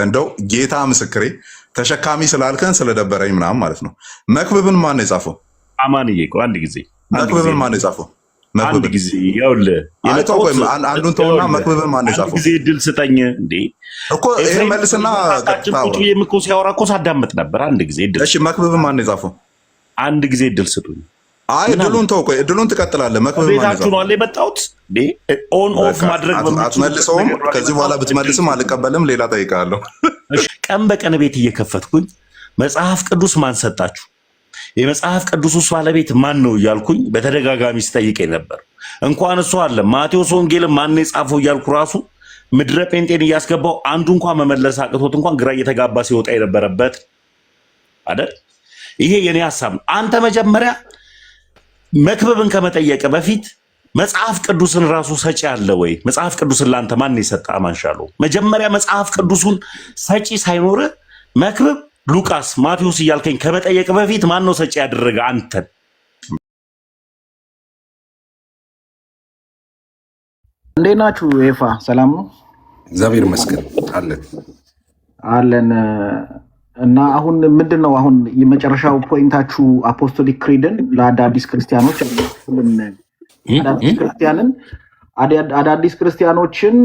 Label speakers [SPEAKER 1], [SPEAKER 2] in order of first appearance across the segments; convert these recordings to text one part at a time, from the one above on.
[SPEAKER 1] እንደው ጌታ ምስክሬ ተሸካሚ ስላልከን ስለደበረኝ ምናምን ማለት ነው። መክብብን ማን ነው የጻፈው?
[SPEAKER 2] አማንዬ ቆይ አንድ ጊዜ
[SPEAKER 1] መክብብን ማን ነው የጻፈው?
[SPEAKER 2] አንድ ጊዜ ይኸውልህ
[SPEAKER 1] አንዱን ተውና መክብብን ማን ነው የጻፈው?
[SPEAKER 2] አንድ ጊዜ እድል ስጠኝ እንዴ እኮ
[SPEAKER 1] ይሄ መልስና
[SPEAKER 2] ቁጭ ብዬ እኮ ሲያወራ እኮ ሳዳምጥ ነበር። አንድ ጊዜ እድል
[SPEAKER 1] እሺ፣ መክብብን ማን ነው የጻፈው?
[SPEAKER 2] አንድ ጊዜ እድል ስጡኝ።
[SPEAKER 1] አይ እድሉን ተው፣ ቆይ እድሉን ትቀጥላለህ። መክብብን ማን ነው የጻፈው?
[SPEAKER 2] ነው የመጣሁት እንዴ ኦን ኦፍ ማድረግ
[SPEAKER 1] አትመልሰውም። ከዚህ በኋላ ብትመልስም አልቀበልም፣ ሌላ ጠይቃለሁ።
[SPEAKER 2] ቀን በቀን ቤት እየከፈትኩኝ መጽሐፍ ቅዱስ ማን ሰጣችሁ፣ የመጽሐፍ ቅዱስ ውስጥ ባለቤት ማን ነው እያልኩኝ በተደጋጋሚ ስጠይቀኝ ነበር። እንኳን እሱ አለ ማቴዎስ ወንጌልን ማን ነው የጻፈው እያልኩ ራሱ ምድረ ጴንጤን እያስገባው አንዱ እንኳን መመለስ አቅቶት እንኳን ግራ እየተጋባ ሲወጣ የነበረበት አይደል? ይሄ የኔ ሐሳብ ነው። አንተ መጀመሪያ መክብብን ከመጠየቅ በፊት መጽሐፍ ቅዱስን ራሱ ሰጪ አለ ወይ? መጽሐፍ ቅዱስን ለአንተ ማን የሰጠ አማንሻለሁ? መጀመሪያ መጽሐፍ ቅዱሱን ሰጪ ሳይኖር መክብብ፣ ሉቃስ፣ ማቴዎስ እያልከኝ ከመጠየቅ በፊት ማን ነው ሰጪ ያደረገ አንተን?
[SPEAKER 3] እንዴት ናችሁ? ኤፋ ሰላም ነው?
[SPEAKER 4] እግዚአብሔር ይመስገን አለን
[SPEAKER 3] አለን። እና አሁን ምንድን ነው አሁን የመጨረሻው ፖይንታችሁ? አፖስቶሊክ ክሪድን ለአዳዲስ ክርስቲያኖች አዳዲስ ክርስቲያኖችን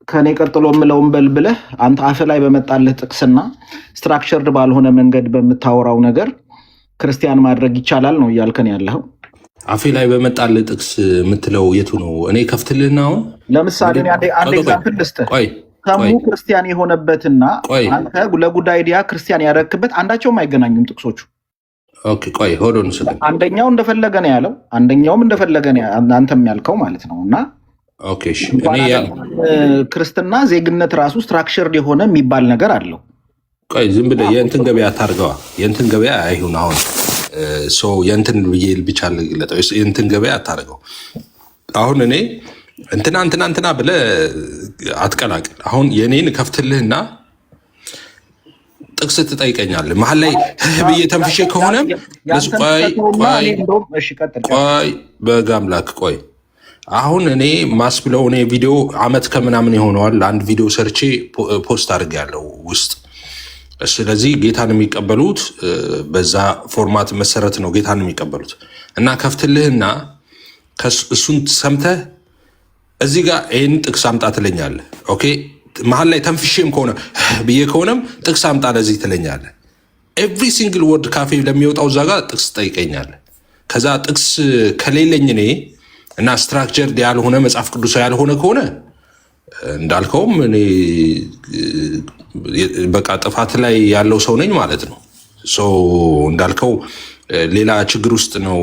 [SPEAKER 3] ከኔ ቀጥሎ የምለውን በል ብለህ አንተ አፍ ላይ በመጣልህ ጥቅስና ስትራክቸርድ ባልሆነ መንገድ በምታወራው ነገር ክርስቲያን ማድረግ ይቻላል ነው እያልከን ያለኸው?
[SPEAKER 4] አፌ ላይ በመጣልህ ጥቅስ የምትለው የቱ ነው? እኔ ከፍትልህና አሁን
[SPEAKER 3] ለምሳሌ አንድ ኤግዛምፕል ልስጥህ። ሰሙ ክርስቲያን የሆነበትና አንተ ለጉዳይ ዲያ ክርስቲያን ያደረክበት አንዳቸውም አይገናኙም ጥቅሶቹ።
[SPEAKER 4] ኦኬ ቆይ ሆዶን
[SPEAKER 3] አንደኛው እንደፈለገ ነው ያለው፣ አንደኛውም እንደፈለገ ነው አንተም ያልከው ማለት ነው። እና
[SPEAKER 4] ኦኬ እሺ፣
[SPEAKER 3] ክርስትና ዜግነት ራሱ ስትራክቸርድ የሆነ የሚባል ነገር አለው።
[SPEAKER 4] ቆይ ዝም ብለህ የእንትን ገበያ አታርገዋ። የእንትን ገበያ አይሁን አሁን የእንትን ብዬ ብቻ ልግለጠው። የእንትን ገበያ አታርገው። አሁን እኔ እንትና ብለህ አትቀላቅል። አሁን የኔን ከፍትልህና ጥቅስ ትጠይቀኛለህ። መሀል ላይ ብዬ ተንፍሼ ከሆነ ቆይ በጋ አምላክ ቆይ። አሁን እኔ ማስብለው እኔ ቪዲዮ አመት ከምናምን የሆነዋል አንድ ቪዲዮ ሰርቼ ፖስት አድርጌያለሁ ውስጥ። ስለዚህ ጌታን የሚቀበሉት በዛ ፎርማት መሰረት ነው ጌታን የሚቀበሉት። እና ከፍትልህና እሱን ሰምተህ እዚህ ጋር ይህን ጥቅስ አምጣ ትለኛለህ። ኦኬ መሀል ላይ ተንፍሼም ከሆነ ብዬ ከሆነም ጥቅስ አምጣ ለዚህ ትለኛለህ። ኤቭሪ ሲንግል ወርድ ካፌ ለሚወጣው እዛ ጋር ጥቅስ ትጠይቀኛለህ። ከዛ ጥቅስ ከሌለኝ እኔ እና ስትራክቸርድ ያልሆነ መጽሐፍ ቅዱስ ያልሆነ ከሆነ እንዳልከውም እኔ በቃ ጥፋት ላይ ያለው ሰው ነኝ ማለት ነው። እንዳልከው ሌላ ችግር ውስጥ ነው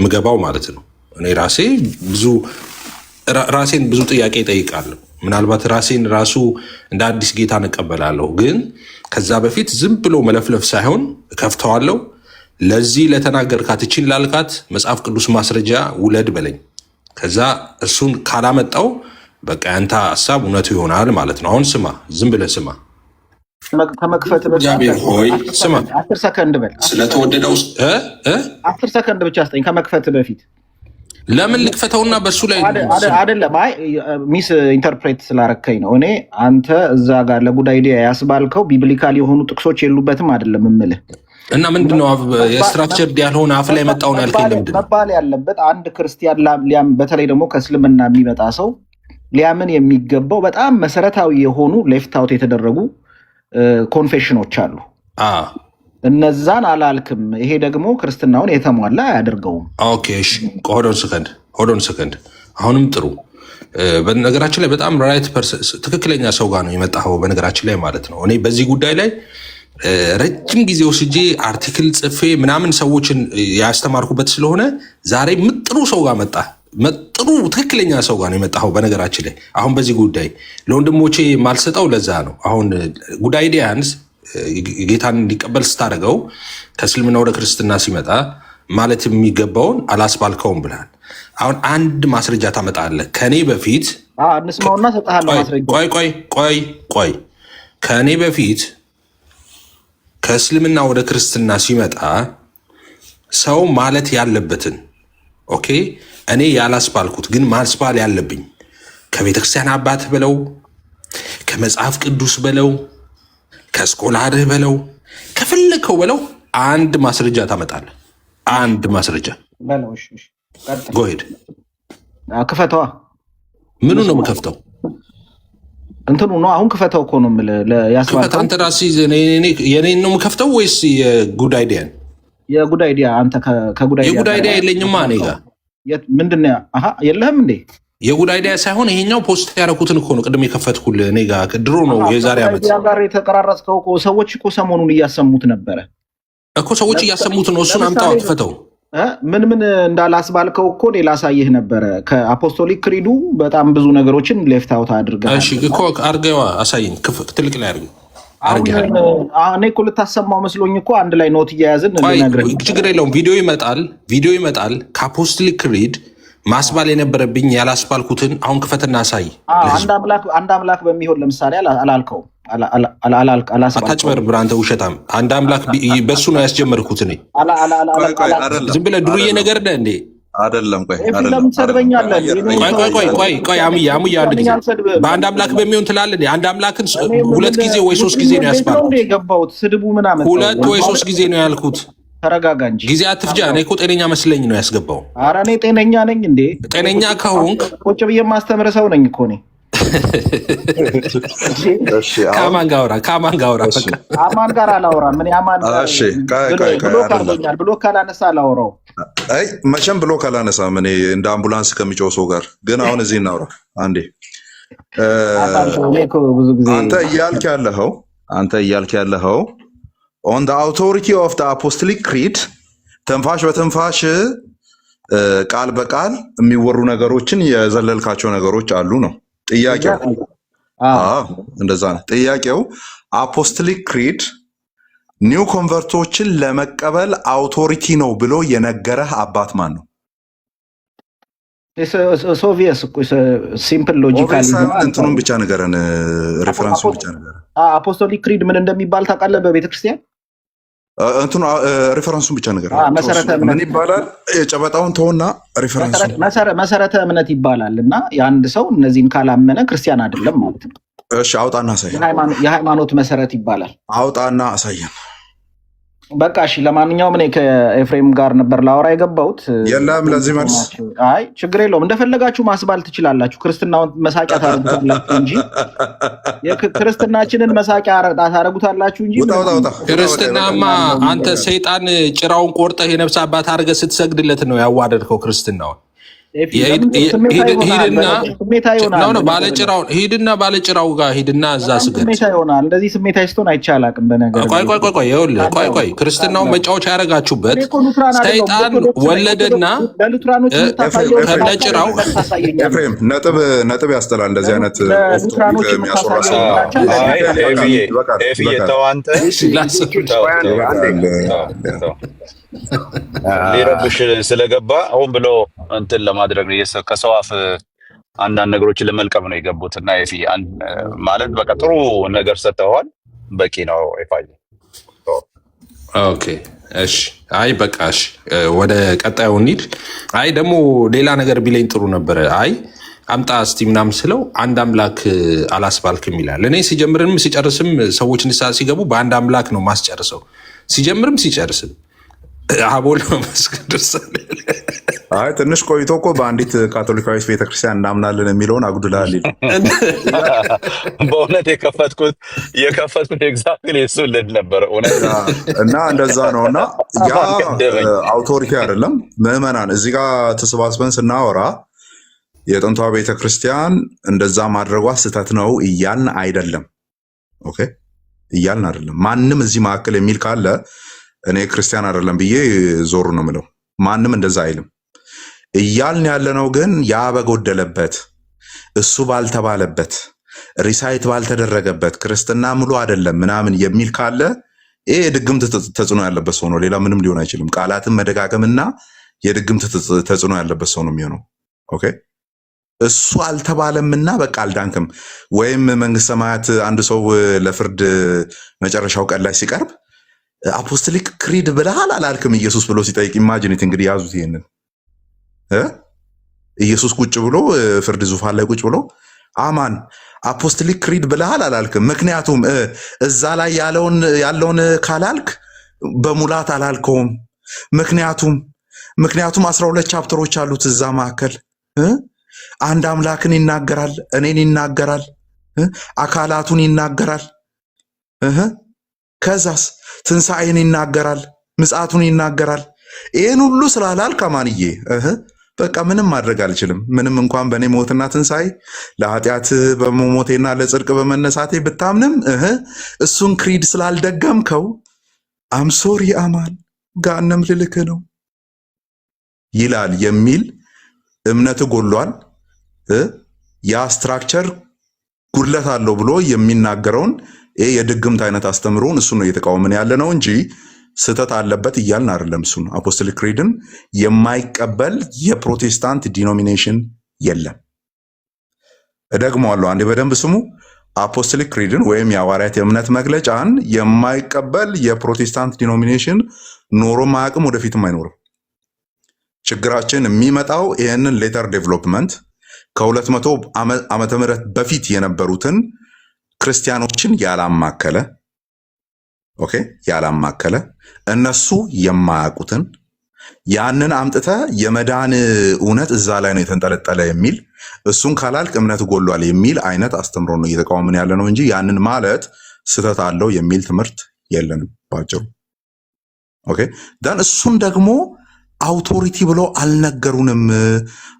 [SPEAKER 4] ምገባው ማለት ነው። እኔ ራሴን ብዙ ጥያቄ ይጠይቃለሁ። ምናልባት ራሴን ራሱ እንደ አዲስ ጌታን እቀበላለሁ። ግን ከዛ በፊት ዝም ብሎ መለፍለፍ ሳይሆን እከፍተዋለሁ። ለዚህ ለተናገርካት እችን ላልካት መጽሐፍ ቅዱስ ማስረጃ ውለድ በለኝ። ከዛ እሱን ካላመጣው በቃ ያንተ ሀሳብ እውነቱ ይሆናል ማለት ነው። አሁን ስማ፣ ዝም ብለህ ስማ።
[SPEAKER 3] ከመክፈት
[SPEAKER 4] ሆይ ስማ፣
[SPEAKER 3] 10 ሰከንድ በል።
[SPEAKER 4] ስለተወደደው
[SPEAKER 3] 10 ሰከንድ ብቻ ስጠኝ ከመክፈት በፊት።
[SPEAKER 4] ለምን ልክፈተውና በሱ ላይ
[SPEAKER 3] አይደለም። አይ ሚስ ኢንተርፕሬት ስላረከኝ ነው። እኔ አንተ እዛ ጋር ለጉዳይ ዲያ ያስባልከው ቢብሊካል የሆኑ ጥቅሶች የሉበትም አይደለም እምልህ።
[SPEAKER 4] እና ምንድነው የስትራክቸር ያልሆነ አፍ ላይ መጣውን ያልከኝ ለምንድን ነው?
[SPEAKER 3] መባል ያለበት አንድ ክርስቲያን በተለይ ደግሞ ከእስልምና የሚመጣ ሰው ሊያምን የሚገባው በጣም መሰረታዊ የሆኑ ሌፍት አውት የተደረጉ ኮንፌሽኖች አሉ። እነዛን አላልክም። ይሄ ደግሞ ክርስትናውን የተሟላ አያደርገውም።
[SPEAKER 4] ኦኬ እሺ፣ ሆዶን ሰከንድ አሁንም ጥሩ። በነገራችን ላይ በጣም ራይት ፐርሰን ትክክለኛ ሰው ጋር ነው የመጣኸው በነገራችን ላይ ማለት ነው። እኔ በዚህ ጉዳይ ላይ ረጅም ጊዜ ወስጄ አርቲክል ጽፌ ምናምን ሰዎችን ያስተማርኩበት ስለሆነ ዛሬ ምጥሩ ሰው ጋር መጣ። ጥሩ ትክክለኛ ሰው ጋር ነው የመጣኸው በነገራችን ላይ። አሁን በዚህ ጉዳይ ለወንድሞቼ ማልሰጠው ለዛ ነው። አሁን ጉዳይ ዲያንስ ጌታን እንዲቀበል ስታደርገው ከእስልምና ወደ ክርስትና ሲመጣ ማለት የሚገባውን አላስባልከውም ብላል። አሁን አንድ ማስረጃ ታመጣለህ ከኔ በፊት
[SPEAKER 3] እንስማውና ሰጣለሁ ማስረጃ።
[SPEAKER 4] ቆይ ከኔ በፊት ከእስልምና ወደ ክርስትና ሲመጣ ሰው ማለት ያለበትን ኦኬ እኔ ያላስባልኩት ግን ማስባል ያለብኝ ከቤተክርስቲያን አባት ብለው ከመጽሐፍ ቅዱስ በለው ከስኮላርህ በለው ከፈለከው በለው አንድ ማስረጃ ታመጣለህ። አንድ ማስረጃ ጎሄድ
[SPEAKER 3] ክፈተዋ።
[SPEAKER 4] ምኑ ነው የምከፍተው?
[SPEAKER 3] እንትኑ ነው አሁን ክፈተው እኮ ነው
[SPEAKER 4] ያስባልከው። አንተ ራስህ የኔን ነው የምከፍተው ወይስ የጉድ አይዲያን?
[SPEAKER 3] የጉድ አይዲያ አንተ
[SPEAKER 4] የጉድ አይዲያ የለኝማ እኔ ጋር
[SPEAKER 3] ምንድን ነው? የለህም እንዴ?
[SPEAKER 4] የጉድ አይዲያ ሳይሆን ይሄኛው ፖስት ያደረኩትን እኮ ነው ቅድም የከፈትኩልህ እኔ ጋር ድሮ ነው የዛሬ ዓመት
[SPEAKER 3] ጋር የተቀራረጽከው እኮ ሰዎች እኮ ሰሞኑን እያሰሙት ነበረ
[SPEAKER 4] እኮ ሰዎች እያሰሙት ነው። እሱን አምጣው ክፈተው።
[SPEAKER 3] ምን እንዳላስባልከው እኮ እኔ ላሳይህ ነበረ። ከአፖስቶሊክ ክሪዱ በጣም ብዙ ነገሮችን ሌፍት አውት አድርገህ
[SPEAKER 4] እሺ እኮ አድርገዋ አሳይኝ። ትልቅ ላይ አድርገው።
[SPEAKER 3] እኔ እኮ ልታሰማው መስሎኝ እኮ አንድ ላይ ኖት እያያዝን
[SPEAKER 4] እንድነግርህ። ችግር የለውም። ቪዲዮ ይመጣል ከአፖስቶሊክ ክሪድ ማስባል የነበረብኝ ያላስባልኩትን አሁን ክፈትና አሳይ።
[SPEAKER 3] አንድ አምላክ በሚሆን ለምሳሌ አላልከው
[SPEAKER 4] አታጭበርብር አንተ ውሸታም። አንድ አምላክ በሱ ነው ያስጀመርኩት እኔ። ዝም ብለህ ዱርዬ ነገር ነህ እንዴ?
[SPEAKER 1] አይደለም።
[SPEAKER 4] ቆይ አሙያ አንድ ጊዜ በአንድ አምላክ በሚሆን ትላለህ እንዴ? አንድ አምላክን 2 ጊዜ ወይ 3 ጊዜ ነው ያስባልኩት።
[SPEAKER 3] ስድቡ ምናምን
[SPEAKER 4] 2 ወይ 3 ጊዜ ነው ያልኩት።
[SPEAKER 3] ተረጋጋ እንጂ
[SPEAKER 4] ጊዜ አትፍጃ። እኔ እኮ ጤነኛ መስለኝ ነው ያስገባው።
[SPEAKER 3] ኧረ እኔ ጤነኛ ነኝ እንዴ?
[SPEAKER 4] ጤነኛ ከሆንክ
[SPEAKER 3] ቁጭ ብዬ የማስተምር ሰው ነኝ እኮ እኔ።
[SPEAKER 4] ከማን ጋር አውራ?
[SPEAKER 3] አማን ጋር አላወራም። ምን አማን ብሎ ካላነሳ አላወራው።
[SPEAKER 1] አይ መቼም ብሎ ካላነሳም እኔ እንደ አምቡላንስ ከሚጮህ ሰው ጋር ግን አሁን እዚህ እናውራ አንዴ። አንተ እያልክ ያለኸው on the authority of the apostolic creed ተንፋሽ በተንፋሽ ቃል በቃል የሚወሩ ነገሮችን የዘለልካቸው ነገሮች አሉ ነው ጥያቄው። እንደዛ ነው ጥያቄው። አፖስቶሊክ ክሪድ ኒው ኮንቨርቶችን ለመቀበል አውቶሪቲ ነው ብሎ የነገረህ አባት ማን ነው?
[SPEAKER 3] ሶቪየስ እኮ ሲምፕል ሎጂካል
[SPEAKER 1] እንትኑን ብቻ ነገረን፣ ሬፈረንሱን ብቻ ነገረን።
[SPEAKER 3] አፖስቶሊክ ክሪድ ምን እንደሚባል ታውቃለህ? በቤተክርስቲያን
[SPEAKER 1] እንትኑ ሬፈረንሱን ብቻ ነገር ምን ይባላል? የጨበጣውን ተውና ሬፈረንሱን
[SPEAKER 3] መሰረተ እምነት ይባላል። እና የአንድ ሰው እነዚህን ካላመነ ክርስቲያን አይደለም ማለት ነው።
[SPEAKER 1] እሺ አውጣና አሳየን።
[SPEAKER 3] የሃይማኖት መሰረት ይባላል።
[SPEAKER 1] አውጣና አሳየን።
[SPEAKER 3] በቃ እሺ። ለማንኛውም እኔ ከኤፍሬም ጋር ነበር ላወራ የገባሁት።
[SPEAKER 1] የለም ለዚህ መልስ
[SPEAKER 3] አይ ችግር የለውም። እንደፈለጋችሁ ማስባል ትችላላችሁ። ክርስትናውን መሳቂያ ታረጉታላችሁ እንጂ ክርስትናችንን መሳቂያ ታረጉታላችሁ እንጂ
[SPEAKER 4] ክርስትናማ አንተ ሰይጣን ጭራውን ቆርጠህ የነፍስ አባት አድርገህ ስትሰግድለት ነው ያዋደድከው ክርስትናውን። ሂድና ባለጭራው ጋር ሂድና እዛ ስገድ።
[SPEAKER 3] እንደዚህ ስሜታዊ ስትሆን አይቻል አቅም በነገር
[SPEAKER 4] ቆይ ክርስትናውን መጫወቻ ያደረጋችሁበት ሰይጣን ወለደና ከነጭራው
[SPEAKER 1] ኤፍሬም ነጥብ ያስጠላል። እንደዚህ አይነት
[SPEAKER 5] ሊረብሽ ስለገባ አሁን ብሎ እንትን ለማድረግ ነው ከሰው አፍ አንዳንድ ነገሮችን ለመልቀም ነው የገቡት። እና ማለት በቃ ጥሩ ነገር ሰጥተዋል፣ በቂ ነው።
[SPEAKER 4] ኦኬ እሺ። አይ በቃ እሺ፣ ወደ ቀጣዩ እንሂድ። አይ ደግሞ ሌላ ነገር ቢለኝ ጥሩ ነበረ። አይ አምጣ እስቲ ምናምን ስለው አንድ አምላክ አላስባልክም ይላል። እኔ ሲጀምርም ሲጨርስም ሰዎች ንስሐ ሲገቡ በአንድ አምላክ ነው ማስጨርሰው፣ ሲጀምርም ሲጨርስም አቦል መስከረም።
[SPEAKER 1] አይ ትንሽ ቆይቶ እኮ በአንዲት ካቶሊካዊት ቤተክርስቲያን እናምናለን የሚለውን አጉድላል።
[SPEAKER 5] በእውነት የከፈትኩት ኤግዛክትሊ እሱን ልል ነበረ
[SPEAKER 1] እና እንደዛ ነው። እና ያ አውቶሪቲ አይደለም። ምዕመናን እዚህ ጋር ተሰባስበን ስናወራ የጥንቷ ቤተክርስቲያን እንደዛ ማድረጓ ስህተት ነው እያልን አይደለም። ኦኬ እያልን አይደለም። ማንም እዚህ መካከል የሚል ካለ እኔ ክርስቲያን አይደለም ብዬ ዞሩ ነው የምለው። ማንም እንደዛ አይልም። እያልን ያለነው ግን ያ በጎደለበት እሱ ባልተባለበት ሪሳይት ባልተደረገበት ክርስትና ሙሉ አይደለም ምናምን የሚል ካለ ይሄ የድግምት ተጽዕኖ ያለበት ሰው ነው። ሌላ ምንም ሊሆን አይችልም። ቃላትን መደጋገምና የድግምት ተጽዕኖ ያለበት ሰው ነው የሚሆነው። ኦኬ እሱ አልተባለምና በቃ አልዳንክም። ወይም መንግስተ ሰማያት አንድ ሰው ለፍርድ መጨረሻው ቀን ላይ ሲቀርብ አፖስቶሊክ ክሪድ ብለሃል አላልክም ኢየሱስ ብሎ ሲጠይቅ ኢማጂኔት እንግዲህ ያዙት ይሄንን ኢየሱስ ቁጭ ብሎ ፍርድ ዙፋን ላይ ቁጭ ብሎ አፖስቶሊክ ክሪድ ብለሃል አላልክም? ምክንያቱም እዛ ላይ ያለውን ካላልክ በሙላት አላልከውም። ምክንያቱም 12 ቻፕተሮች አሉት እዛ መካከል አንድ አምላክን ይናገራል፣ እኔን ይናገራል፣ አካላቱን ይናገራል፣ ከዛስ ትንሣኤን ይናገራል፣ ምጽአቱን ይናገራል። ይህን ሁሉ ስላላልክ አማንዬ በቃ ምንም ማድረግ አልችልም። ምንም እንኳን በእኔ ሞትና ትንሣኤ ለኃጢአት በመሞቴና ለጽድቅ በመነሳቴ ብታምንም እሱን ክሪድ ስላልደገምከው አምሶሪ አማን ገሃነም ልልክ ነው ይላል የሚል እምነት ጎሏል። ያ ስትራክቸር ጉድለት አለው ብሎ የሚናገረውን የድግምት አይነት አስተምሮን እሱ ነው እየተቃወምን ያለ ነው እንጂ ስህተት አለበት እያልን አይደለም። እሱን አፖስቶሊክ ክሪድን የማይቀበል የፕሮቴስታንት ዲኖሚኔሽን የለም። እደግመዋለሁ አንዴ በደንብ ስሙ። አፖስቶሊክ ክሪድን ወይም የሐዋርያት የእምነት መግለጫን የማይቀበል የፕሮቴስታንት ዲኖሚኔሽን ኖሮም አያውቅም፣ ወደፊትም አይኖርም። ችግራችን የሚመጣው ይህንን ሌተር ዴቨሎፕመንት ከ200 ዓመተ ምህረት በፊት የነበሩትን ክርስቲያኖችን ያላማከለ እነሱ የማያውቁትን ያንን አምጥተ የመዳን እውነት እዛ ላይ ነው የተንጠለጠለ የሚል እሱን ካላልክ እምነት ጎሏል የሚል አይነት አስተምሮ ነው እየተቃወምን ያለ ነው እንጂ ያንን ማለት ስህተት አለው የሚል ትምህርት የለንም ባጭሩ። ዳን እሱን ደግሞ አውቶሪቲ ብሎ አልነገሩንም።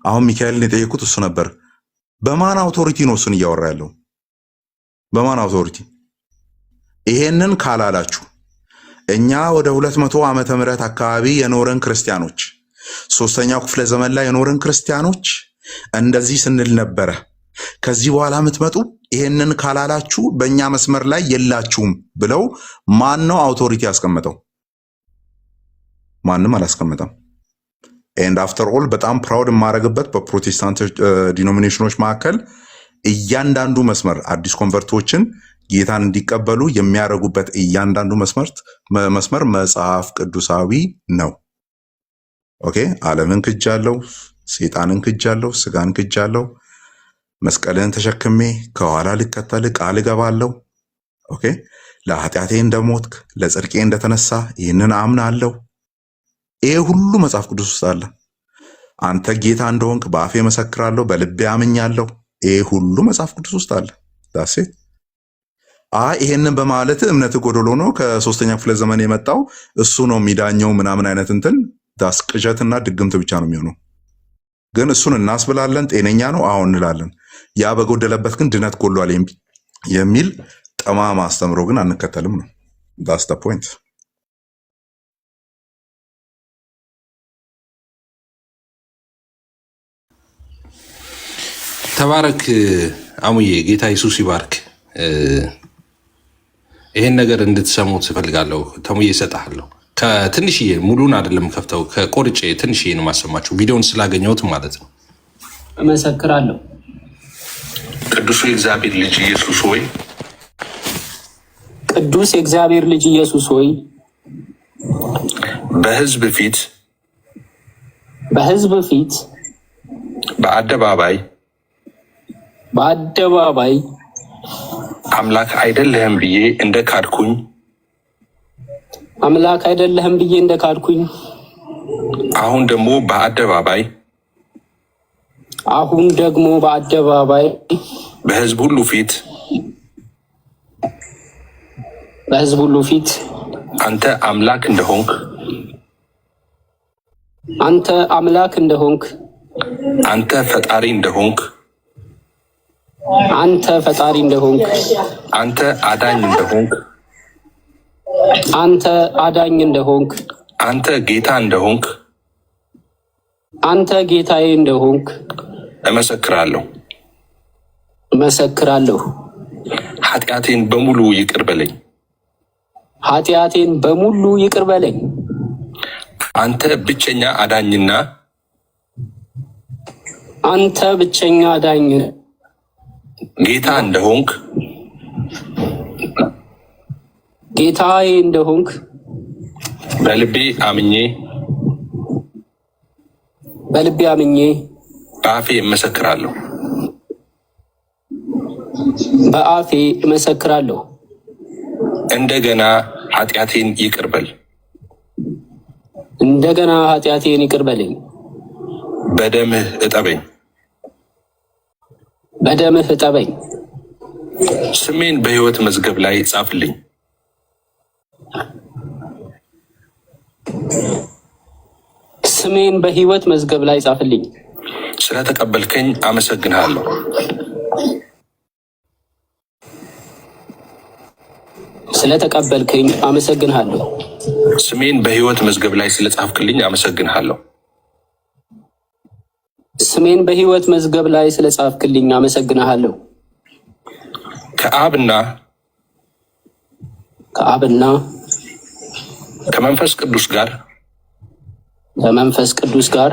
[SPEAKER 1] አሁን ሚካኤልን የጠየቁት እሱ ነበር። በማን አውቶሪቲ ነው እሱን እያወራ ያለው? በማን አውቶሪቲ? ይሄንን ካላላችሁ እኛ ወደ 200 ዓመተ ምህረት አካባቢ የኖረን ክርስቲያኖች፣ 3ኛው ክፍለ ዘመን ላይ የኖረን ክርስቲያኖች እንደዚህ ስንል ነበረ። ከዚህ በኋላ የምትመጡ ይሄንን ካላላችሁ በእኛ መስመር ላይ የላችሁም ብለው ማን ነው አውቶሪቲ ያስቀመጠው? ማንም አላስቀመጠም። ኤንድ አፍተር ኦል በጣም ፕራውድ የማደርግበት በፕሮቴስታንት ዲኖሚኔሽኖች መካከል እያንዳንዱ መስመር አዲስ ኮንቨርቶችን ጌታን እንዲቀበሉ የሚያደርጉበት እያንዳንዱ መስመር መጽሐፍ ቅዱሳዊ ነው። ዓለምን ክጃለሁ፣ ሰይጣንን ክጃለሁ፣ ስጋን ክጃለሁ፣ መስቀልን ተሸክሜ ከኋላ ልከተል ቃል እገባለሁ። ለኃጢአቴ እንደሞትክ ለጽድቄ እንደተነሳ ይህንን አምናለሁ። ይሄ ሁሉ መጽሐፍ ቅዱስ ውስጥ አለ። አንተ ጌታ እንደሆንክ በአፌ መሰክራለሁ፣ በልቤ አምኛለሁ። ይሄ ሁሉ መጽሐፍ ቅዱስ ውስጥ አለ። ዳሴ ይሄንን በማለት እምነት ጎደሎ ነው ከ3ኛ ክፍለ ዘመን የመጣው እሱ ነው የሚዳኘው ምናምን አይነት እንትን ዳስ ቅዠትና ድግምት ብቻ ነው የሚሆነው። ግን እሱን እናስብላለን። ጤነኛ ነው አሁን እንላለን። ያ በጎደለበት ግን ድነት ጎሏል የሚል ጠማማ አስተምሮ ግን አንከተልም ነው። ዳስ ዘ ፖይንት።
[SPEAKER 4] ተባረክ አሙዬ፣ ጌታ ኢየሱስ ይባርክ። ይሄን ነገር እንድትሰሙት እፈልጋለሁ። ተሙዬ እሰጥሃለሁ። ከትንሽዬ ሙሉን አይደለም ከፍተው ከቆርጬ ትንሽዬ ነው የማሰማችሁ፣ ቪዲዮን ስላገኘሁት ማለት ነው።
[SPEAKER 6] እመሰክራለሁ።
[SPEAKER 4] ቅዱሱ የእግዚአብሔር ልጅ ኢየሱስ ሆይ፣
[SPEAKER 6] ቅዱስ የእግዚአብሔር ልጅ ኢየሱስ ሆይ፣
[SPEAKER 4] በሕዝብ ፊት በአደባባይ አምላክ አይደለህም ብዬ እንደካድኩኝ አሁን ደግሞ በአደባባይ በሕዝብ ሁሉ ፊት አንተ አምላክ እንደሆንክ አንተ ፈጣሪ እንደሆንክ አንተ አዳኝ እንደሆንክ አንተ ጌታ እንደሆንክ
[SPEAKER 6] ጌታዬ እንደሆንክ
[SPEAKER 4] እመሰክራለሁ። ኃጢአቴን በሙሉ ይቅር በለኝ። አንተ ብቸኛ አዳኝና ጌታ እንደሆንክ
[SPEAKER 6] ጌታዬ እንደሆንክ
[SPEAKER 4] በልቤ አምኜ
[SPEAKER 6] በአፌ እመሰክራለሁ። በአፌ እመሰክራለሁ።
[SPEAKER 4] እንደገና ኃጢአቴን ይቅር በል።
[SPEAKER 6] እንደገና ኃጢአቴን ይቅር በለኝ።
[SPEAKER 4] በደምህ እጠበኝ።
[SPEAKER 6] በደምህ እጠበኝ።
[SPEAKER 4] ስሜን በሕይወት መዝገብ ላይ ጻፍልኝ።
[SPEAKER 6] ስሜን በሕይወት መዝገብ ላይ ጻፍልኝ።
[SPEAKER 4] ስለተቀበልከኝ አመሰግንሃለሁ።
[SPEAKER 6] ስለተቀበልከኝ አመሰግንሃለሁ።
[SPEAKER 4] ስሜን በሕይወት መዝገብ ላይ ስለጻፍክልኝ አመሰግንሃለሁ።
[SPEAKER 6] ስሜን በሕይወት መዝገብ ላይ ስለጻፍክልኝ አመሰግንሃለሁ።
[SPEAKER 4] ከአብና ከመንፈስ ቅዱስ ጋር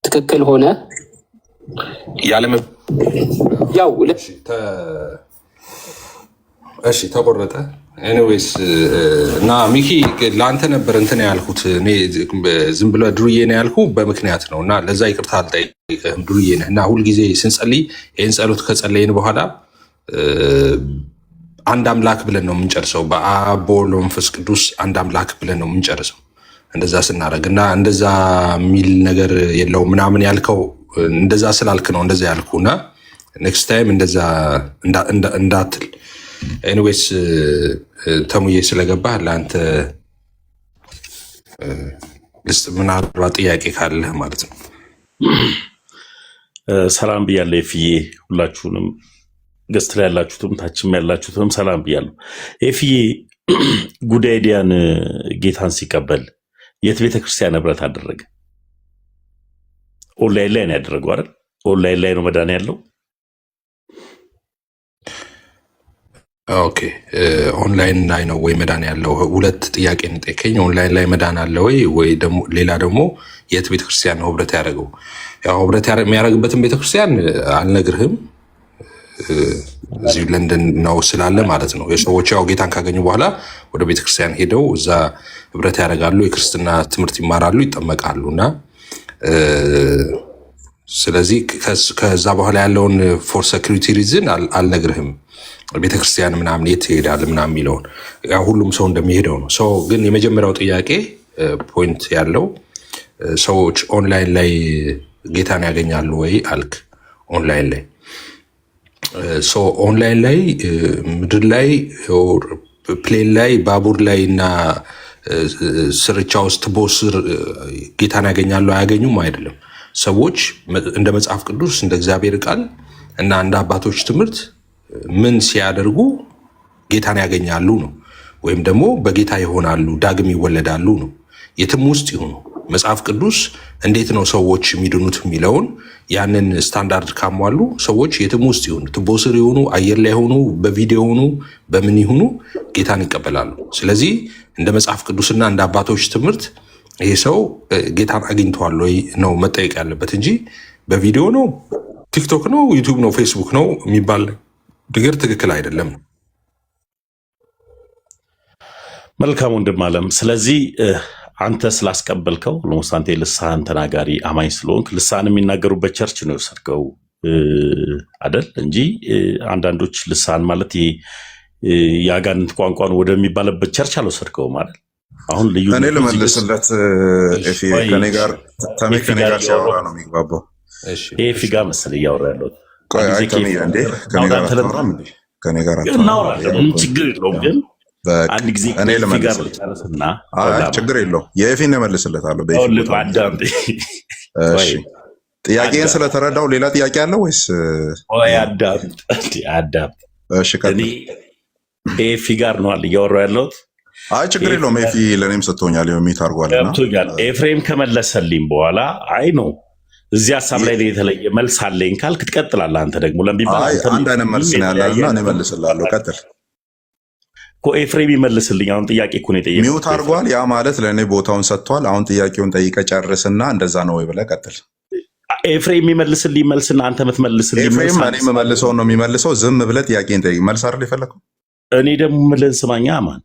[SPEAKER 4] ትክክል ሆነ ያለም
[SPEAKER 6] ያው
[SPEAKER 4] እሺ ተቆረጠ። ኤኒዌይስ እና ሚኪ ለአንተ ነበር እንትን ያልኩት እኔ ዝም ብሎ ዱርዬ ነው ያልኩ በምክንያት ነው እና ለዛ ይቅርታ አልጠይቅህም። ዱርዬ ነህ እና ሁልጊዜ ስንጸልይ ይህን ጸሎት ከጸለይን በኋላ አንድ አምላክ ብለን ነው የምንጨርሰው። በአብ በወልድ በመንፈስ ቅዱስ አንድ አምላክ ብለን ነው የምንጨርሰው እንደዛ ስናደርግ እና እንደዛ የሚል ነገር የለውም ምናምን ያልከው እንደዛ ስላልክ ነው እንደዛ ያልኩ እና ኔክስት ታይም እንደዛ እንዳትል። ኤኒዌይስ ተሙዬ ስለገባህ ለአንተ ምናልባት ጥያቄ ካለህ ማለት ነው።
[SPEAKER 2] ሰላም ብያለሁ ኤፍዬ፣ ሁላችሁንም ገስት ላይ ያላችሁትም ታችም ያላችሁትም ሰላም ብያለሁ። ኤፍዬ ጉዳይ ዲያን ጌታን ሲቀበል የት ቤተክርስቲያን ህብረት አደረገ? ኦንላይን ላይ ነው ያደረገው አይደል? ኦንላይን ላይ ነው መዳን ያለው።
[SPEAKER 4] ኦኬ ኦንላይን ላይ ነው ወይ መዳን ያለው? ሁለት ጥያቄ እንጠይቀኝ። ኦንላይን ላይ መዳን አለ ወይ ደግሞ ሌላ ደግሞ የት ቤተክርስቲያን ነው ህብረት ያደረገው? ያው ህብረት የሚያደርግበትን ቤተክርስቲያን አልነግርህም፣ እዚሁ ለንደን ነው ስላለ ማለት ነው። የሰዎች ያው ጌታን ካገኙ በኋላ ወደ ቤተክርስቲያን ሄደው እዛ ህብረት ያደርጋሉ፣ የክርስትና ትምህርት ይማራሉ፣ ይጠመቃሉ እና ስለዚህ ከዛ በኋላ ያለውን ፎር ሴኩሪቲ ሪዝን አልነግርህም። ቤተክርስቲያን ምናምን የት ይሄዳል ምናምን የሚለውን ያው ሁሉም ሰው እንደሚሄደው ነው። ሰው ግን የመጀመሪያው ጥያቄ ፖይንት ያለው ሰዎች ኦንላይን ላይ ጌታን ያገኛሉ ወይ አልክ። ኦንላይን ላይ ኦንላይን ላይ ምድር ላይ ፕሌን ላይ ባቡር ላይ እና ስርቻ ውስጥ ቦስር ጌታን ያገኛሉ አያገኙም አይደለም። ሰዎች እንደ መጽሐፍ ቅዱስ እንደ እግዚአብሔር ቃል እና እንደ አባቶች ትምህርት ምን ሲያደርጉ ጌታን ያገኛሉ ነው፣ ወይም ደግሞ በጌታ ይሆናሉ፣ ዳግም ይወለዳሉ ነው። የትም ውስጥ ይሁኑ መጽሐፍ ቅዱስ እንዴት ነው ሰዎች የሚድኑት የሚለውን ያንን ስታንዳርድ ካሟሉ ሰዎች የትም ውስጥ ይሁኑ፣ ትቦ ስር ይሁኑ፣ አየር ላይ ይሁኑ፣ በቪዲዮ ይሁኑ፣ በምን ይሁኑ ጌታን ይቀበላሉ። ስለዚህ እንደ መጽሐፍ ቅዱስና እንደ አባቶች ትምህርት ይሄ ሰው ጌታን አግኝተዋል ወይ ነው መጠየቅ ያለበት እንጂ በቪዲዮ ነው፣ ቲክቶክ ነው፣ ዩቱብ ነው፣ ፌስቡክ ነው የሚባል ነገር ትክክል አይደለም።
[SPEAKER 2] መልካም ወንድም አለም። ስለዚህ አንተ ስላስቀበልከው ኦልሞስት አንተ ልሳን ተናጋሪ አማኝ ስለሆንክ ልሳን የሚናገሩበት ቸርች ነው የወሰድከው አደል እንጂ አንዳንዶች ልሳን ማለት የአጋንንት ቋንቋን ወደሚባልበት ቸርች አልወሰድከውም አይደል? አሁን ልዩ
[SPEAKER 1] እኔ ልመልስለት ከኔ ጋር ሲያወራ ነው የሚግባባው።
[SPEAKER 2] ይሄ ፊጋ መሰለኝ እያወራ ያለው
[SPEAKER 1] ከኔ ጋር
[SPEAKER 2] ችግር የለውም ግን አንድ ጊዜ
[SPEAKER 1] እኔ
[SPEAKER 2] ልጨርስና
[SPEAKER 1] ችግር የለውም የኤፊን እመልስለታለሁ። ጥያቄን ስለተረዳው ሌላ ጥያቄ አለው ወይስ?
[SPEAKER 2] አዳምጥ። ኤፊ ጋር ነው አለ እያወራሁ ያለሁት።
[SPEAKER 1] አይ ችግር የለውም ኤፊ ለእኔም ሰጥቶኛል የሚት አድርጓልና
[SPEAKER 2] ኤፍሬም ከመለሰልኝ በኋላ አይ ነው እዚህ ሀሳብ ላይ የተለየ መልስ አለኝ ካልክ ትቀጥላለህ። አንተ ደግሞ ለሚባል
[SPEAKER 1] አንድ አይነት መልስ ነው ያለና እኔ እመልስልሃለሁ። ቀጥል
[SPEAKER 2] እኮ ኤፍሬም ይመልስልኝ። አሁን ጥያቄ እኮ ነው የጠየቀው።
[SPEAKER 1] ሚውት አድርጓል። ያ ማለት ለእኔ ቦታውን ሰጥቷል። አሁን ጥያቄውን ጠይቀህ ጨርስና እንደዛ ነው ወይ ብለህ ቀጥል።
[SPEAKER 2] ኤፍሬም የሚመልስልኝ መልስና አንተ የምትመልስልኝ
[SPEAKER 1] ኤፍሬም እኔ የምመልሰውን ነው የሚመልሰው። ዝም ብለህ ጥያቄን ጠይቅ። መልስ አይደል የፈለከው?
[SPEAKER 2] እኔ ደግሞ የምልህን ስማኛ። አማን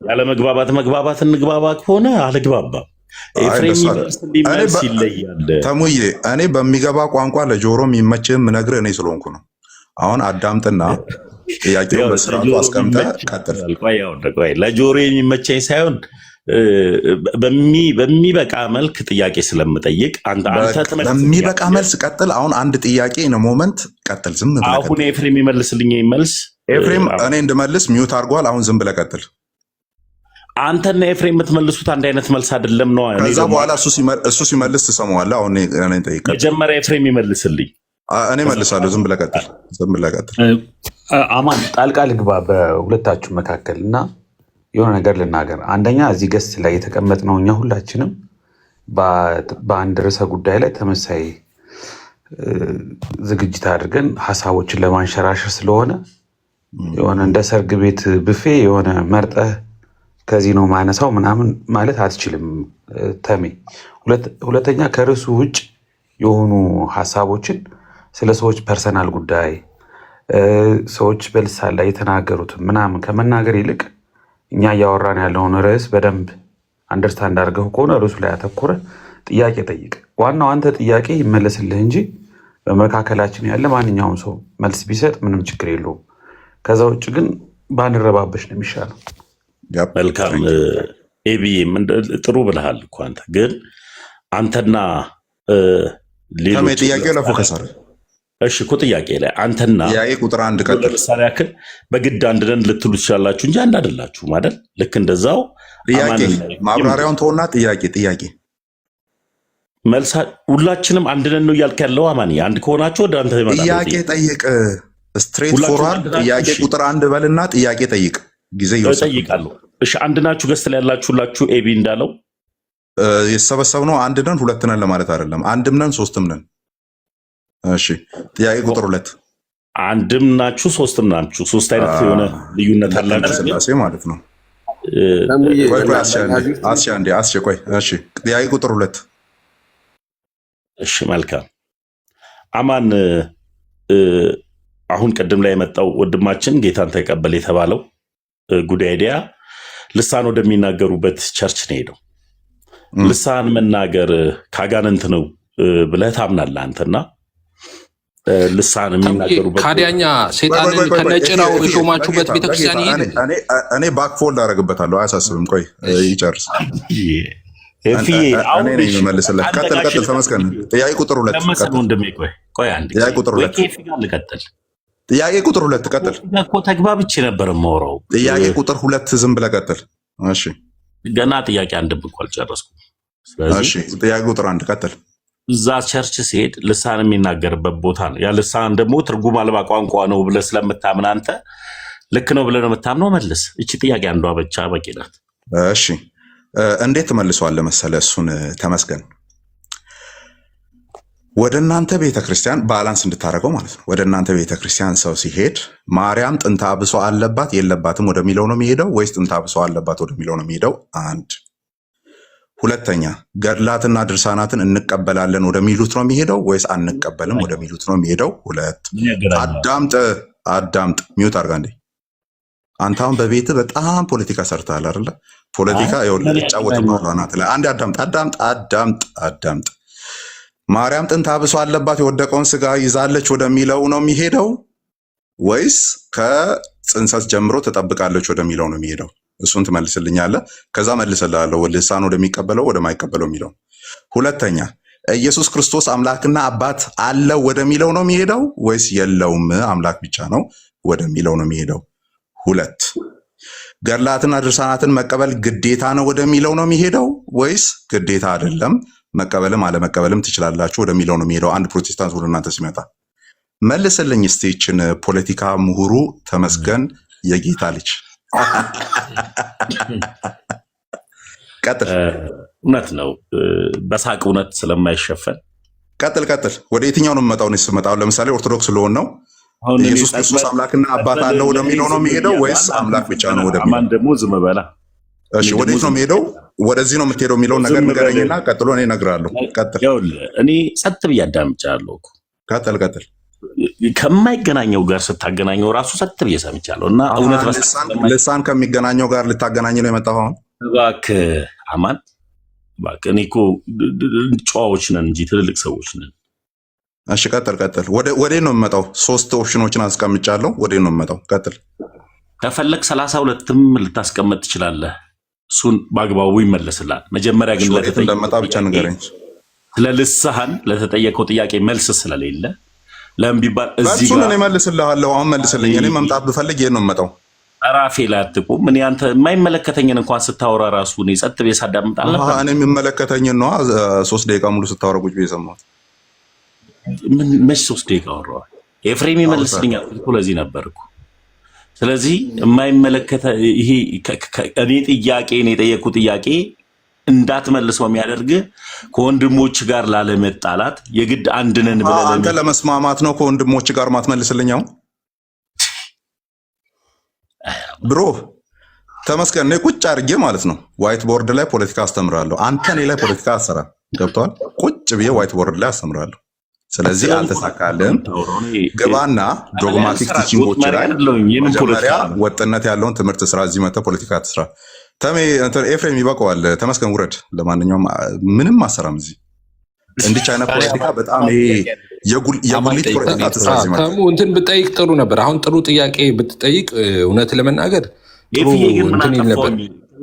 [SPEAKER 2] ያለ መግባባት እንግባባ ከሆነ አልግባባም። ኤፍሬም መልስ ይለያል።
[SPEAKER 1] ተሙዬ እኔ በሚገባ ቋንቋ ለጆሮ የሚመችህም ነግርህ እኔ ስለሆንኩ ነው። አሁን አዳምጥና ጥያቄውን በስርዓቱ አስቀምጠህ ቀጥል።
[SPEAKER 2] ለጆሮ የሚመቸኝ ሳይሆን በሚበቃ መልክ ጥያቄ ስለምጠይቅ
[SPEAKER 1] በሚበቃ መልስ ቀጥል። አሁን አንድ ጥያቄ ነው ሞመንት ቀጥል። ዝም ብለህ
[SPEAKER 2] አሁን ኤፍሬም ይመልስልኝ መልስ
[SPEAKER 1] ኤፍሬም እኔ እንድመልስ ሚውት አድርጓል። አሁን ዝም ብለህ ቀጥል።
[SPEAKER 2] አንተና ኤፍሬም የምትመልሱት አንድ አይነት መልስ አይደለም ነው።
[SPEAKER 1] ከዛ በኋላ እሱ ሲመልስ ትሰማዋለህ። አሁን እኔ ጠይቀህ
[SPEAKER 2] መጀመሪያ ኤፍሬም ይመልስልኝ፣
[SPEAKER 1] እኔ መልሳለሁ። ዝም ብለህ ቀጥል። ዝም ብለህ ቀጥል።
[SPEAKER 7] አማን ጣልቃ ልግባ በሁለታችሁ መካከል እና የሆነ ነገር ልናገር። አንደኛ እዚህ ገስት ላይ የተቀመጥነው እኛ ሁላችንም በአንድ ርዕሰ ጉዳይ ላይ ተመሳይ ዝግጅት አድርገን ሀሳቦችን ለማንሸራሸር ስለሆነ የሆነ እንደ ሰርግ ቤት ብፌ የሆነ መርጠህ ከዚህ ነው ማነሳው ምናምን ማለት አትችልም ተሜ። ሁለተኛ ከርዕሱ ውጭ የሆኑ ሀሳቦችን ስለ ሰዎች ፐርሰናል ጉዳይ ሰዎች በልሳን ላይ የተናገሩት ምናምን ከመናገር ይልቅ እኛ እያወራን ያለውን ርዕስ በደንብ አንደርስታንድ አድርገው ከሆነ ርዕሱ ላይ ያተኮረ ጥያቄ ጠይቅ። ዋናው አንተ ጥያቄ ይመለስልህ እንጂ በመካከላችን ያለ ማንኛውም ሰው መልስ ቢሰጥ ምንም ችግር የለውም። ከዛ ውጭ ግን ባንረባበሽ ነው የሚሻለው።
[SPEAKER 2] መልካም ኤቢ ጥሩ ብለሃል እኮ አንተ ግን አንተና ሌሎች
[SPEAKER 1] ጥያቄው ለፎከስ አረ
[SPEAKER 2] እሺ እኮ ጥያቄ ላይ አንተና
[SPEAKER 1] ጥያቄ ቁጥር አንድ ቀጥል።
[SPEAKER 2] ለምሳሌ ያክል በግድ አንድ ነን ልትሉ ትችላላችሁ እንጂ አንድ አይደላችሁ ማለት ልክ እንደዛው
[SPEAKER 1] ጥያቄ ማብራሪያውን ተውና ጥያቄ
[SPEAKER 2] መልሳ ሁላችንም አንድ ነን ነው እያልክ ያለው አማኒ። አንድ ከሆናችሁ ወደ አንተ ይመጣል።
[SPEAKER 1] ጥያቄ ጠይቅ። ስትሬት ፎርዋርድ ጥያቄ ቁጥር አንድ በልና ጥያቄ ጠይቅ። ጊዜ
[SPEAKER 2] ይወስዳል። እሺ አንድ ናችሁ ገስት ላይ ያላችሁ ሁላችሁ ኤቢ እንዳለው
[SPEAKER 1] የሰበሰብነው አንድ ነን ሁለት ነን ለማለት አይደለም። አንድም ነን ሶስትም ነን። እሺ ጥያቄ ቁጥር 2
[SPEAKER 2] አንድም ናችሁ ሶስትም ናችሁ። ሶስት አይነት የሆነ ልዩነት አላችሁ
[SPEAKER 1] ስላሴ ማለት ነው። ቆይ እሺ ጥያቄ ቁጥር 2
[SPEAKER 2] እሺ መልካም አማን አሁን ቅድም ላይ የመጣው ወንድማችን ጌታን ተቀበል የተባለው ጉዳይዲያ ልሳን ወደሚናገሩበት ቸርች ነው ሄደው። ልሳን መናገር ካጋንንት ነው ብለህ ታምናለህ አንተና? ልሳን የሚናገሩበት
[SPEAKER 4] ካዲያኛ ሰይጣንን ከነጭራው የሾማችሁበት ቤተክርስቲያን ይሄድ።
[SPEAKER 1] እኔ ባክፎልድ አደርግበታለሁ። አያሳስብም። ቆይ ይጨርስ። እኔ ነኝ የምመልስልህ። ቀጥል። ተመስገን። ጥያቄ ቁጥር 2 ጥያቄ ቁጥር 2 ቀጥል
[SPEAKER 2] እኮ ተግባብቼ ነበር የማወራው።
[SPEAKER 1] ጥያቄ ቁጥር 2 ዝም ብለህ ቀጥል። እሺ
[SPEAKER 2] ገና ጥያቄ አንድም እኮ አልጨረስኩም።
[SPEAKER 1] እሺ ጥያቄ ቁጥር 1 ቀጥል።
[SPEAKER 2] እዛ ቸርች ሲሄድ ልሳን የሚናገርበት ቦታ ነው። ያ ልሳን ደግሞ ትርጉም አልባ ቋንቋ ነው ብለህ ስለምታምን አንተ ልክ ነው ብለህ ነው የምታምነው። መልስ። እቺ ጥያቄ አንዷ ብቻ በቂ ናት።
[SPEAKER 1] እሺ እንዴት ትመልሰዋለህ መሰለህ? እሱን ተመስገን ወደ እናንተ ቤተክርስቲያን ባላንስ እንድታደርገው ማለት ነው። ወደ እናንተ ቤተክርስቲያን ሰው ሲሄድ ማርያም ጥንተ አብሶ አለባት የለባትም ወደሚለው ነው የሚሄደው ወይስ ጥንተ አብሶ አለባት ወደሚለው ነው የሚሄደው? አንድ ሁለተኛ ገድላትና ድርሳናትን እንቀበላለን ወደሚሉት ነው የሚሄደው ወይስ አንቀበልም ወደሚሉት ነው የሚሄደው? ሁለት አዳምጥ ሚውት አድርጋ እንዴ። አንተ አሁን በቤት በጣም ፖለቲካ ሰርተሃል አይደለ? ፖለቲካ ይጫወትብሃል ናት ላይ አንድ አዳምጥ። ማርያም ጥንተ አብሶ አለባት የወደቀውን ስጋ ይዛለች ወደሚለው ነው የሚሄደው ወይስ ከጽንሰት ጀምሮ ትጠብቃለች ወደሚለው ነው የሚሄደው? እሱን ትመልስልኛለህ። ከዛ መልስልሃለሁ ልሳን ወደሚቀበለው ወደማይቀበለው የሚለው። ሁለተኛ ኢየሱስ ክርስቶስ አምላክና አባት አለው ወደሚለው ነው የሚሄደው ወይስ የለውም አምላክ ብቻ ነው ወደሚለው ነው የሚሄደው? ሁለት ገድላትና ድርሳናትን መቀበል ግዴታ ነው ወደሚለው ነው የሚሄደው ወይስ ግዴታ አይደለም መቀበልም አለመቀበልም ትችላላችሁ ወደሚለው ነው የሚሄደው? አንድ ፕሮቴስታንት ወደ እናንተ ሲመጣ መልስልኝ እስቲ ይችን ፖለቲካ ምሁሩ ተመስገን የጌታ ልጅ። ቀጥል።
[SPEAKER 2] እውነት ነው በሳቅ እውነት ስለማይሸፈን
[SPEAKER 1] ቀጥል። ወደ የትኛው ነው የምመጣው? ስመጣው ለምሳሌ ኦርቶዶክስ ስለሆን ነው ኢየሱስ ክርስቶስ አምላክና አባት አለው ወደሚለው ነው የሚሄደው ወይስ አምላክ ብቻ ነው ወደሚለው?
[SPEAKER 2] አማን ደግሞ ዝም በላ።
[SPEAKER 1] እሺ ወዴት ነው የሚሄደው? ወደዚህ ነው የምትሄደው የሚለውን ነገር ንገረኝና ቀጥሎ እኔ እነግርሃለሁ። ቀጥል።
[SPEAKER 2] እኔ ጸጥ ብዬ አዳምጫለሁ።
[SPEAKER 1] ቀጥል።
[SPEAKER 2] ከማይገናኘው ጋር ስታገናኘው ራሱ ጸጥ ብዬ ሰምቻለሁ። እና እውነት
[SPEAKER 1] ልሳን ከሚገናኘው ጋር ልታገናኝ ነው የመጣው? አሁን
[SPEAKER 2] እባክህ አማን እባክህ እኔ እኮ ጨዋዎች ነን እንጂ ትልልቅ ሰዎች ነን።
[SPEAKER 1] እሺ ቀጥል። ወዴ ነው የምመጣው? 3 ኦፕሽኖችን አስቀምጫለሁ። ወዴ ነው የምመጣው? ቀጥል።
[SPEAKER 2] ከፈለግ 32ም ልታስቀምጥ ትችላለህ። እሱን በአግባቡ ይመለስላል። መጀመሪያ ግን
[SPEAKER 1] እንደመጣ ብቻ ንገረኝ።
[SPEAKER 2] ስለ ልሳህን ለተጠየቀው ጥያቄ መልስ ስለሌለ ለምን ቢባል እዚህ
[SPEAKER 1] ጋር እኔ መልስልሃለሁ። አሁን መልስልኝ። እኔ መምጣት ብፈልግ ይሄን ነው የምመጣው።
[SPEAKER 2] ራፌ ላይ አትቁም። ምን አንተ የማይመለከተኝን እንኳን ስታወራ ራሱ እኔ ጸጥ ብዬ ሳዳምጥ አልነበረ?
[SPEAKER 1] እኔ የሚመለከተኝን ነው 3 ደቂቃ ሙሉ ስታወራ ቁጭ ብዬ ሰማሁት።
[SPEAKER 2] ምን መች 3 ደቂቃ አወራሁ? ኤፍሬም ይመልስልኛል እኮ ለዚህ ነበርኩ። ስለዚህ የማይመለከተ ይሄ እኔ የጠየቅኩት ጥያቄ እንዳትመልሰው የሚያደርግ ከወንድሞች ጋር ላለመጣላት የግድ አንድ ነን ብለህ
[SPEAKER 1] አንተ ለመስማማት ነው ከወንድሞች ጋር ማትመልስልኛው? ብሮ ተመስገን። እኔ ቁጭ አድርጌ ማለት ነው ዋይት ቦርድ ላይ ፖለቲካ አስተምራለሁ። አንተ እኔ ላይ ፖለቲካ አሰራ ገብቷል። ቁጭ ብዬ ዋይት ቦርድ ላይ አስተምራለሁ። ስለዚህ አልተሳካልህም። ግባና ዶግማቲክ ቲቺንጎች ላይ መጀመሪያ ወጥነት ያለውን ትምህርት ስራ። እዚህ መጥተህ ፖለቲካ ትስራ። ተሜ ኤፍሬም ይበቀዋል። ተመስገን ውረድ። ለማንኛውም ምንም አሰራም እዚህ እንዲች አይነት ፖለቲካ በጣም ይሄ የጉሊት ፖለቲካ ትስራ። እዚህ መጥተህ
[SPEAKER 4] እንትን ብጠይቅ ጥሩ ነበር። አሁን ጥሩ ጥያቄ ብትጠይቅ እውነት ለመናገር ጥሩ እንትን ይል ነበር።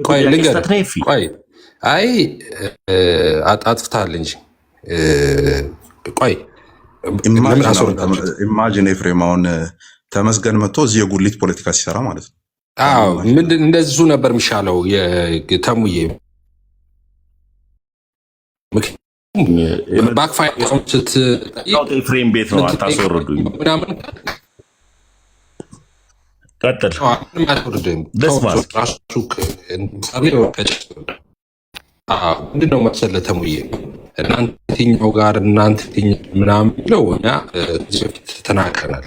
[SPEAKER 4] ቆይ ልንገርህ። ቆይ አይ አጥፍተሃል እንጂ ቆይ
[SPEAKER 1] ኢማጂን ኤፍሬም አሁን ተመስገን መጥቶ እዚህ የጉሊት ፖለቲካ ሲሰራ ማለት ነው።
[SPEAKER 4] ምንድን እንደዚሁ ነበር የሚሻለው ተሙዬ። ባክፋይር
[SPEAKER 2] ኤፍሬም ቤት ነው አታስወርዱኝ ምናምን ቀጥል።
[SPEAKER 4] ምንድነው መሰለህ ተሙዬ እናንተ የትኛው ጋር እናንተ ምናምን ብለው እኛ ከዚህ በፊት ተናግረናል።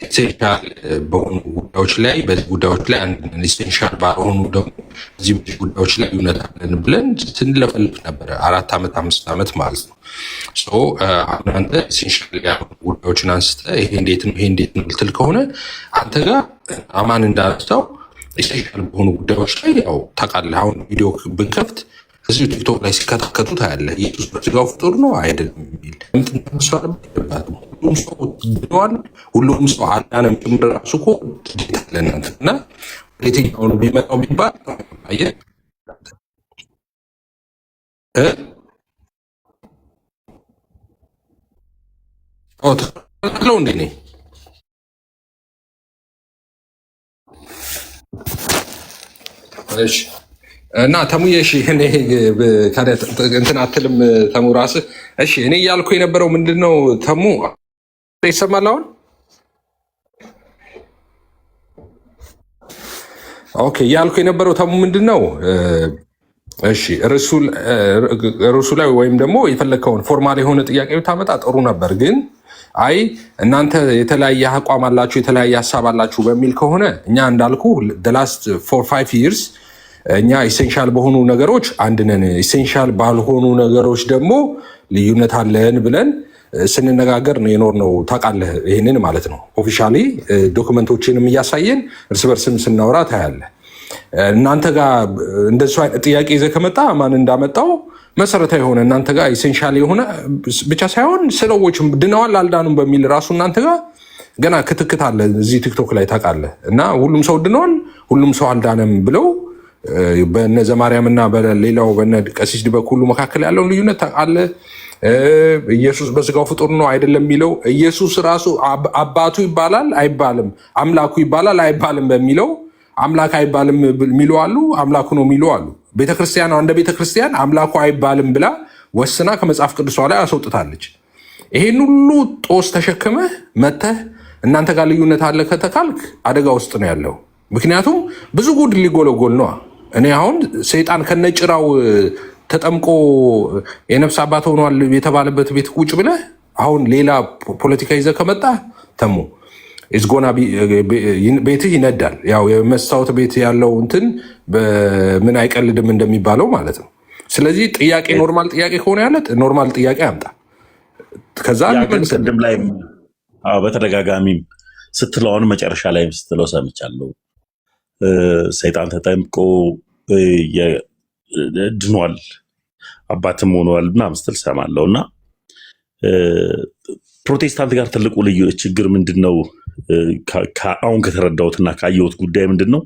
[SPEAKER 4] ኢሴንሻል በሆኑ ጉዳዮች ላይ በዚህ ጉዳዮች ላይ አንድ ኢሴንሻል ባልሆኑ ደግሞ እዚህ ጉዳዮች ላይ ልዩነት አለን ብለን ስንለፈልፍ ነበረ 4 ዓመት 5 ዓመት ማለት ነው። እናንተ ኢሴንሻል ያልሆኑ ጉዳዮችን አንስተህ ይሄ እንዴት ነው ይሄ እንዴት ነው ልትል ከሆነ አንተ ጋር አማን እንዳነሳው ኢሴንሻል በሆኑ ጉዳዮች ላይ ያው ታውቃለህ። አሁን ቪዲዮ ብንከፍት እዚሁ ቲክቶክ ላይ ሲከታከቱ ታያለህ። ኢየሱስ በስጋው ፍጡር ነው አይደለም የሚል ሁሉም ሰው ድነዋል፣ ሁሉም ሰው አዳነም ጭምር ራሱ እኮ ለእናንተ እና የትኛው ነው ቢመጣው ቢባል አየህ ተለው እንዴ ኔ እሺ እና ተሙዬ እሺ እኔ እንትን አትልም ተሙ ራስህ እሺ። እኔ እያልኩ የነበረው ምንድን ነው ተሙ ይሰማል አሁን? ኦኬ እያልኩ የነበረው ተሙ ምንድን ነው እሺ ርዕሱ ላይ ወይም ደግሞ የፈለግከውን ፎርማል የሆነ ጥያቄ ብታመጣ ጥሩ ነበር። ግን አይ እናንተ የተለያየ አቋም አላችሁ የተለያየ ሀሳብ አላችሁ በሚል ከሆነ እኛ እንዳልኩ ላስት 4-5 ይርስ እኛ ኢሴንሻል በሆኑ ነገሮች አንድ ነን፣ ኢሴንሻል ባልሆኑ ነገሮች ደግሞ ልዩነት አለን ብለን ስንነጋገር ነው የኖርነው። ታውቃለህ ይህንን ማለት ነው። ኦፊሻሊ ዶክመንቶችንም እያሳየን እርስ በርስም ስናወራ ታያለህ። እናንተ ጋር እንደሱ አይነት ጥያቄ ይዘህ ከመጣ ማን እንዳመጣው መሰረታዊ የሆነ እናንተ ጋር ኢሴንሻል የሆነ ብቻ ሳይሆን ሰዎች ድነዋል አልዳኑም በሚል ራሱ እናንተ ጋር ገና ክትክት አለ እዚህ ቲክቶክ ላይ ታውቃለህ። እና ሁሉም ሰው ድነዋል ሁሉም ሰው አልዳነም ብለው በነ ዘማርያም እና በሌላው በነ ቀሲስ ዲበኩ ሁሉ መካከል ያለውን ልዩነት ታውቃለህ። ኢየሱስ በስጋው ፍጡር ነው አይደለም የሚለው ኢየሱስ ራሱ አባቱ ይባላል አይባልም፣ አምላኩ ይባላል አይባልም በሚለው አምላክ አይባልም የሚሉ አሉ፣ አምላኩ ነው የሚሉ አሉ። ቤተክርስቲያን እንደ ቤተክርስቲያን አምላኩ አይባልም ብላ ወስና ከመጽሐፍ ቅዱሷ ላይ አስወጥታለች። ይሄን ሁሉ ጦስ ተሸክመህ መተህ እናንተ ጋር ልዩነት አለ ከተካልክ አደጋ ውስጥ ነው ያለው። ምክንያቱም ብዙ ጉድ ሊጎለጎል ነዋ። እኔ አሁን ሰይጣን ከነጭራው ተጠምቆ የነፍስ አባት ሆኗል የተባለበት ቤት ቁጭ ብለህ አሁን ሌላ ፖለቲካ ይዘህ ከመጣ ተሙ ኢዝጎና ቤትህ ይነዳል። ያው የመስታወት ቤት ያለው እንትን በምን አይቀልድም እንደሚባለው ማለት ነው። ስለዚህ ጥያቄ ኖርማል ጥያቄ ከሆነ ያለ ኖርማል ጥያቄ አምጣ። ከዛ
[SPEAKER 2] ቅድም ላይ በተደጋጋሚም ስትለው አሁን መጨረሻ ላይም ስትለው ሰምቻለሁ። ሰይጣን ተጠምቆ ድኗል። አባትም ሆነዋል ምናምን ስትል ሰማለሁ። እና ፕሮቴስታንት ጋር ትልቁ ልዩ ችግር ምንድን ነው? አሁን ከተረዳሁትና ካየሁት ጉዳይ ምንድን ነው?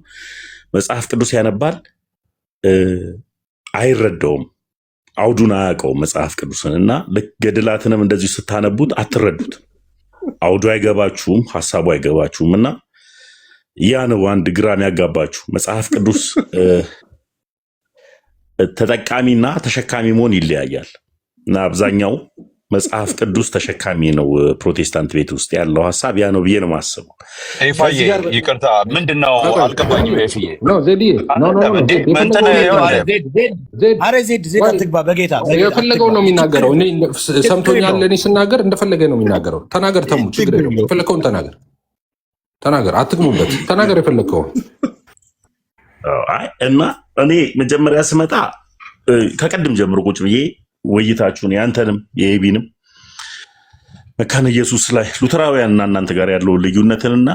[SPEAKER 2] መጽሐፍ ቅዱስ ያነባል፣ አይረዳውም፣ አውዱን አያውቀውም መጽሐፍ ቅዱስን። እና ልክ ገድላትንም እንደዚሁ ስታነቡት አትረዱት፣ አውዱ አይገባችሁም፣ ሀሳቡ አይገባችሁም። እና ያ ነው አንድ ግራም ያጋባችሁ። መጽሐፍ ቅዱስ ተጠቃሚና ተሸካሚ መሆን ይለያያል። እና አብዛኛው መጽሐፍ ቅዱስ ተሸካሚ ነው ፕሮቴስታንት ቤት ውስጥ ያለው ሀሳብ ያ ነው ብዬ ነው የማስበው።
[SPEAKER 5] ኤፋዬ ይቅርታ፣ ምንድን ነው አልገባኝም። ኤፍዬ
[SPEAKER 8] አትግባ፣ በጌታ
[SPEAKER 4] የፈለገው ነው የሚናገረው። እኔ ሰምቶኛል። እኔ ስናገር እንደፈለገ ነው የሚናገረው። ተናገር ተሙ፣ ችግር የለውም። የፈለግከውን ተናገር፣ አትግቡበት። ተናገር የፈለግከውን።
[SPEAKER 2] እና እኔ መጀመሪያ ስመጣ ከቀድም ጀምሮ ቁጭ ብዬ ውይይታችሁን ያንተንም የኤቢንም መካነ ኢየሱስ ላይ ሉተራውያንና እናንተ ጋር ያለውን ልዩነትንና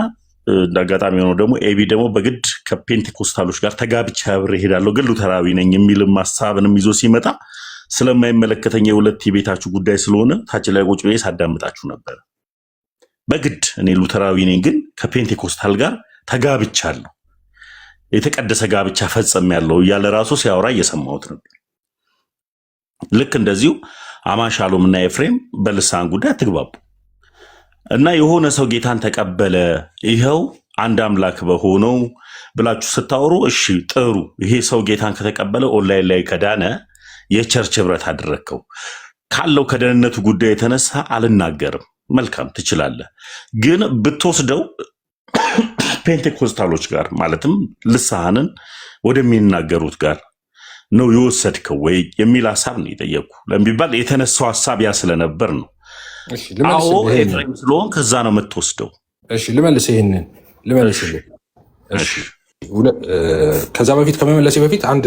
[SPEAKER 2] እንደ አጋጣሚ ሆኖ ደግሞ ኤቢ ደግሞ በግድ ከፔንቴኮስታሎች ጋር ተጋብቻ አብሬ እሄዳለሁ ግን ሉተራዊ ነኝ የሚልም ሀሳብንም ይዞ ሲመጣ ስለማይመለከተኝ የሁለት የቤታችሁ ጉዳይ ስለሆነ ታች ላይ ቁጭ ብዬ ሳዳምጣችሁ ነበር። በግድ እኔ ሉተራዊ ነኝ ግን ከፔንቴኮስታል ጋር ተጋብቻለሁ፣ የተቀደሰ ጋብቻ ፈጽሜያለሁ እያለ ራሱ ሲያወራ እየሰማሁት ነበር። ልክ እንደዚሁ አማን ሻሎም እና ኤፍሬም በልሳን ጉዳይ አትግባቡ እና የሆነ ሰው ጌታን ተቀበለ ይኸው አንድ አምላክ በሆነው ብላችሁ ስታወሩ እሺ ጥሩ፣ ይሄ ሰው ጌታን ከተቀበለ ኦንላይን ላይ ከዳነ የቸርች ህብረት አደረከው ካለው ከደህንነቱ ጉዳይ የተነሳ አልናገርም። መልካም ትችላለህ፣ ግን ብትወስደው ፔንቴኮስታሎች ጋር ማለትም ልሳንን ወደሚናገሩት ጋር ነው የወሰድከው ወይ የሚል ሀሳብ ነው የጠየቁ ለሚባል የተነሳው ሀሳብ ያ ስለነበር ነው። አዎ ኤፍሬም ስለሆን ከዛ ነው የምትወስደው።
[SPEAKER 4] እሺ ይሄንን ልመልስልህ። እሺ ከዛ በፊት ከመመለሴ በፊት አንድ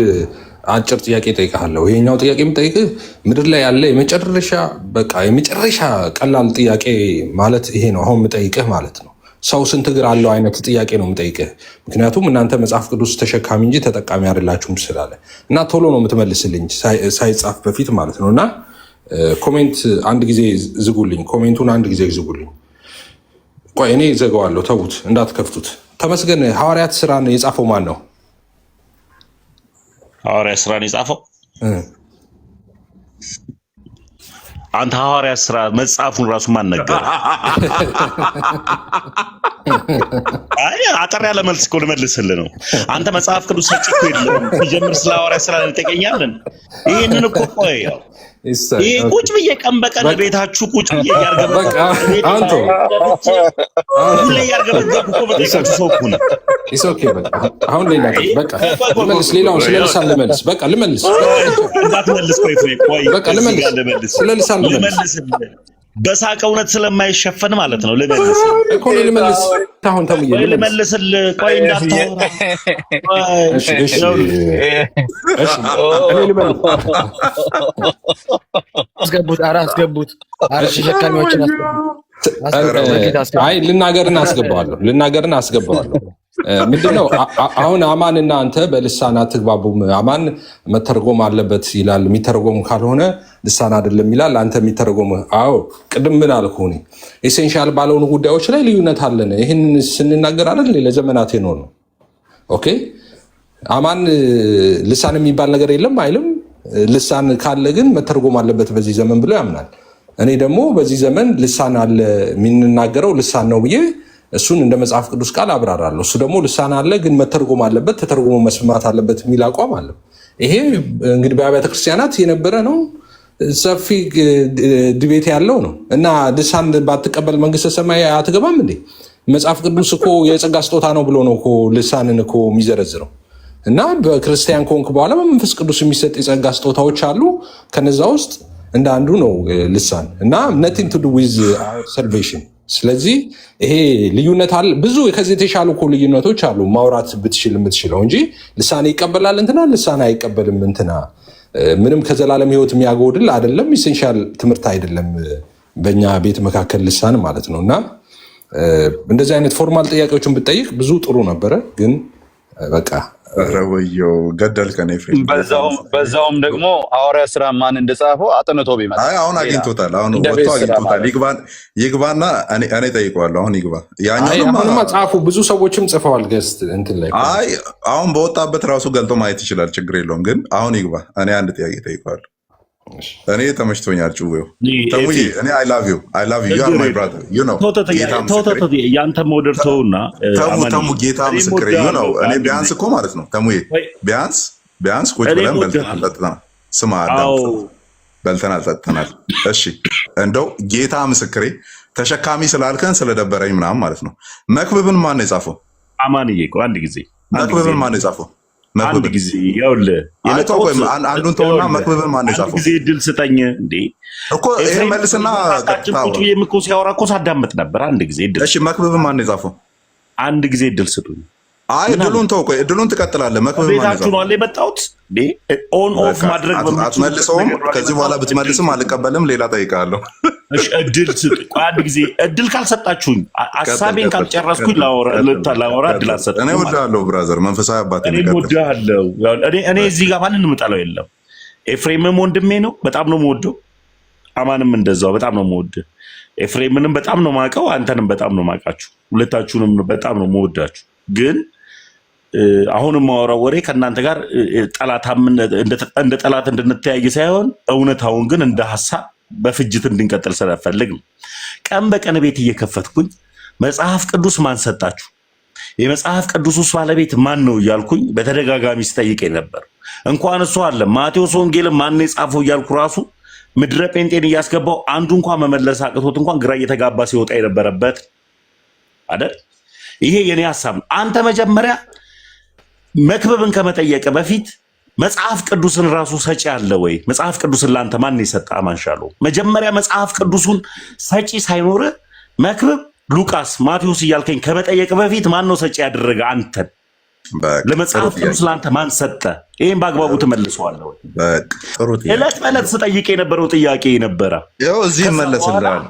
[SPEAKER 4] አጭር ጥያቄ ጠይቃለሁ። ይሄኛው ጥያቄ የምጠይቅህ ምድር ላይ ያለ የመጨረሻ ቀላል ጥያቄ ማለት ይሄ ነው አሁን የምጠይቅህ ማለት ነው። ሰው ስንት እግር አለው አይነት ጥያቄ ነው የምጠይቅህ። ምክንያቱም እናንተ መጽሐፍ ቅዱስ ተሸካሚ እንጂ ተጠቃሚ አይደላችሁም ስላለ እና ቶሎ ነው የምትመልስልኝ ሳይጻፍ በፊት ማለት ነው። እና ኮሜንት አንድ ጊዜ ዝጉልኝ፣ ኮሜንቱን አንድ ጊዜ ዝጉልኝ። ቆይ እኔ ዘጋዋለሁ፣ ተዉት እንዳትከፍቱት። ተመስገን ሐዋርያት ስራን የጻፈው ማን ነው?
[SPEAKER 2] ሐዋርያት ስራን የጻፈው አንተ ሐዋርያት ስራ መጽሐፉን ራሱ ማን ነገር? አይ አጠር ያለ መልስ እኮ ልመልስልህ ነው። አንተ መጽሐፍ ቅዱስ ሰጪ እኮ የለም ሲጀምር ስለ ሐዋርያት ስራ እንጠይቀኛለን። ይሄንን እኮ ቆይ ያው ይሄ ቁጭ ብዬ ቀን በቀን ቤታችሁ ቁጭ ብዬ ሁሌ ያርገበገብ እኮ በጠይቃችሁ ሰው እኮ ነው።
[SPEAKER 4] አሁን ሌላ በቃ ልመልስ፣ ሌላውን ስለ ልሳን ልመልስ። በቃ ልመልስ፣
[SPEAKER 2] እንዳትመልስ ቆይ በቃ ልመልስ፣ ስለ ልሳን ልመልስ በሳቀ እውነት ስለማይሸፈን ማለት ነው። ልመልስ
[SPEAKER 4] እኮ ልመልስ። ታሁን ተምዬ
[SPEAKER 2] ልመልስልህ። ቆይ እንዳታወራ። እሺ
[SPEAKER 8] አስገቡት። ሸካሚዎችን
[SPEAKER 4] አይ ልናገርን አስገባዋለሁ። ምንድነው አሁን አማንና አንተ በልሳን አትግባቡም። አማን መተርጎም አለበት ይላል፣ የሚተረጎም ካልሆነ ልሳን አይደለም ይላል። አንተ የሚተረጎም አዎ፣ ቅድም ምን አልኩ እኔ ኤሴንሻል ባልሆኑ ጉዳዮች ላይ ልዩነት አለን። ይህን ስንናገር አይደል ለዘመናት ነው። ኦኬ አማን ልሳን የሚባል ነገር የለም አይልም። ልሳን ካለ ግን መተርጎም አለበት በዚህ ዘመን ብሎ ያምናል። እኔ ደግሞ በዚህ ዘመን ልሳን አለ፣ የምንናገረው ልሳን ነው ብዬ እሱን እንደ መጽሐፍ ቅዱስ ቃል አብራራለሁ። እሱ ደግሞ ልሳን አለ ግን መተርጎም አለበት፣ ተተርጎሞ መስማት አለበት የሚል አቋም አለ። ይሄ እንግዲህ በአብያተ ክርስቲያናት የነበረ ነው፣ ሰፊ ድቤት ያለው ነው። እና ልሳን ባትቀበል መንግስተ ሰማይ አትገባም እንዴ? መጽሐፍ ቅዱስ እኮ የጸጋ ስጦታ ነው ብሎ ነው እኮ ልሳንን እኮ የሚዘረዝረው። እና በክርስቲያን ከሆንክ በኋላ በመንፈስ ቅዱስ የሚሰጥ የጸጋ ስጦታዎች አሉ። ከነዛ ውስጥ እንደ አንዱ ነው ልሳን እና nothing to do with our salvation። ስለዚህ ይሄ ልዩነት አለ። ብዙ ከዚህ የተሻሉ እኮ ልዩነቶች አሉ ማውራት ብትችል የምትችለው እንጂ ልሳን ይቀበላል እንትና ልሳን አይቀበልም እንትና ምንም ከዘላለም ህይወት የሚያጎድል አይደለም። ኢሴንሻል ትምህርት አይደለም በእኛ ቤት መካከል ልሳን ማለት ነው። እና እንደዚህ አይነት ፎርማል ጥያቄዎችን ብትጠይቅ ብዙ ጥሩ ነበረ። ግን በቃ
[SPEAKER 1] ኧረ ወየው ገደልከን ኤፍሬም።
[SPEAKER 5] በዛውም ደግሞ ሐዋርያ ስራ ማን እንደጻፈው አጥንቶ ቢመጣ
[SPEAKER 1] አሁን አግኝቶታል። አሁን ወጥቶ አግኝቶታል። ይግባና እኔ ጠይቀዋለሁ። አሁን ይግባ።
[SPEAKER 4] ያኛውማ ጻፉ፣ ብዙ ሰዎችም ጽፈዋል። ገስት እንትን ላይ
[SPEAKER 1] አሁን በወጣበት ራሱ ገልጦ ማየት ይችላል። ችግር የለውም። ግን አሁን ይግባ። እኔ አንድ ጥያቄ ጠይቀዋለሁ። እኔ ተመችቶኛል። ጭዌው ተሙዬ እኔ አይ ላቭ ዩ ዩ አር ማይ ብራዘር ዩ ኖ
[SPEAKER 2] ያንተ መውደድ ተውና
[SPEAKER 1] ተሙ ጌታ ምስክሬ ዩ ኖ እኔ ቢያንስ እኮ ማለት ነው ተሙዬ ቢያንስ ቁጭ ብለን በልተናል ጠጥተናል። ስማ በልተናል ጠጥተናል። እሺ እንደው ጌታ ምስክሬ ተሸካሚ ስላልከን ስለደበረኝ ምናምን ማለት ነው። መክብብን ማን ነው የጻፈው?
[SPEAKER 2] አማንዬ አንድ ጊዜ
[SPEAKER 1] መክብብን ማን ነው የጻፈው?
[SPEAKER 2] አንድ ጊዜ ይኸውልህ
[SPEAKER 1] አንዱን ተውና መክብብን ማን ነው የጻፈው?
[SPEAKER 2] ጊዜ እድል ስጠኝ እንዴ
[SPEAKER 1] እኮ ይሄ መልስና
[SPEAKER 2] ቁጭ ብዬ እኮ ሲያወራ እኮ ሳዳምጥ ነበር። አንድ ጊዜ እድል።
[SPEAKER 1] እሺ መክብብን ማን ነው የጻፈው?
[SPEAKER 2] አንድ ጊዜ እድል ስጡኝ።
[SPEAKER 1] አይ እድሉን ተው፣ ቆይ እድሉን ትቀጥላለህ። መክብብን ማን ነው
[SPEAKER 2] ቤታችሁ ነው አለ የመጣሁት እንዴ? ኦን ኦፍ ማድረግ
[SPEAKER 1] አትመልሰውም። ከዚህ በኋላ ብትመልስም አልቀበልም። ሌላ ጠይቃለሁ።
[SPEAKER 2] እሺ እድል ስጥ። አንድ ጊዜ እድል ካልሰጣችሁኝ ሀሳቤን ካልጨረስኩኝ ላወራ እድል አትሰጡኝ።
[SPEAKER 1] እኔ እወድሃለሁ ብራዘር፣ መንፈሳዊ አባቴ
[SPEAKER 2] እኔ እወድሃለሁ። እኔ እዚህ ጋር ማንንም የምጠላው የለም። ኤፍሬምም ወንድሜ ነው፣ በጣም ነው የምወደው። አማንም እንደዛው በጣም ነው የምወደው። ኤፍሬምንም በጣም ነው የማውቀው፣ አንተንም በጣም ነው የማውቃችሁ። ሁለታችሁንም በጣም ነው የምወዳችሁ። ግን አሁን የማወራው ወሬ ከእናንተ ጋር እንደ ጠላት እንድንተያይ ሳይሆን እውነታውን ግን እንደ ሀሳብ በፍጅት እንድንቀጥል ስለፈልግ ነው። ቀን በቀን ቤት እየከፈትኩኝ መጽሐፍ ቅዱስ ማን ሰጣችሁ፣ የመጽሐፍ ቅዱስ ውስጥ ባለቤት ማን ነው እያልኩኝ በተደጋጋሚ ስጠይቀኝ ነበር። እንኳን እሱ አለ ማቴዎስ ወንጌልን ማን የጻፈው እያልኩ ራሱ ምድረ ጴንጤን እያስገባው አንዱ እንኳን መመለስ አቅቶት እንኳን ግራ እየተጋባ ሲወጣ የነበረበት አይደል? ይሄ የኔ ሀሳብ ነው። አንተ መጀመሪያ መክብብን ከመጠየቅ በፊት መጽሐፍ ቅዱስን ራሱ ሰጪ አለ ወይ? መጽሐፍ ቅዱስን ለአንተ ማን የሰጠ? አማንሻለሁ መጀመሪያ መጽሐፍ ቅዱሱን ሰጪ ሳይኖር መክብብ፣ ሉቃስ፣ ማቴዎስ እያልከኝ ከመጠየቅ በፊት ማን ነው ሰጪ ያደረገ አንተን? ለመጽሐፍ ቅዱስ ለአንተ ማን ሰጠ? ይህም በአግባቡ ትመልሰዋለህ ወይ? ዕለት በዕለት ስጠይቅ የነበረው ጥያቄ ነበረ።
[SPEAKER 1] እዚህ ይመለስልሃል።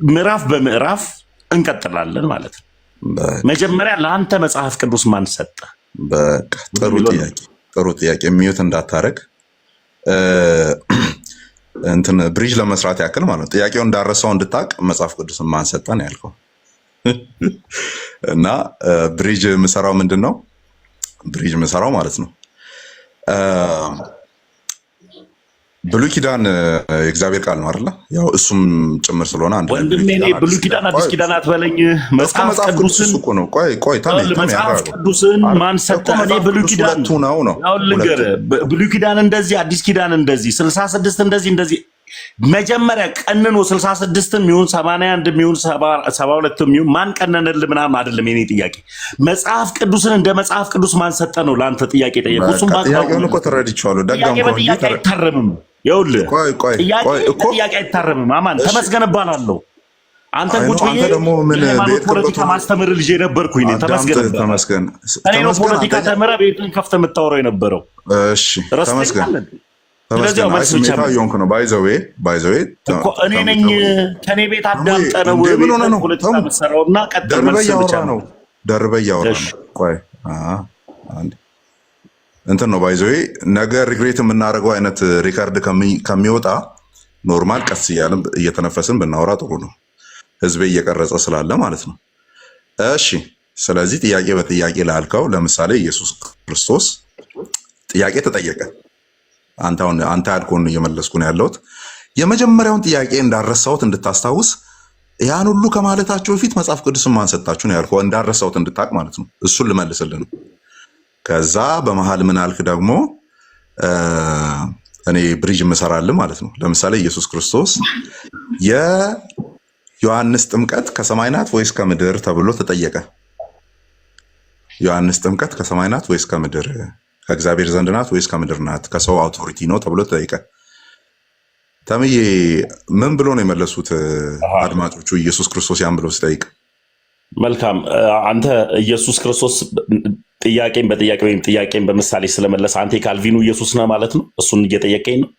[SPEAKER 2] ምዕራፍ በምዕራፍ እንቀጥላለን ማለት ነው። መጀመሪያ ለአንተ መጽሐፍ ቅዱስ ማን ሰጠ?
[SPEAKER 1] በቃ ጥሩ ጥያቄ። ሚዩት እንዳታረግ እንትን ብሪጅ ለመስራት ያክል ማለት ነው። ጥያቄው እንዳረሳው እንድታቅ መጽሐፍ ቅዱስን ማን ሰጠ ነው ያልከው። እና ብሪጅ ምሰራው ምንድን ነው? ብሪጅ ምሰራው ማለት ነው ብሉይ ኪዳን የእግዚአብሔር ቃል ነው አይደለ? ያው እሱም ጭምር ስለሆነ አንድ
[SPEAKER 2] ወንድሜ እኔ ብሉይ ኪዳን አዲስ ኪዳን አትበለኝ። መጽሐፍ ቅዱስን
[SPEAKER 1] እኮ ነው። ቆይ
[SPEAKER 2] መጽሐፍ ቅዱስን ማን ሰጠ? እኔ ብሉይ ኪዳን ነው ያው ልንገርህ፣ ብሉይ ኪዳን እንደዚህ አዲስ ኪዳን እንደዚህ 66 እንደዚህ መጀመሪያ ቀንኖ 66 ሚሆን 81 ሚሆን 72 ሚሆን ማን ቀነነልህ ምናምን አይደለም የኔ ጥያቄ። መጽሐፍ ቅዱስን እንደ መጽሐፍ ቅዱስ ማን ሰጠ ነው ለአንተ ጥያቄ ጠየቁ። እሱም
[SPEAKER 1] ጥያቄውን እኮ ተረድቼዋለሁ። ደጋምኩ እንጂ
[SPEAKER 2] አይታረምም። ይኸውልህ ጥያቄ አይታረምም። አማን ተመስገን እባላለሁ። አንተ ቁጭ ብዬ ሃይማኖት ፖለቲካ ማስተምር ልጅ የነበርኩኝ ነኝ። ተመስገን እኔ ነው ፖለቲካ ተምረህ ቤትን ከፍተህ የምታወራው የነበረው።
[SPEAKER 1] እሺ ተመስገን ነው ባይዘዌ
[SPEAKER 2] እኔ ነኝ። ከኔ ቤት አዳምጠህ ነው ፖለቲካ የምትሰራውና ቀጥል መልስ ብቻ ነው።
[SPEAKER 1] ደርበህ እያወራ ነው። ቆይ እንትን ነው ባይዘዌ ነገ ሪግሬት የምናደርገው አይነት ሪካርድ ከሚወጣ ኖርማል ቀስ እያልን እየተነፈስን ብናወራ ጥሩ ነው። ህዝቤ እየቀረጸ ስላለ ማለት ነው። እሺ ስለዚህ ጥያቄ በጥያቄ ላልከው ለምሳሌ ኢየሱስ ክርስቶስ ጥያቄ ተጠየቀ። አንተ ያልከውን እየመለስኩ ነው ያለሁት። የመጀመሪያውን ጥያቄ እንዳረሳሁት እንድታስታውስ ያን ሁሉ ከማለታቸው በፊት መጽሐፍ ቅዱስን ማን ሰጣችሁ ነው ያልከው፣ እንዳረሳሁት እንድታቅ ማለት ነው። እሱን ልመልስልህ ነው። ከዛ በመሃል ምን አልክ ደግሞ እኔ ብሪጅ የምሰራልህ ማለት ነው። ለምሳሌ ኢየሱስ ክርስቶስ የዮሐንስ ጥምቀት ከሰማይ ናት ወይስ ከምድር ተብሎ ተጠየቀ። ዮሐንስ ጥምቀት ከሰማይ ናት ወይስ ከምድር፣ ከእግዚአብሔር ዘንድ ናት ወይስ ከምድር ናት፣ ከሰው አውቶሪቲ ነው ተብሎ ተጠየቀ። ተምዬ ምን ብሎ ነው የመለሱት አድማጮቹ ኢየሱስ ክርስቶስ ያን ብሎ ሲጠይቅ?
[SPEAKER 2] መልካም አንተ ኢየሱስ ክርስቶስ ጥያቄን በጥያቄ ወይም ጥያቄን በምሳሌ ስለመለሰ አንተ የካልቪኑ ኢየሱስ ነህ ማለት ነው። እሱን እየጠየቀኝ ነው።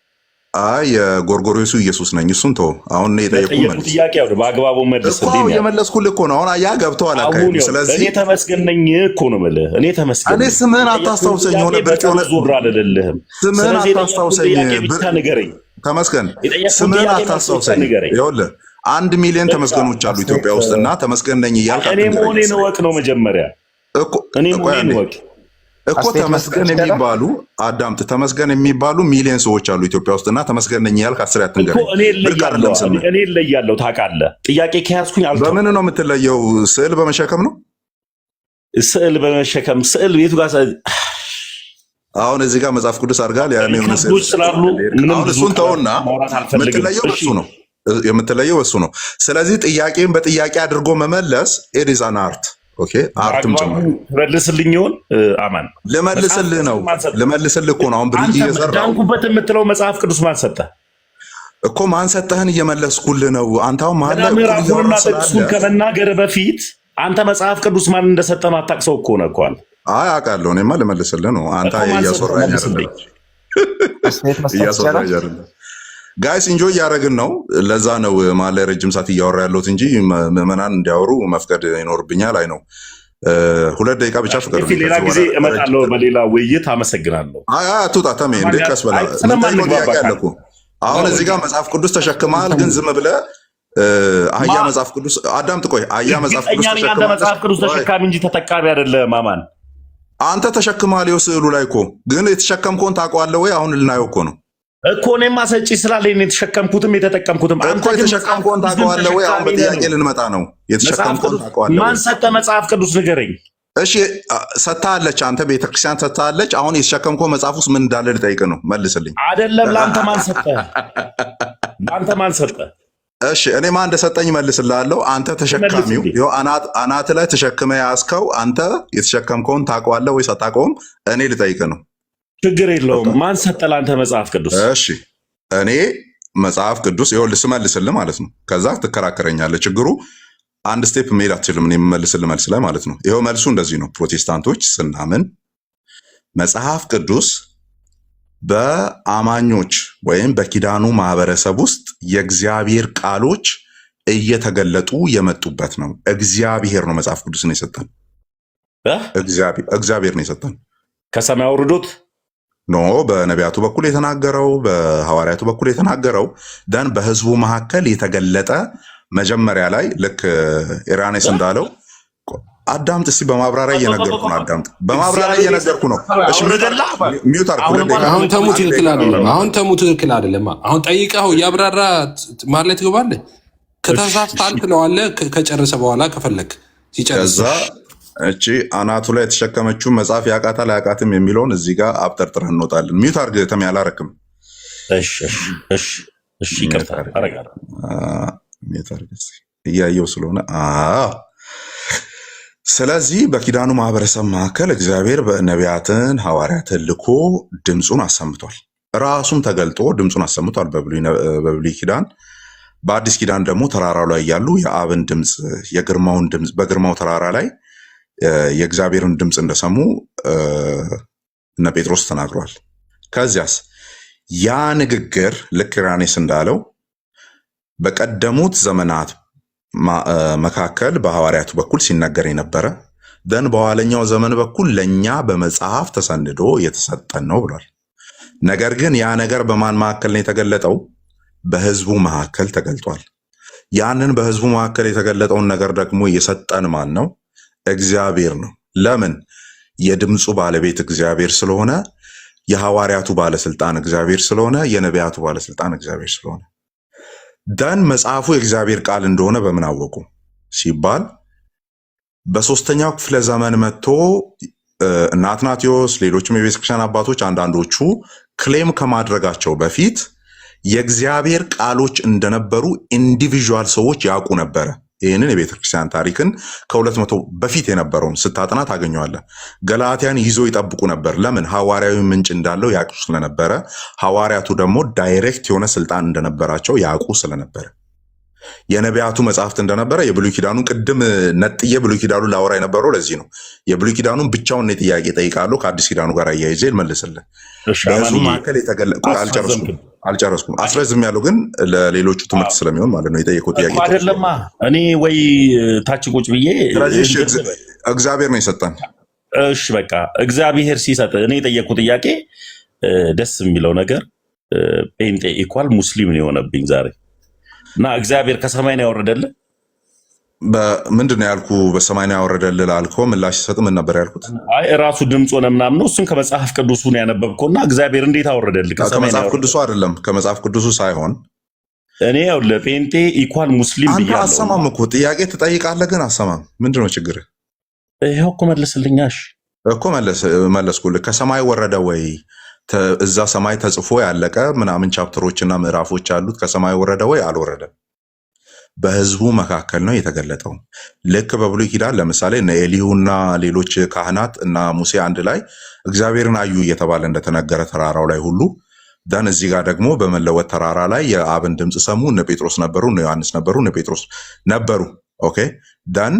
[SPEAKER 1] አይ የጎርጎሪዮሱ ኢየሱስ ነኝ። እሱን ተው። አሁን ነው የጠየቁት መልስ
[SPEAKER 2] ጥያቄ ነው በአግባቡ መልስልኝ።
[SPEAKER 1] እኮ የመለስኩልህ እኮ ነው። አሁን ያ ገብቶሃል አካሄዱ። ስለዚህ
[SPEAKER 2] እኔ ተመስገን ነኝ እኮ ነው የምልህ። እኔ ተመስገን
[SPEAKER 1] እኔ ስምህን አታስታውሰኝ። ሆነ ብርቅ ሆነ
[SPEAKER 2] ዙር አይደለህም።
[SPEAKER 1] ስምህን አታስታውሰኝ።
[SPEAKER 2] ብቻ ንገረኝ።
[SPEAKER 1] ተመስገን ስምህን አታስታውሰኝ። ይኸውልህ 1 ሚሊዮን ተመስገኖች አሉ ኢትዮጵያ ውስጥ እና ተመስገን ነኝ እያልክ
[SPEAKER 2] እኔ መሆኔን እወቅ ነው መጀመሪያ። እኔ መሆኔን እወቅ
[SPEAKER 1] እኮ ተመስገን የሚባሉ አዳምጥ፣ ተመስገን የሚባሉ ሚሊዮን ሰዎች አሉ ኢትዮጵያ ውስጥ እና ተመስገን ነኝ እያልክ 10 አትንገረኝ።
[SPEAKER 2] እኔ እለያለሁ ታውቃለህ። ጥያቄ ከያዝኩኝ
[SPEAKER 1] በምን ነው የምትለየው? ስዕል በመሸከም ነው?
[SPEAKER 2] ስዕል በመሸከም ስዕል ቤቱ ጋር
[SPEAKER 1] አሁን እዚህ ጋር መጽሐፍ ቅዱስ አድርጋል ያን የሆነ ስዕል
[SPEAKER 2] ስላሉ
[SPEAKER 1] አሁን እሱን ተውና የምትለየው በሱ ነው የምትለየው እሱ ነው። ስለዚህ ጥያቄን በጥያቄ አድርጎ መመለስ ኢት ኢዝ አን አርት። ኦኬ አርትም ጭምር
[SPEAKER 2] ልመልስልኝ ይሆን? አማን
[SPEAKER 1] ልመልስልህ ነው ልመልስልህ እኮ ነው። አሁን ብሪጅ እየሰራሁ
[SPEAKER 2] ዳንኩበት የምትለው መጽሐፍ ቅዱስ ማን ሰጠህ
[SPEAKER 1] እኮ? ማን ሰጠህን እየመለስኩልህ ነው። አንተ አሁን ማን ላይ
[SPEAKER 2] ምዕራፉንና ጥቅሱን ከመናገር በፊት አንተ መጽሐፍ ቅዱስ ማን እንደሰጠህ ማታውቅ ሰው እኮ ነህ እኮ አለ።
[SPEAKER 1] አይ አውቃለሁ። እኔማ ልመልስልህ ነው። አንተ እያስወራኝ አይደለም። ጋይስ ኢንጆይ እያደረግን ነው። ለዛ ነው ማለት ላይ ረጅም ሰዓት እያወራ ያለሁት እንጂ ምዕመናን እንዲያወሩ መፍቀድ ይኖርብኛል። አይ ነው 2 ደቂቃ ብቻ ፍቅር።
[SPEAKER 2] ሌላ ጊዜ እመጣለሁ በሌላ ውይይት። አመሰግናለሁ።
[SPEAKER 1] አትውጣ ተሜ እንዴ ቀስ በላ የምጠይቀው ጥያቄ አለ እኮ። አሁን እዚህ ጋር መጽሐፍ ቅዱስ ተሸክመሃል፣ ግን ዝም ብለህ አህያ መጽሐፍ ቅዱስ አዳምጥ። ቆይ አህያ መጽሐፍ ቅዱስ
[SPEAKER 2] ተሸካሚ እንጂ ተጠቃሚ አይደለም። ማማን
[SPEAKER 1] አንተ ተሸክመሃል። ይኸው ስዕሉ ላይ እኮ ግን የተሸከምከውን ታውቀዋለህ ወይ? አሁን ልናየው እኮ ነው
[SPEAKER 2] እኮ እኔማ ሰጪ ስላለኝ የተሸከምኩትም የተጠቀምኩትም
[SPEAKER 1] እኮ የተሸከምከውን ታውቀዋለህ ወይ? አሁን በጥያቄ ልንመጣ ነው። የተሸከምከውን ታውቀዋለህ ወይ?
[SPEAKER 2] ማን ሰጠ? መጽሐፍ ቅዱስ ንገረኝ።
[SPEAKER 1] እሺ ሰጥታለች፣ አንተ ቤተክርስቲያን ሰጥታለች። አሁን የተሸከምከው መጽሐፍ ውስጥ ምን እንዳለ ልጠይቅ ነው። መልስልኝ።
[SPEAKER 2] አይደለም ለአንተ ማን ሰጠ? ለአንተ ማን ሰጠ?
[SPEAKER 1] እሺ እኔ ማን እንደሰጠኝ መልስልሃለሁ። አንተ ተሸካሚው ይኸው አናት ላይ ተሸክመ ያዝከው አንተ የተሸከምከውን ታውቀዋለህ ወይስ አታውቀውም? እኔ ልጠይቅ ነው።
[SPEAKER 2] ችግር የለውም። ማን ሰጠ ለአንተ መጽሐፍ ቅዱስ?
[SPEAKER 1] እሺ እኔ መጽሐፍ ቅዱስ ይኸውልህ ስመልስልህ ማለት ነው። ከዛ ትከራከረኛለህ። ችግሩ አንድ ስቴፕ መሄድ አትችልም። እኔ የምመልስልህ መልስ ላይ ማለት ነው። ይኸው መልሱ እንደዚህ ነው። ፕሮቴስታንቶች ስናምን መጽሐፍ ቅዱስ በአማኞች ወይም በኪዳኑ ማህበረሰብ ውስጥ የእግዚአብሔር ቃሎች እየተገለጡ የመጡበት ነው። እግዚአብሔር ነው መጽሐፍ ቅዱስን የሰጠን። እግዚአብሔር ነው የሰጠን።
[SPEAKER 2] ከሰማይ አውርዶት
[SPEAKER 1] ኖ በነቢያቱ በኩል የተናገረው በሐዋርያቱ በኩል የተናገረው ደን በህዝቡ መካከል የተገለጠ መጀመሪያ ላይ ልክ ኢራኔስ እንዳለው አዳምጥ እስቲ በማብራሪያ እየነገርኩ ነው። አዳምጥ በማብራሪያ እየነገርኩ ነው። እሺ ሚውት አድርጉ።
[SPEAKER 4] አሁን ተሙ ትክክል አይደለም። አሁን ጠይቀኸው እያብራራ ማለት ትገባለህ። ከተሳሳተ ትለዋለህ። ከጨረሰ በኋላ ከፈለክ ሲጨርስ
[SPEAKER 1] እቺ አናቱ ላይ የተሸከመችው መጽሐፍ ያቃታል አያቃትም የሚለውን እዚህ ጋር አብጠርጥረን እንወጣለን። ሚውት አድርግ ተም ያላረክም።
[SPEAKER 2] እሺ ይቅርታ አረጋለሁ።
[SPEAKER 1] ሚውት አድርግ እያየው ስለሆነ ስለዚህ በኪዳኑ ማህበረሰብ መካከል እግዚአብሔር በነቢያትን ሐዋርያትን ልኮ ድምፁን አሰምቷል። ራሱም ተገልጦ ድምፁን አሰምቷል በብሉይ ኪዳን። በአዲስ ኪዳን ደግሞ ተራራው ላይ ያሉ የአብን ድምፅ የግርማውን ድምፅ በግርማው ተራራ ላይ የእግዚአብሔርን ድምፅ እንደሰሙ እነ ጴጥሮስ ተናግሯል። ከዚያስ ያ ንግግር ልክ ኢራኔስ እንዳለው በቀደሙት ዘመናት መካከል በሐዋርያቱ በኩል ሲነገር የነበረ ደን በኋለኛው ዘመን በኩል ለኛ በመጽሐፍ ተሰንዶ የተሰጠን ነው ብሏል። ነገር ግን ያ ነገር በማን መካከል ነው የተገለጠው? በህዝቡ መካከል ተገልጧል። ያንን በህዝቡ መካከል የተገለጠውን ነገር ደግሞ የሰጠን ማን ነው? እግዚአብሔር ነው። ለምን? የድምፁ ባለቤት እግዚአብሔር ስለሆነ፣ የሐዋርያቱ ባለስልጣን እግዚአብሔር ስለሆነ፣ የነቢያቱ ባለስልጣን እግዚአብሔር ስለሆነ ደን መጽሐፉ የእግዚአብሔር ቃል እንደሆነ በምን አወቁ ሲባል በ3ኛው ክፍለ ዘመን መጥቶ እነ አትናቴዎስ ሌሎችም የቤተክርስቲያን አባቶች አንዳንዶቹ ክሌም ከማድረጋቸው በፊት የእግዚአብሔር ቃሎች እንደነበሩ ኢንዲቪዥዋል ሰዎች ያውቁ ነበረ። ይህንን የቤተክርስቲያን ታሪክን ከ200 በፊት የነበረውን ስታጥና ታገኘዋለህ። ገላትያን ይዞ ይጠብቁ ነበር። ለምን? ሐዋርያዊ ምንጭ እንዳለው ያውቁ ስለነበረ፣ ሐዋርያቱ ደግሞ ዳይሬክት የሆነ ስልጣን እንደነበራቸው ያውቁ ስለነበረ የነቢያቱ መጽሐፍት እንደነበረ የብሉይ ኪዳኑን ቅድም ነጥዬ ብሉይ ኪዳኑን ላወራ የነበረው ለዚህ ነው። የብሉይ ኪዳኑን ብቻውን ጥያቄ ጠይቃለሁ ከአዲስ ኪዳኑ ጋር አያይዤ ልመልስልህ። በህዝቡ መካከል አልጨረስኩም። አስረዝም ያለው ግን ለሌሎቹ ትምህርት ስለሚሆን ማለት ነው። የጠየቁት ጥያቄ
[SPEAKER 2] አይደለማ እኔ ወይ ታች ቁጭ ብዬ
[SPEAKER 1] እግዚአብሔር ነው የሰጠን።
[SPEAKER 2] እሺ በቃ እግዚአብሔር ሲሰጥ እኔ የጠየቁ ጥያቄ ደስ የሚለው ነገር ጴንጤ ኢኳል ሙስሊም ነው የሆነብኝ ዛሬ እና እግዚአብሔር ከሰማይ ነው ያወረደልህ።
[SPEAKER 1] ምንድን ነው ያልኩ? በሰማይ ነው ያወረደልህ ላልከው ምላሽ ሲሰጥ ምን ነበር ያልኩት?
[SPEAKER 2] አይ ራሱ ድምፅ ሆነ ምናምን ነው እሱን ከመጽሐፍ ቅዱሱ ነው ያነበብከውና እግዚአብሔር እንዴት አወረደልህ?
[SPEAKER 1] ከመጽሐፍ ቅዱሱ አይደለም፣ ከመጽሐፍ ቅዱሱ ሳይሆን
[SPEAKER 2] እኔ ያው ለጴንጤ ኢኳል ሙስሊም
[SPEAKER 1] አንተ
[SPEAKER 2] ብያለሁ።
[SPEAKER 1] አሰማም እኮ ጥያቄ ትጠይቃለህ ግን አሰማም። ምንድን ነው ችግር?
[SPEAKER 2] ይሄው እኮ መልስልኛሽ
[SPEAKER 1] እኮ መለስኩልህ። ከሰማይ ወረደ ወይ? እዛ ሰማይ ተጽፎ ያለቀ ምናምን ቻፕተሮችና ምዕራፎች አሉት። ከሰማይ ወረደ ወይ? አልወረደም። በህዝቡ መካከል ነው የተገለጠው። ልክ በብሉይ ኪዳን ለምሳሌ እነ ኤሊሁና ሌሎች ካህናት እና ሙሴ አንድ ላይ እግዚአብሔርን አዩ እየተባለ እንደተነገረ ተራራው ላይ ሁሉ ዳን እዚህ ጋር ደግሞ በመለወጥ ተራራ ላይ የአብን ድምፅ ሰሙ። እነ ጴጥሮስ ነበሩ፣ እነ ዮሐንስ ነበሩ፣ እነ ጴጥሮስ ነበሩ። ኦኬ ዳን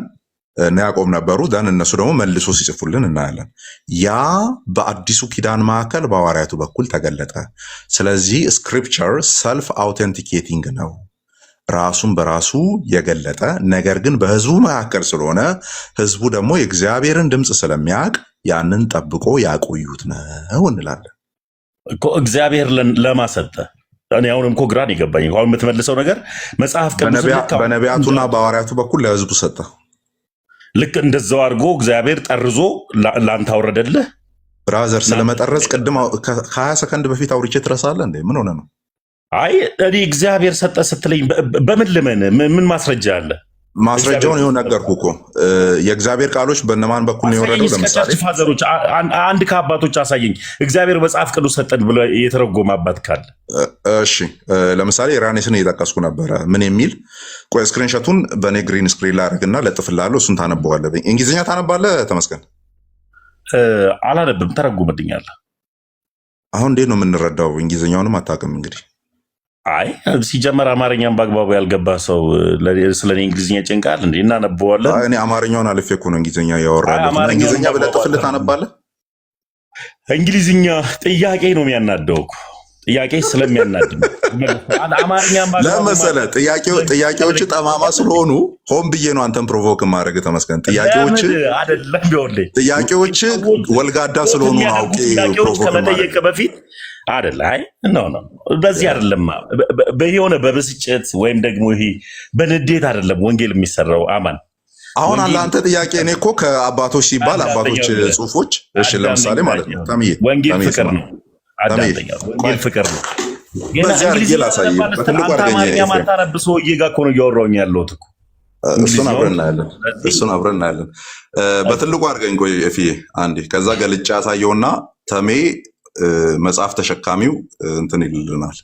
[SPEAKER 1] እነ ያዕቆብ ነበሩ። ዳን እነሱ ደግሞ መልሶ ሲጽፉልን እናያለን። ያ በአዲሱ ኪዳን መካከል በሐዋርያቱ በኩል ተገለጠ። ስለዚህ ስክሪፕቸር ሰልፍ አውቴንቲኬቲንግ ነው፣ ራሱን በራሱ የገለጠ ነገር ግን በህዝቡ መካከል ስለሆነ ህዝቡ ደግሞ የእግዚአብሔርን ድምፅ ስለሚያውቅ ያንን ጠብቆ ያቆዩት ነው እንላለን
[SPEAKER 2] እኮ። እግዚአብሔር ለማሰጠ እኔ አሁንም እኮ ግራን ይገባኝ። አሁን የምትመልሰው ነገር መጽሐፍ ቅዱስ
[SPEAKER 1] በነቢያቱና በሐዋርያቱ በኩል ለህዝቡ ሰጠ።
[SPEAKER 2] ልክ እንደዛው አድርጎ እግዚአብሔር ጠርዞ ላንተ አወረደልህ።
[SPEAKER 1] ብራዘር ስለመጠረዝ ቅድም ከ20 ሰከንድ በፊት አውርቼ ትረሳለህ እንዴ? ምን ሆነ ነው?
[SPEAKER 2] አይ እኔ እግዚአብሔር ሰጠ ስትለኝ በምን ልመን? ምን ማስረጃ አለ?
[SPEAKER 1] ማስረጃውን ይኸው ነገርኩህ እኮ። የእግዚአብሔር ቃሎች በእነማን በኩል ነው የወረደው? ለምሳሌ
[SPEAKER 2] ፋዘሮች አንድ ከአባቶች አሳየኝ እግዚአብሔር መጽሐፍ ቅዱስ ሰጠን ብሎ የተረጎመ አባት ካለ።
[SPEAKER 1] እሺ ለምሳሌ ኢራኔስን እየጠቀስኩ ነበረ። ምን የሚል ቆይ ስክሪንሾቱን በእኔ ግሪን ስክሪን ላይ አድርግና ለጥፍልሃለሁ። እሱን ታነበዋለህ። እንግሊዝኛ ታነባለህ? ተመስገን።
[SPEAKER 2] አላነብም፣ ተረጉምልኛለህ።
[SPEAKER 1] አሁን እንዴት ነው የምንረዳው? እንግሊዝኛውንም አታውቅም እንግዲህ።
[SPEAKER 2] አይ ሲጀመር አማርኛን በአግባቡ ያልገባ ሰው ስለኔ እንግሊዝኛ ጭንቃል እንዴ? እናነበዋለን።
[SPEAKER 1] እኔ አማርኛውን አልፌ እኮ ነው እንግሊዝኛ ያወራለሁ። እንግሊዝኛ ብለህ ጥፍልህ ታነባለህ?
[SPEAKER 2] እንግሊዝኛ ጥያቄ ነው የሚያናደው እኮ። ጥያቄ ስለሚያናድ አማርኛም
[SPEAKER 1] ለመሰለ ጥያቄዎች ጠማማ ስለሆኑ ሆን ብዬ ነው አንተን ፕሮቮክ ማድረግ። ተመስገን። ጥያቄዎች ወልጋዳ ስለሆኑ ነው አውቄ ፕሮቮክ
[SPEAKER 2] ከመጠየቅ በፊት አይደለ? አይ ነው በዚህ አይደለም። በየሆነ በብስጭት ወይም ደግሞ ይሄ በንዴት አይደለም ወንጌል የሚሰራው። አማን
[SPEAKER 1] አሁን አንተ ጥያቄ እኔ እኮ ከአባቶች ሲባል አባቶች ጽሁፎች፣ እሺ ለምሳሌ ማለት ነው ታምዬ
[SPEAKER 2] ወንጌል ፍቅር ነው። ወንጌል ፍቅር ነው።
[SPEAKER 1] በዚህ አድርጌ ላሳየህ። በትልቁ አድርገኝ
[SPEAKER 2] ማታነብሶ እየጋ እኮ ነው እያወራሁኝ ያለሁት እኮ።
[SPEAKER 1] እሱን አብረን እናያለን። በትልቁ አድርገኝ። ቆይ እፍዬ አንዴ ከዛ ገልጬ ያሳየውና ተሜ መጽሐፍ ተሸካሚው እንትን ይልልናል።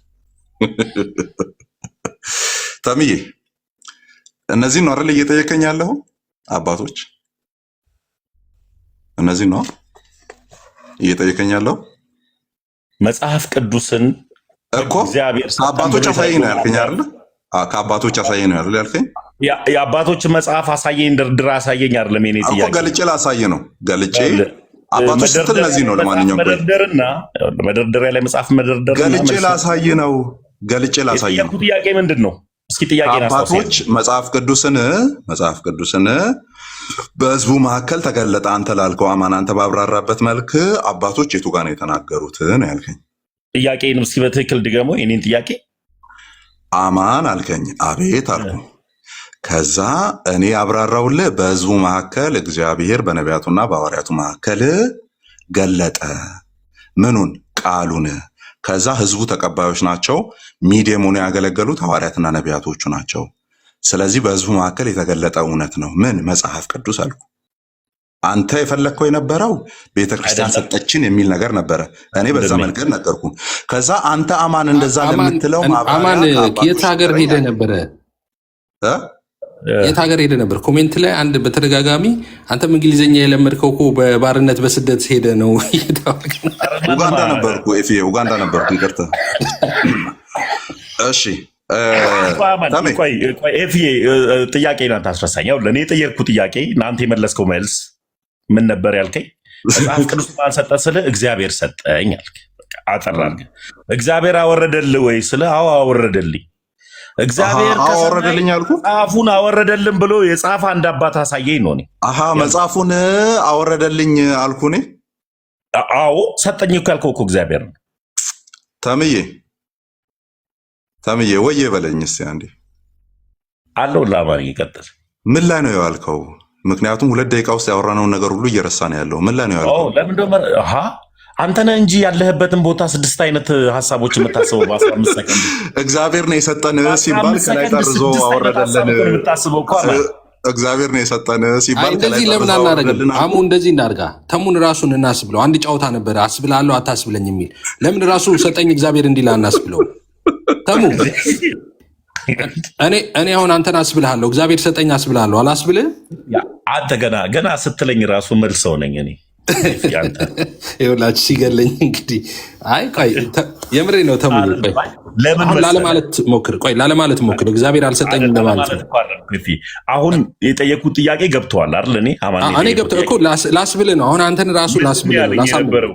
[SPEAKER 1] ተምዬ እነዚህ ነው አይደል እየጠየቀኝ ያለው? አባቶች እነዚህ ነው እየጠየቀኝ ያለው?
[SPEAKER 2] መጽሐፍ ቅዱስን
[SPEAKER 1] እኮ አባቶች አሳየኝ ነው ያልከኝ አይደል? ከአባቶች አሳየኝ ነው አይደል ያልከኝ?
[SPEAKER 2] የአባቶች መጽሐፍ አሳየኝ፣ ድርድር አሳየኝ አይደለም የኔ ጥያቄ እኮ።
[SPEAKER 1] ገልጬ ላሳየ ነው ገልጬ አባቶች ስትል እነዚህ ነው። ለማንኛውም
[SPEAKER 2] መደርደርና መደርደሪያ ላይ መጽሐፍ መደርደር
[SPEAKER 1] ገልጬ ላሳይ ነው። ገልጬ ላሳይ ነው።
[SPEAKER 2] ጥያቄ ምንድን ነው? እስኪ ጥያቄ
[SPEAKER 1] አባቶች መጽሐፍ ቅዱስን በህዝቡ መካከል ተገለጠ አንተ ላልከው አማን አንተ ባብራራበት መልክ አባቶች የቱ ጋር ነው የተናገሩት ነው ያልከኝ።
[SPEAKER 2] ጥያቄን እስኪ በትክክል ድገሞ የኔን ጥያቄ።
[SPEAKER 1] አማን አልከኝ። አቤት አልኩ። ከዛ እኔ አብራራውልህ በህዝቡ መካከል እግዚአብሔር በነቢያቱና በሐዋርያቱ መካከል ገለጠ። ምኑን? ቃሉን። ከዛ ህዝቡ ተቀባዮች ናቸው። ሚዲየም ሆነው ያገለገሉት ሐዋርያትና ነቢያቶቹ ናቸው። ስለዚህ በህዝቡ መካከል የተገለጠ እውነት ነው። ምን? መጽሐፍ ቅዱስ አልኩ። አንተ የፈለግከው የነበረው ቤተክርስቲያን ሰጠችን የሚል ነገር ነበረ። እኔ በዛ መንገድ ነገርኩ። ከዛ አንተ አማን እንደዛ ለምትለው
[SPEAKER 4] አማን የት ሀገር ሄደ ነበረ? የት ሀገር ሄደ ነበር? ኮሜንት ላይ አንድ በተደጋጋሚ አንተም እንግሊዝኛ የለመድከው እኮ በባርነት በስደት ሄደ ነው።
[SPEAKER 1] ኡጋንዳ ነበርኩ። ኡጋንዳ ነበርኩ። ይቅርታ። እሺ ተሜ
[SPEAKER 2] ኤፍዬ ጥያቄ ናት አስረሳኝ። ያው ለእኔ የጠየቅኩ ጥያቄ እናንተ የመለስከው መልስ ምን ነበር ያልከኝ? መጽሐፍ ቅዱስ ማን ሰጠ ስለ እግዚአብሔር ሰጠኝ አልክ። አጠር አድርገህ እግዚአብሔር አወረደልህ ወይ ስለ አዎ አወረደልኝ። እግዚአብሔር
[SPEAKER 1] አወረደልኝ አልኩ።
[SPEAKER 2] መጽሐፉን አወረደልን ብሎ የጻፈ አንድ አባት አሳየኝ ነው። እኔ
[SPEAKER 1] መጽሐፉን አወረደልኝ አልኩ። እኔ
[SPEAKER 2] አዎ ሰጠኝ እኮ ያልከው እኮ እግዚአብሔር ነው።
[SPEAKER 1] ተምዬ ወዬ በለኝ እስኪ አንዴ
[SPEAKER 2] አለው ለአማርኛ ይቀጥል።
[SPEAKER 1] ምን ላይ ነው ያልከው? ምክንያቱም 2 ደቂቃ ውስጥ ያወራነውን ነገር ሁሉ እየረሳ ነው ያለው። ምን ላይ ነው ያልከው?
[SPEAKER 2] ለምን ደሞ አንተ ነህ እንጂ ያለህበትን ቦታ 6 አይነት ሀሳቦች የምታስበው በ15 ሰከንድ።
[SPEAKER 1] እግዚአብሔር ነው የሰጠን ሲባል ከላይ ጠርዞ አወረደልን። እግዚአብሔር ነው የሰጠን ሲባል
[SPEAKER 4] እንደዚህ ለምን አናደርግም? አሙ እንደዚህ እናርጋ። ተሙን ራሱን እናስብለው። አንድ ጨዋታ ነበር አስብላለሁ አታስብለኝ የሚል ለምን ራሱ ሰጠኝ እግዚአብሔር እንዲላ እናስብለው። ተሙ እኔ አሁን አንተን አስብልሃለሁ እግዚአብሔር ሰጠኝ አስብልሃለሁ አላስብልህ?
[SPEAKER 2] አንተ ገና ስትለኝ ራሱ መልሰው ነኝ እኔ
[SPEAKER 4] ይኸውላችሁ ሲገለኝ እንግዲህ አይ ቆይ የምሬ ነው። ተሙ ላለማለት ሞክር እግዚአብሔር አልሰጠኝም ለማለት ነው።
[SPEAKER 2] አሁን የጠየቁት ጥያቄ ገብተዋል አይደል?
[SPEAKER 4] እኔ ገብተው እኮ ላስብልህ ነው። አሁን አንተን ራሱ ላስብልህ ነው።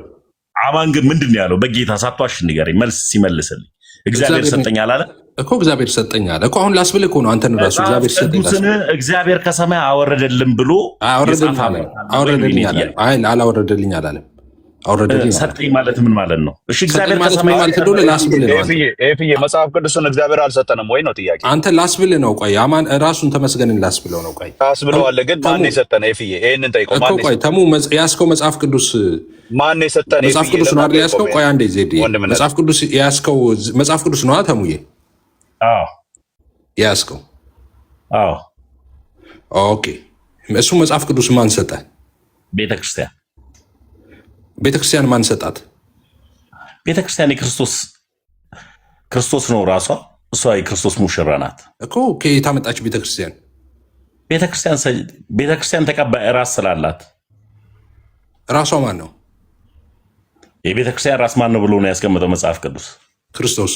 [SPEAKER 2] አማን ግን ምንድን ነው ያለው? በጌታ ሳቷሽ ንገረኝ። መልስ ሲመልስልኝ እግዚአብሔር ሰጠኝ አላለ
[SPEAKER 4] እኮ። እግዚአብሔር ሰጠኝ አለ እኮ። አሁን ላስብልህ እኮ ነው። አንተን ራሱ እግዚአብሔር ሰጠኝ
[SPEAKER 2] እግዚአብሔር ከሰማይ አወረደልን ብሎ
[SPEAKER 4] አወረደልኝ አላለም። አይ አላወረደልኝ አላለም። አወረደልኝ
[SPEAKER 2] ሰጠኝ ማለት ምን ማለት ነው? እሺ እግዚአብሔር
[SPEAKER 4] ከሰማይ ማለት እንደሆነ ላስብልህ ነው።
[SPEAKER 5] ኤፍዬ መጽሐፍ ቅዱስን እግዚአብሔር አልሰጠንም ወይ ነው ጥያቄ።
[SPEAKER 4] አንተ ላስብልህ ነው። ቆይ አማን ራሱን ተመስገንን ላስብለው ነው። ቆይ
[SPEAKER 5] አስብለዋለህ ግን ማን የሰጠን? ኤፍዬ ይሄንን ጠይቀው። ማን ነው?
[SPEAKER 4] ቆይ ተሙ ያስከው መጽሐፍ ቅዱስ
[SPEAKER 5] ማን የሰጠን?
[SPEAKER 4] መጽሐፍ ቅዱስ ነው አይደል ያስከው? ቆይ አንዴ ዜድ መጽሐፍ ቅዱስ ያስከው መጽሐፍ ቅዱስ ነው ተሙዬ?
[SPEAKER 2] አዎ
[SPEAKER 4] ያስከው።
[SPEAKER 2] አዎ
[SPEAKER 4] ኦኬ። እሱ መጽሐፍ ቅዱስ ማን ሰጠ?
[SPEAKER 2] ቤተክርስቲያን።
[SPEAKER 4] ቤተክርስቲያን ማን ሰጣት?
[SPEAKER 2] ቤተክርስቲያን ክርስቶስ ነው ራሷ። እሷ የክርስቶስ ሙሽራ ናት
[SPEAKER 4] እኮ። ከየት አመጣች ቤተክርስቲያን?
[SPEAKER 2] ቤተክርስቲያን ተቀባይ ራስ ስላላት።
[SPEAKER 4] ራሷ ማን ነው?
[SPEAKER 2] የቤተክርስቲያን ራስ ማን ነው ብሎ ነው ያስቀመጠው መጽሐፍ ቅዱስ?
[SPEAKER 4] ክርስቶስ።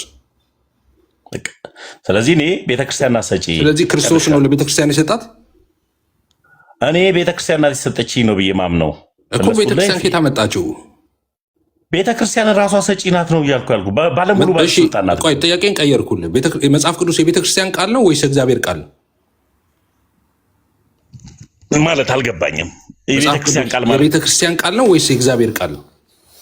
[SPEAKER 2] ስለዚህ እኔ ቤተክርስቲያን ናት ሰጪ።
[SPEAKER 4] ስለዚህ ክርስቶስ ነው ለቤተክርስቲያን የሰጣት።
[SPEAKER 2] እኔ ቤተክርስቲያን ናት የሰጠችኝ ነው ብዬ ማምነው
[SPEAKER 4] እኮ። ቤተክርስቲያን ከየት አመጣችው?
[SPEAKER 2] ቤተክርስቲያን ራሷ ሰጪ ናት ነው እያልኩ ያልኩ። ባለሙሉ ባለስልጣን ናት።
[SPEAKER 4] ቆይ ጥያቄን ቀየርኩልህ። መጽሐፍ ቅዱስ የቤተክርስቲያን ቃል ነው ወይስ እግዚአብሔር ቃል
[SPEAKER 2] ማለት አልገባኝም። የቤተክርስቲያን ቃል ማለት
[SPEAKER 4] የቤተክርስቲያን ቃል ነው ወይስ የእግዚአብሔር ቃል ነው?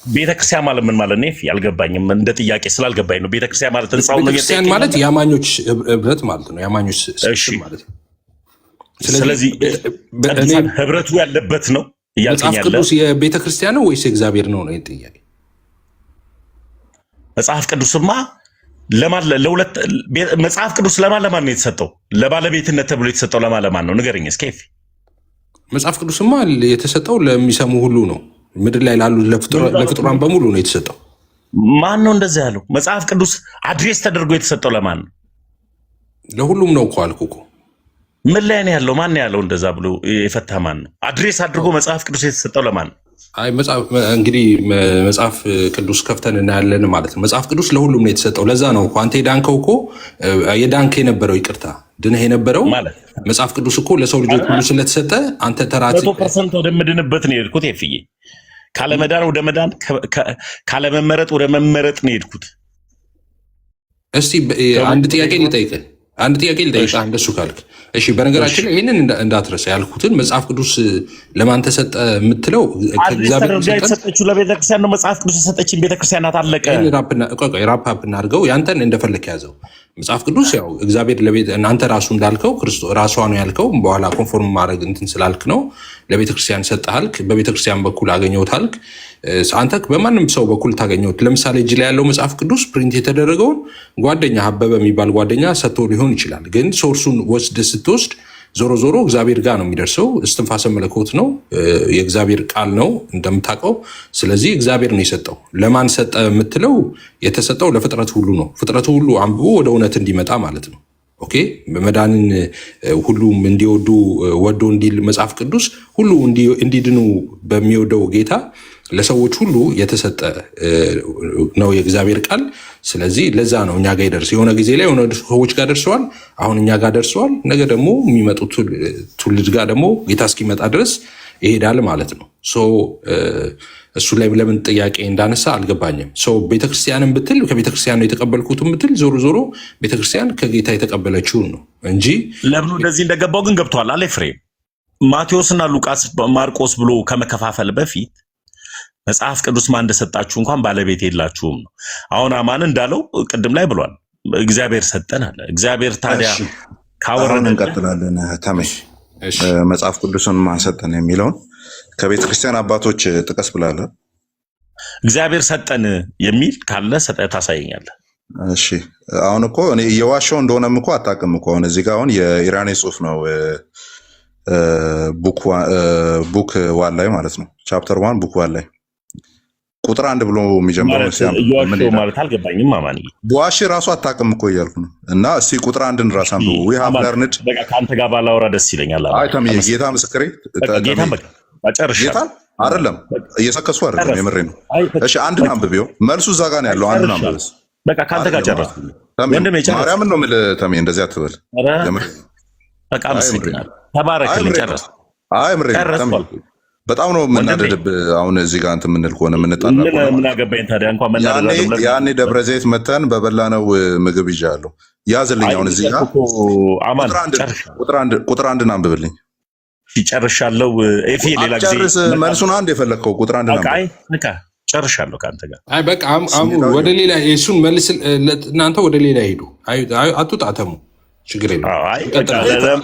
[SPEAKER 2] ቤተክርስቲያን ማለት ምን ማለት ነው? ያልገባኝም እንደ ጥያቄ ስላልገባኝ ነው። ቤተክርስቲያን ማለት ህንጻው ነው።
[SPEAKER 4] ቤተክርስቲያን ማለት የአማኞች ህብረት ማለት ነው። የአማኞች ስብስብ ማለት ነው።
[SPEAKER 2] ስለዚህ ህብረቱ ያለበት ነው።
[SPEAKER 4] መጽሐፍ ቅዱስ የቤተክርስቲያን ነው ወይስ የእግዚአብሔር ነው ነው ጥያቄ።
[SPEAKER 2] መጽሐፍ ቅዱስማ ለሁለት መጽሐፍ ቅዱስ ለማን ነው የተሰጠው? ለባለቤትነት ተብሎ የተሰጠው ለማን ነው? ንገረኝ እስኪ።
[SPEAKER 4] መጽሐፍ ቅዱስማ የተሰጠው ለሚሰሙ ሁሉ ነው። ምድር ላይ ላሉ ለፍጡራን በሙሉ ነው የተሰጠው።
[SPEAKER 2] ማን ነው እንደዚህ ያለው? መጽሐፍ ቅዱስ አድሬስ ተደርጎ የተሰጠው ለማን ነው?
[SPEAKER 4] ለሁሉም ነው እኮ አልኩ እኮ።
[SPEAKER 2] ምን ላይ ነው ያለው? ማን ያለው እንደዛ ብሎ የፈታ ማን ነው? አድሬስ አድርጎ መጽሐፍ ቅዱስ የተሰጠው ለማን ነው?
[SPEAKER 4] አይ እንግዲህ መጽሐፍ ቅዱስ ከፍተን እናያለን ማለት ነው። መጽሐፍ ቅዱስ ለሁሉም ነው የተሰጠው። ለዛ ነው እኮ አንተ የዳንከው እኮ የዳንክ የነበረው ይቅርታ ድነህ የነበረው መጽሐፍ ቅዱስ እኮ ለሰው ልጆች ሁሉ ስለተሰጠ አንተ ተራት
[SPEAKER 2] 100% ወደምድንበት ነው የሄድኩት። የፍዬ ካለመዳን ወደ መዳን፣ ካለመመረጥ ወደ መመረጥ ነው የሄድኩት።
[SPEAKER 4] እስቲ አንድ ጥያቄ ልጠይቅህ። እንደሱ ካልክ እሺ። በነገራችን ላይ ይህንን እንዳትረሳ ያልኩትን መጽሐፍ ቅዱስ ለማን ተሰጠ የምትለው
[SPEAKER 2] ከእግዚአብሔር የተሰጠችው ለቤተክርስቲያን ነው። መጽሐፍ ቅዱስ የሰጠችን ቤተክርስቲያን ናት። አለቀ።
[SPEAKER 4] ራፕ አፕ እናድርገው። ያንተን እንደፈለክ ያዘው። መጽሐፍ ቅዱስ ያው እግዚአብሔር እናንተ ራሱ እንዳልከው ራሷ ነው ያልከው። በኋላ ኮንፎርም ማድረግ እንትን ስላልክ ነው ለቤተክርስቲያን ሰጠሃልክ። በቤተክርስቲያን በኩል አገኘሁታልክ። አንተ በማንም ሰው በኩል ታገኘሁት። ለምሳሌ እጅ ላይ ያለው መጽሐፍ ቅዱስ ፕሪንት የተደረገውን ጓደኛ አበበ የሚባል ጓደኛ ሰጥቶ ሊሆን ይችላል። ግን ሶርሱን ስትወስድ ዞሮ እግዚአብሔር ጋር ነው የሚደርሰው። እስትንፋሰ መለኮት ነው፣ የእግዚአብሔር ቃል ነው እንደምታውቀው። ስለዚህ እግዚአብሔር ነው የሰጠው። ለማን ሰጠ የምትለው የተሰጠው ለፍጥረት ሁሉ ነው። ፍጥረቱ ሁሉ አንብቦ ወደ እውነት እንዲመጣ ማለት ነው። ኦኬ። መዳንን ሁሉም እንዲወዱ ወዶ እንዲል መጽሐፍ ቅዱስ ሁሉ እንዲድኑ በሚወደው ጌታ ለሰዎች ሁሉ የተሰጠ ነው የእግዚአብሔር ቃል። ስለዚህ ለዛ ነው እኛ ጋር ይደርስ የሆነ ጊዜ ላይ የሆነ ሰዎች ጋር ደርሰዋል። አሁን እኛ ጋር ደርሰዋል። ነገ ደግሞ የሚመጡት ትውልድ ጋር ደግሞ ጌታ እስኪመጣ ድረስ ይሄዳል ማለት ነው። እሱ ላይ ለምን ጥያቄ እንዳነሳ አልገባኝም። ቤተክርስቲያንን ብትል ከቤተክርስቲያን ነው የተቀበልኩትም ብትል ዞሮ ዞሮ ቤተክርስቲያን ከጌታ የተቀበለችውን ነው እንጂ
[SPEAKER 2] ለምኑ እንደዚህ እንደገባው ግን ገብቷል አለ ኤፍሬም። ማቴዎስና ሉቃስ ማርቆስ ብሎ ከመከፋፈል በፊት መጽሐፍ ቅዱስ ማን እንደሰጣችሁ እንኳን ባለቤት የላችሁም ነው። አሁን አማን እንዳለው ቅድም ላይ ብሏል፣ እግዚአብሔር ሰጠን አለ። እግዚአብሔር ታዲያ ካወረን
[SPEAKER 1] እንቀጥላለን። ተመሽ መጽሐፍ ቅዱስን ማን ሰጠን የሚለውን ከቤተ ክርስቲያን አባቶች ጥቀስ ብላለ።
[SPEAKER 2] እግዚአብሔር ሰጠን የሚል ካለ ሰጠህ ታሳየኛለህ።
[SPEAKER 1] እሺ አሁን እኮ እኔ እየዋሸው እንደሆነም እኮ አታውቅም እኮ። አሁን እዚህ ጋር አሁን የኢራኔ ጽሑፍ ነው ቡክ ዋን ላይ ማለት ነው። ቻፕተር 1 ቡክ ዋን ላይ ቁጥር 1 ብሎ የሚጀምረው
[SPEAKER 2] ማለት አልገባኝም። ማማኒ
[SPEAKER 1] በዋሽ ራሱ አታውቅም እኮ እያልኩ ነው። እና እስቲ ቁጥር 1ን ራስ አንብቡ። ዊ ሃቭ ለርንድ
[SPEAKER 2] በቃ ካንተ ጋር ባላወራ ደስ ይለኛል።
[SPEAKER 1] አይ ተምዬ ጌታ ምስክሬ
[SPEAKER 2] ጌታ በቃ አጨርሻለሁ።
[SPEAKER 1] ጌታ አይደለም እየሰከሱ አይደለም፣ የምሬ ነው። እሺ አንድን አንብቤው መልሱ እዛ ጋር ነው ያለው። አንድን አንብበስ
[SPEAKER 2] በቃ ካንተ ጋር ጨረስኩ። ወንድሜ ጨረስኩ።
[SPEAKER 1] ማርያምን ነው የምልህ ተሜ፣ እንደዚህ አትበል።
[SPEAKER 2] በቃ መስግናለሁ። ተባረክልኝ። ጨረስኩ።
[SPEAKER 1] አይ ምሬ በጣም ነው የምናደድብህ። አሁን እዚህ ጋር እንትን የምንል ከሆነ የምንጣላ
[SPEAKER 2] ምን አገባኝ ታዲያ? እንኳን መናደድ
[SPEAKER 1] ያኔ ደብረ ዘይት መተን በበላነው ምግብ ይዣለሁ። ያዝልኝ። አሁን እዚህ ጋር ቁጥር 1ን አንብብልኝ።
[SPEAKER 2] ጨርሻለሁ። ኤፊ ሌላ ጊዜ
[SPEAKER 1] ጨርስ። መልሱን አንድ የፈለግከው ቁጥር 1 ነው።
[SPEAKER 2] በቃ ጨርሻለሁ ከአንተ ጋር።
[SPEAKER 4] አይ በቃ ወደ ሌላ እሱን መልስ። እናንተ ወደ ሌላ ሄዱ። አትጣተሙ። ችግር የለም።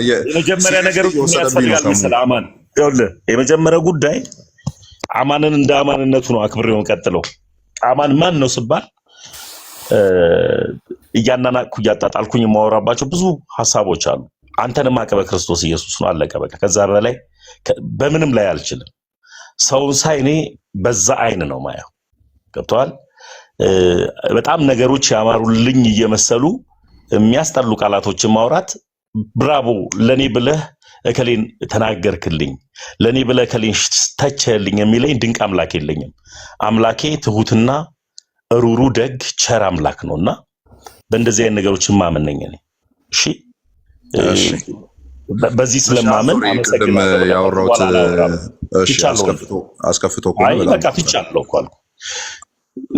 [SPEAKER 2] የመጀመሪያ ነገር ያስፈልጋል መሰለህ አማን። ይኸውልህ የመጀመሪያው ጉዳይ አማንን እንደ አማንነቱ ነው አክብሬው ቀጥለው። አማን ማን ነው ስባል እያናናቅኩ እያጣጣልኩኝ የማወራባቸው ብዙ ሀሳቦች አሉ። አንተንም አቀበ ክርስቶስ ኢየሱስ ነው አለቀ በቃ። ከዛ በላይ በምንም ላይ አልችልም። ሰውን ሳይ እኔ በዛ አይን ነው ማየው። ገብቶሃል? በጣም ነገሮች ያማሩልኝ እየመሰሉ የሚያስጠሉ ቃላቶችን ማውራት ብራቮ ለኔ ብለህ እከሌን ተናገርክልኝ፣ ለኔ ብለህ እከሌን ተቸልኝ የሚለኝ ድንቅ አምላክ የለኝም። አምላኬ ትሁትና ሩሩ ደግ ቸር አምላክ ነውና በእንደዚህ አይነት ነገሮች ማመን ነኝ እኔ። እሺ በዚህ ስለማመን አመሰግናለሁ።
[SPEAKER 1] ያወራሁት እሺ አስከፍቶ
[SPEAKER 2] አይ በቃ ትቻለሁ እኮ አልኩ።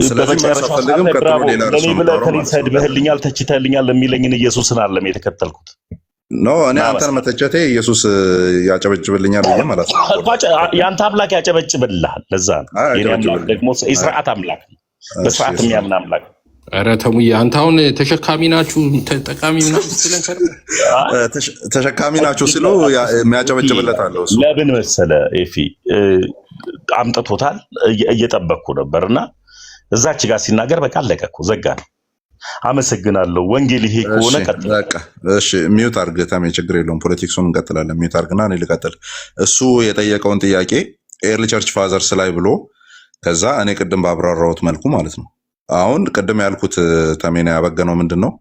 [SPEAKER 1] ስለዚህ ማሳፈልግም ቀጥሎ ሌላ ርዕስ ነው
[SPEAKER 2] ከሌላ ሰድበህልኛል ተችተህልኛል የሚለኝን ኢየሱስን አይደለም የተከተልኩት።
[SPEAKER 1] ኖ እኔ አንተን መተቸቴ ኢየሱስ ያጨበጭብልኛል ብዬ ማለት ነው።
[SPEAKER 2] ያንተ አምላክ ያጨበጭብልሃል። ለዛ ነው የኔ አምላክ ደግሞ የሥርዓት አምላክ ነው፣ በሥርዓት የሚያምን አምላክ።
[SPEAKER 4] ኧረ ተሙዬ አንተ አሁን ተሸካሚ ናችሁ ተጠቃሚ ምናምን ስትለን
[SPEAKER 1] ተሸካሚ ናችሁ ሲሉ የሚያጨበጭብለት አለው። እሱ
[SPEAKER 2] ለምን መሰለህ ኤፊ አምጥቶታል፣ እየጠበቅኩ ነበርና እዛች ጋር ሲናገር በቃ አለቀ እኮ ዘጋ ነው። አመሰግናለሁ። ወንጌል ይሄ ከሆነ ቀጥል።
[SPEAKER 1] በቃ እሺ ሚውት አድርግ ታሜ፣ ችግር የለውም። ፖለቲክሱን እንቀጥላለን። ሚውት አድርግና እኔ ልቀጥል። እሱ የጠየቀውን ጥያቄ ኤርሊ ቸርች ፋዘርስ ላይ ብሎ ከዛ እኔ ቅድም ባብራራሁት መልኩ ማለት ነው። አሁን ቅድም ያልኩት ተሜና ያበገነው ምንድን ነው?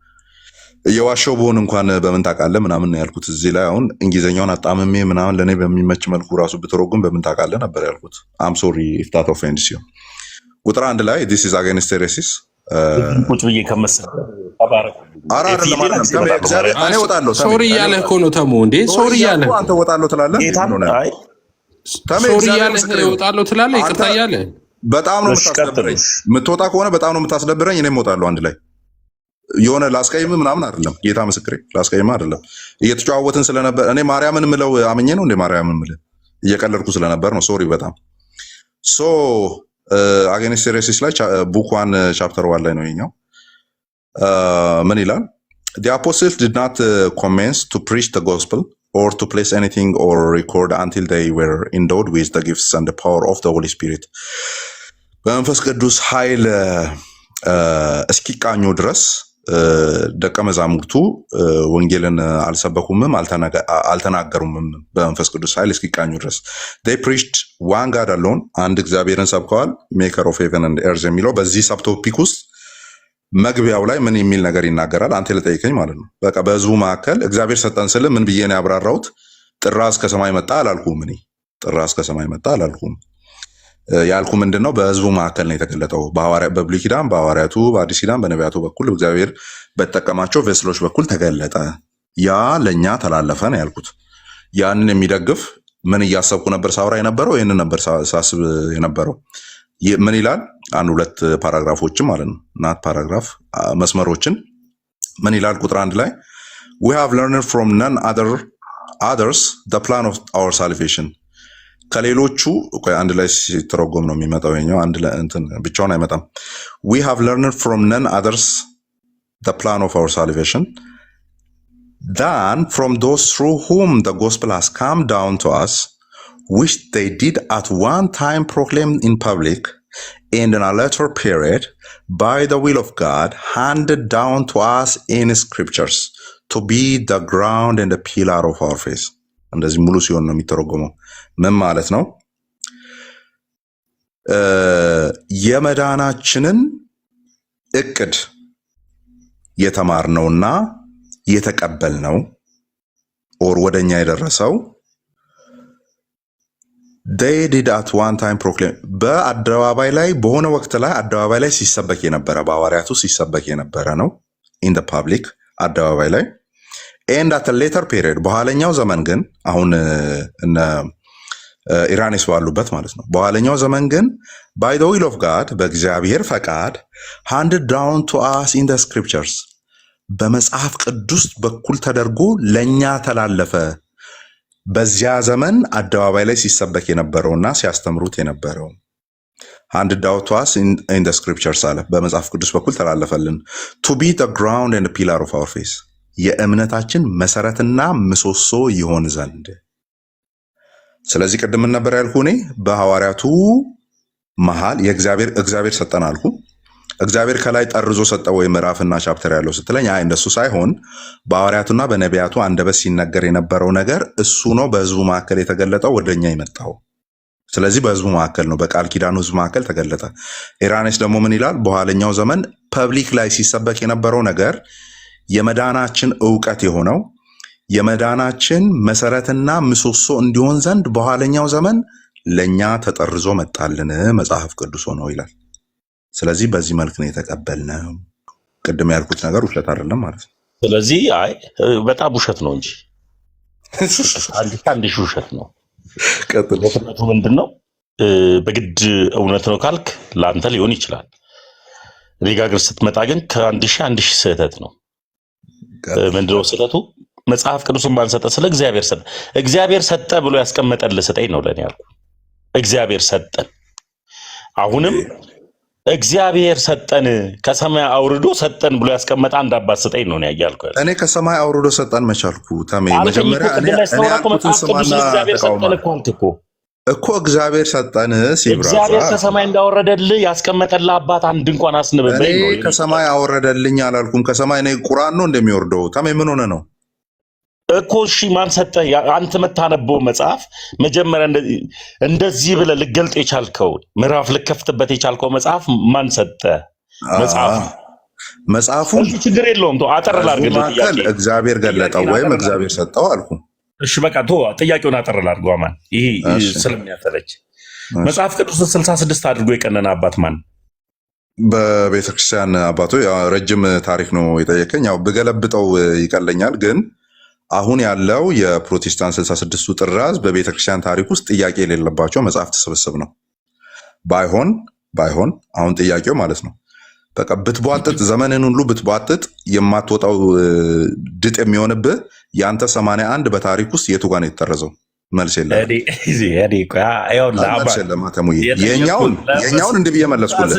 [SPEAKER 1] እየዋሸው ብሆን እንኳን በምን ታውቃለህ ምናምን ያልኩት እዚህ ላይ አሁን እንግሊዝኛውን አጣምሜ ምናምን ለእኔ በሚመች መልኩ ራሱ ብትረጉም በምን ታውቃለህ ነበር ያልኩት። አም ሶሪ ኢፍ ዳት ኦፌንድስ ዩ። ቁጥር 1 ላይ ዲስ ኢዝ አጌንስት ሄሬሲስ
[SPEAKER 2] ቁጭ ብዬ ከመሰለ ተባረኩ።
[SPEAKER 1] እኔ እወጣለሁ።
[SPEAKER 4] ሶሪ እያለህ እኮ ነው ተሙ። እንዴ ሶሪ እያለህ
[SPEAKER 1] አንተ እወጣለሁ ትላለህ።
[SPEAKER 4] ሶሪ እያለህ እወጣለሁ ትላለህ። ይቅርታ እያለህ
[SPEAKER 1] በጣም ነው የምታስደብረኝ። የምትወጣ ከሆነ በጣም ነው የምታስደብረኝ። እኔም እወጣለሁ አንድ ላይ። የሆነ ላስቀይም ምናምን አይደለም፣ ጌታ ምስክሬ፣ ላስቀይም አይደለም። እየተጨዋወትን ስለነበር እኔ ማርያምን ምለው አምኜ ነው እንደ ማርያምን ምል እየቀለድኩ ስለነበር ነው። ሶሪ በጣም ሶ አጌንስት ሄሬሲስ ላይ ቡክ 1 ቻፕተር 1 ላይ ነው የኛው። ምን ይላል? the apostles did not commence to preach the gospel or to place anything or record until they were endowed with the gifts and the power of the Holy Spirit. በመንፈስ ቅዱስ ኃይል እስኪቃኙ ድረስ ደቀ መዛሙርቱ ወንጌልን አልሰበኩምም አልተናገሩምም። በመንፈስ ቅዱስ ኃይል እስኪቃኙ ድረስ they preached one God alone፣ አንድ እግዚአብሔርን ሰብከዋል። maker of heaven and earth የሚለው በዚህ ሳብቶፒክ ውስጥ መግቢያው ላይ ምን የሚል ነገር ይናገራል? አንተ ለጠይቀኝ ማለት ነው። በቃ በህዝቡ መካከል እግዚአብሔር ሰጠን ስል ምን ብዬ ነው ያብራራሁት? ጥራ እስከ ሰማይ መጣ አላልኩም። እኔ ጥራ እስከ ሰማይ መጣ አላልኩም። ያልኩ ምንድነው በህዝቡ መካከል ነው የተገለጠው። በብሉይ ኪዳን በሐዋርያቱ፣ በአዲስ ኪዳን በነቢያቱ በኩል እግዚአብሔር በተጠቀማቸው ቬስሎች በኩል ተገለጠ። ያ ለኛ ተላለፈ ነው ያልኩት። ያንን የሚደግፍ ምን እያሰብኩ ነበር ሳውራ የነበረው? ይህንን ነበር ሳስብ የነበረው። ምን ይላል? አንድ ሁለት ፓራግራፎችን ማለት ነው ናት ፓራግራፍ መስመሮችን ምን ይላል? ቁጥር 1 ላይ we have learned from none others the plan of our salvation ከሌሎቹ አንድ ላይ ሲተረጎም ነው የሚመጣው። የኛው አንድ ላይ እንትን ብቻውን አይመጣም። we have learned from none others the plan of our salvation than from those through whom the gospel has come down to us, which they did at one time proclaim in public and in a later period by the will of God handed down to us in scriptures to be the ground and the pillar of our faith. እንደዚህ ሙሉ ሲሆን ነው የሚተረጎመው። ምን ማለት ነው? የመዳናችንን እቅድ የተማርነውና የተቀበልነው ኦር ወደኛ የደረሰው they did at one time proclaim በአደባባይ ላይ በሆነ ወቅት ላይ አደባባይ ላይ ሲሰበክ የነበረ በሐዋርያቱ ሲሰበክ የነበረ ነው in the public አደባባይ ላይ and at a later period በኋለኛው ዘመን ግን አሁን እነ ኢራኔስ ባሉበት ማለት ነው። በኋለኛው ዘመን ግን by the will of God በእግዚአብሔር ፈቃድ handed down to us in the scriptures በመጽሐፍ ቅዱስ በኩል ተደርጎ ለኛ ተላለፈ። በዚያ ዘመን አደባባይ ላይ ሲሰበክ የነበረውና ሲያስተምሩት የነበረው handed down to us in the scriptures አለ። በመጽሐፍ ቅዱስ በኩል ተላለፈልን to be the ground and the pillar of our faith የእምነታችን መሰረትና ምሰሶ ይሆን ዘንድ። ስለዚህ ቅድም ነበር ያልኩ እኔ በሐዋርያቱ መሃል እግዚአብሔር ሰጠን አልኩ። እግዚአብሔር ከላይ ጠርዞ ሰጠው ወይ ምዕራፍና ቻፕተር ያለው ስትለኝ አይ እንደሱ ሳይሆን በሐዋርያቱና በነቢያቱ አንደበት ሲነገር የነበረው ነገር እሱ ነው በህዝቡ መካከል የተገለጠው ወደኛ የመጣው። ስለዚህ በህዝቡ መካከል ነው በቃል ኪዳኑ ህዝብ መካከል ተገለጠ። ኢራኔስ ደግሞ ምን ይላል? በኋለኛው ዘመን ፐብሊክ ላይ ሲሰበክ የነበረው ነገር የመዳናችን ዕውቀት የሆነው የመዳናችን መሰረትና ምሰሶ እንዲሆን ዘንድ በኋለኛው ዘመን ለኛ ተጠርዞ መጣልን መጽሐፍ ቅዱስ ነው ይላል። ስለዚህ በዚህ መልክ ነው የተቀበልነው። ቅድም ያልኩት ነገር ውሸት አይደለም ማለት ነው።
[SPEAKER 2] ስለዚህ አይ በጣም ውሸት ነው እንጂ አንድ ውሸት ነው። ቀጥሎ ምንድነው? በግድ እውነት ነው ካልክ ለአንተ ሊሆን ይችላል። እኔ ጋር ግን ስትመጣ ግን ከአንድ ሺህ ስህተት ነው። ምንድነው ስህተቱ? መጽሐፍ ቅዱስን ባንሰጠ ስለ እግዚአብሔር ሰጠ ብሎ ያስቀመጠልህ ስጠኝ ነው ለኔ ያልኩ። እግዚአብሔር ሰጠን። አሁንም እግዚአብሔር ሰጠን ከሰማይ አውርዶ ሰጠን ብሎ ያስቀመጠ አንድ አባት ስጠኝ ነው ያያልኩ።
[SPEAKER 1] እኔ ከሰማይ አውርዶ ሰጠን መቻልኩ ተሜ መጀመሪያ እኔ አልኩትን ሰማና እኮ እግዚአብሔር ሰጠን ሲብራራ
[SPEAKER 2] እግዚአብሔር ከሰማይ እንዳወረደልህ ያስቀመጠልህ አባት አንድ እንኳን አስነበበኝ ነው።
[SPEAKER 1] እኔ ከሰማይ አወረደልኝ አላልኩም። ከሰማይ ነው ቁርአን ነው እንደሚወርደው። ተሜ ምን ሆነ ነው
[SPEAKER 2] እኮ? እሺ ማን ሰጠ? አንተ መታነበው መጽሐፍ መጀመሪያ እንደዚህ ብለህ ልገልጥ የቻልከው ምዕራፍ ልከፍትበት የቻልከው መጽሐፍ ማን ሰጠ?
[SPEAKER 1] መጽሐፉ
[SPEAKER 2] ችግር የለውም ቶ አጠር ላድርግልህ። ጥያቄ
[SPEAKER 1] እግዚአብሔር ገለጠው ወይም እግዚአብሔር ሰጠው አልኩ።
[SPEAKER 2] እሺ በቃ ቶ ጥያቄውን አጠር ላድርገው። ማን ይሄ ስለሚያፈለች መጽሐፍ ቅዱስ 66 አድርጎ የቀነነ አባት ማን?
[SPEAKER 1] በቤተክርስቲያን አባቶ ረጅም ታሪክ ነው የጠየቀኝ። ያው ብገለብጠው ይቀለኛል ግን አሁን ያለው የፕሮቴስታንት 66ቱ ጥራዝ በቤተክርስቲያን ታሪክ ውስጥ ጥያቄ የሌለባቸው መጽሐፍት ስብስብ ነው። ባይሆን አሁን ጥያቄው ማለት ነው በቃ ብትቧጥጥ ዘመንን ሁሉ ብትቧጥጥ የማትወጣው ድጥ የሚሆንብህ የአንተ 81 በታሪክ ውስጥ የቱ ጋር ነው የተጠረዘው? መልስ የለም። የኛውን እንዲህ ብዬ መለስኩልህ።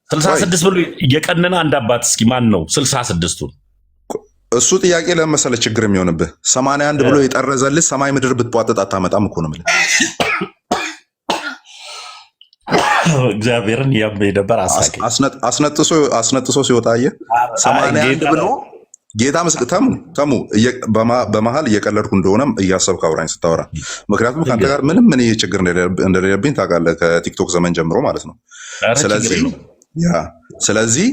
[SPEAKER 2] 66 ብሎ የቀነነ አንድ አባት እስኪ ማን ነው 66ቱን?
[SPEAKER 1] እሱ ጥያቄ ለመሰለ ችግር የሚሆንብህ 81 ብሎ የጠረዘልህ ሰማይ ምድር ብትቧጥጥ አታመጣም እኮ ነው የምልህ።
[SPEAKER 2] እግዚአብሔርን ነበር
[SPEAKER 1] አስነጥሶ ሲወጣ አየህ 81 ብሎ ጌታ ምስክር ተሙ በመሀል እየቀለድኩ እንደሆነም እያሰብክ አውራኝ ስታወራ። ምክንያቱም ከአንተ ጋር ምንም ምን ችግር እንደሌለብኝ ታውቃለህ ከቲክቶክ ዘመን ጀምሮ ማለት ነው። ስለዚህ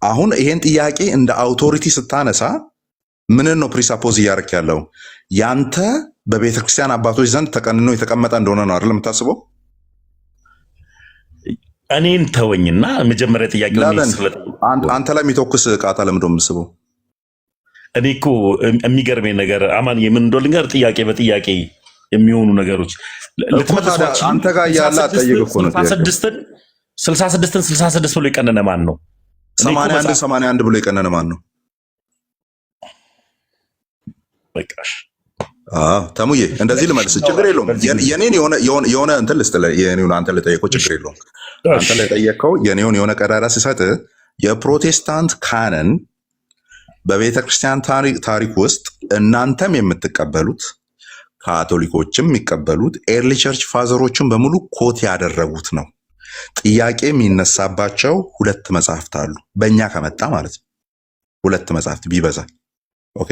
[SPEAKER 1] አሁን ይሄን ጥያቄ እንደ አውቶሪቲ ስታነሳ ምንን ነው ፕሪሳፖዝ እያደረክ ያለው? ያንተ በቤተ ክርስቲያን አባቶች ዘንድ ተቀንኖ የተቀመጠ እንደሆነ ነው አይደል የምታስበው?
[SPEAKER 2] እኔን ተወኝና መጀመሪያ ጥያቄው
[SPEAKER 1] አንተ ላይ የሚተኩስ ቃታ ለምንድን ነው የምስበው?
[SPEAKER 2] እኔ እኮ የሚገርመኝ ነገር አማን የምን እንደው ልንገር፣ ጥያቄ በጥያቄ የሚሆኑ ነገሮች ልትመልሷቸው።
[SPEAKER 1] አንተ ጋር ያለ አጠይቅ እኮ ነው።
[SPEAKER 2] 66 ብሎ የቀነነ ማን ነው?
[SPEAKER 1] 81 ብሎ የቀነነ ማን ነው?
[SPEAKER 2] በቃሽ
[SPEAKER 1] ተሙዬ እንደዚህ ልመልስ፣ ችግር የለውም። የኔን የሆነ እንትን ልስጥልህ፣ የኔውን አንተ ልጠየቀው ችግር የለውም። አንተ ለጠየቀው የኔውን የሆነ ቀዳዳ ሲሰጥ የፕሮቴስታንት ካነን በቤተ ክርስቲያን ታሪክ ውስጥ እናንተም የምትቀበሉት ካቶሊኮችም የሚቀበሉት ኤርሊ ቸርች ፋዘሮችን በሙሉ ኮት ያደረጉት ነው። ጥያቄ የሚነሳባቸው 2 መጽሐፍት አሉ፣ በእኛ ከመጣ ማለት ነው። 2 መጽሐፍት ቢበዛ ኦኬ።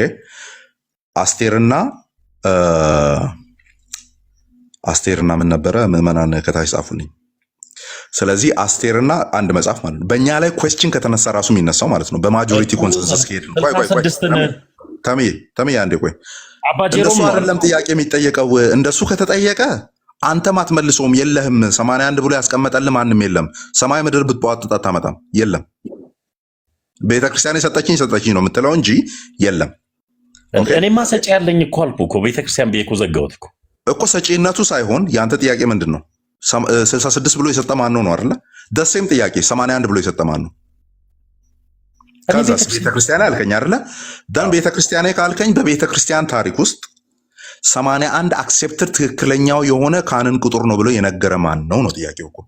[SPEAKER 1] አስቴርና ምን ነበረ? ምዕመናን ከታች ጻፉልኝ። ስለዚህ አስቴርና አንድ መጽሐፍ ማለት ነው። በእኛ ላይ ኩዌስችን ከተነሳ ራሱ የሚነሳው ማለት ነው በማጆሪቲ ኮንሰንሰስ ከሄድ ነው። ቆይ ተምዬ አንዴ ቆይ፣ እንደሱ አይደለም ጥያቄ የሚጠየቀው። እንደሱ ከተጠየቀ አንተም አትመልሰውም። የለህም 81 ብሎ ያስቀመጠልህ ማንም የለም። ሰማይ ምድር ብትዋጥጥ አታመጣም። የለም ቤተክርስቲያን የሰጠችኝ ነው የምትለው እንጂ የለም።
[SPEAKER 2] እኔማ ሰጪ ያለኝ እኮ አልኩ እኮ ቤተክርስቲያን ብዬ እኮ ዘጋሁት እኮ ሰጪነቱ ሳይሆን የአንተ ጥያቄ ምንድን ነው? 66 ብሎ የሰጠ ማን ነው አይደለ? ደሴም ጥያቄ 81 ብሎ የሰጠ ማን ነው? ከዛስ ቤተክርስቲያን ያልከኝ አይደለ? ደን ቤተክርስቲያን ካልከኝ በቤተክርስቲያን ታሪክ ውስጥ 81 አክሴፕትድ ትክክለኛው የሆነ ካንን ቁጥር ነው ብሎ የነገረ ማን ነው ነው ጥያቄው እኮ።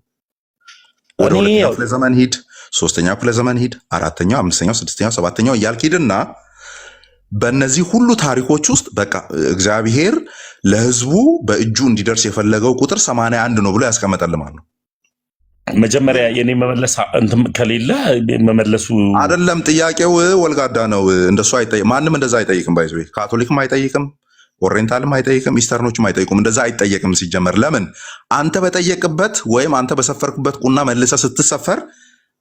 [SPEAKER 2] ወደ 2ኛው ክፍለ ዘመን ሂድ፣ 3ኛው ክፍለ ዘመን ሂድ፣ 4ኛው፣ 5ኛው፣ 6ኛው፣ 7ኛው እያልክ ሂድና በእነዚህ ሁሉ ታሪኮች ውስጥ በቃ እግዚአብሔር ለሕዝቡ በእጁ እንዲደርስ የፈለገው ቁጥር 81 ነው ብሎ ያስቀመጠልህ ማለት ነው። መጀመሪያ የኔ መመለስ እንትን ከሌለ መመለሱ
[SPEAKER 1] አይደለም ጥያቄው ወልጋዳ ነው። እንደሱ አይጠይቅም ማንም፣ እንደዛ አይጠይቅም። ባይዞ ካቶሊክም አይጠይቅም፣ ኦሪየንታልም አይጠይቅም፣ ኢስተርኖችም አይጠይቁም። እንደዛ አይጠየቅም ሲጀመር። ለምን አንተ በጠየቅበት ወይም አንተ በሰፈርክበት ቁና መልሰ ስትሰፈር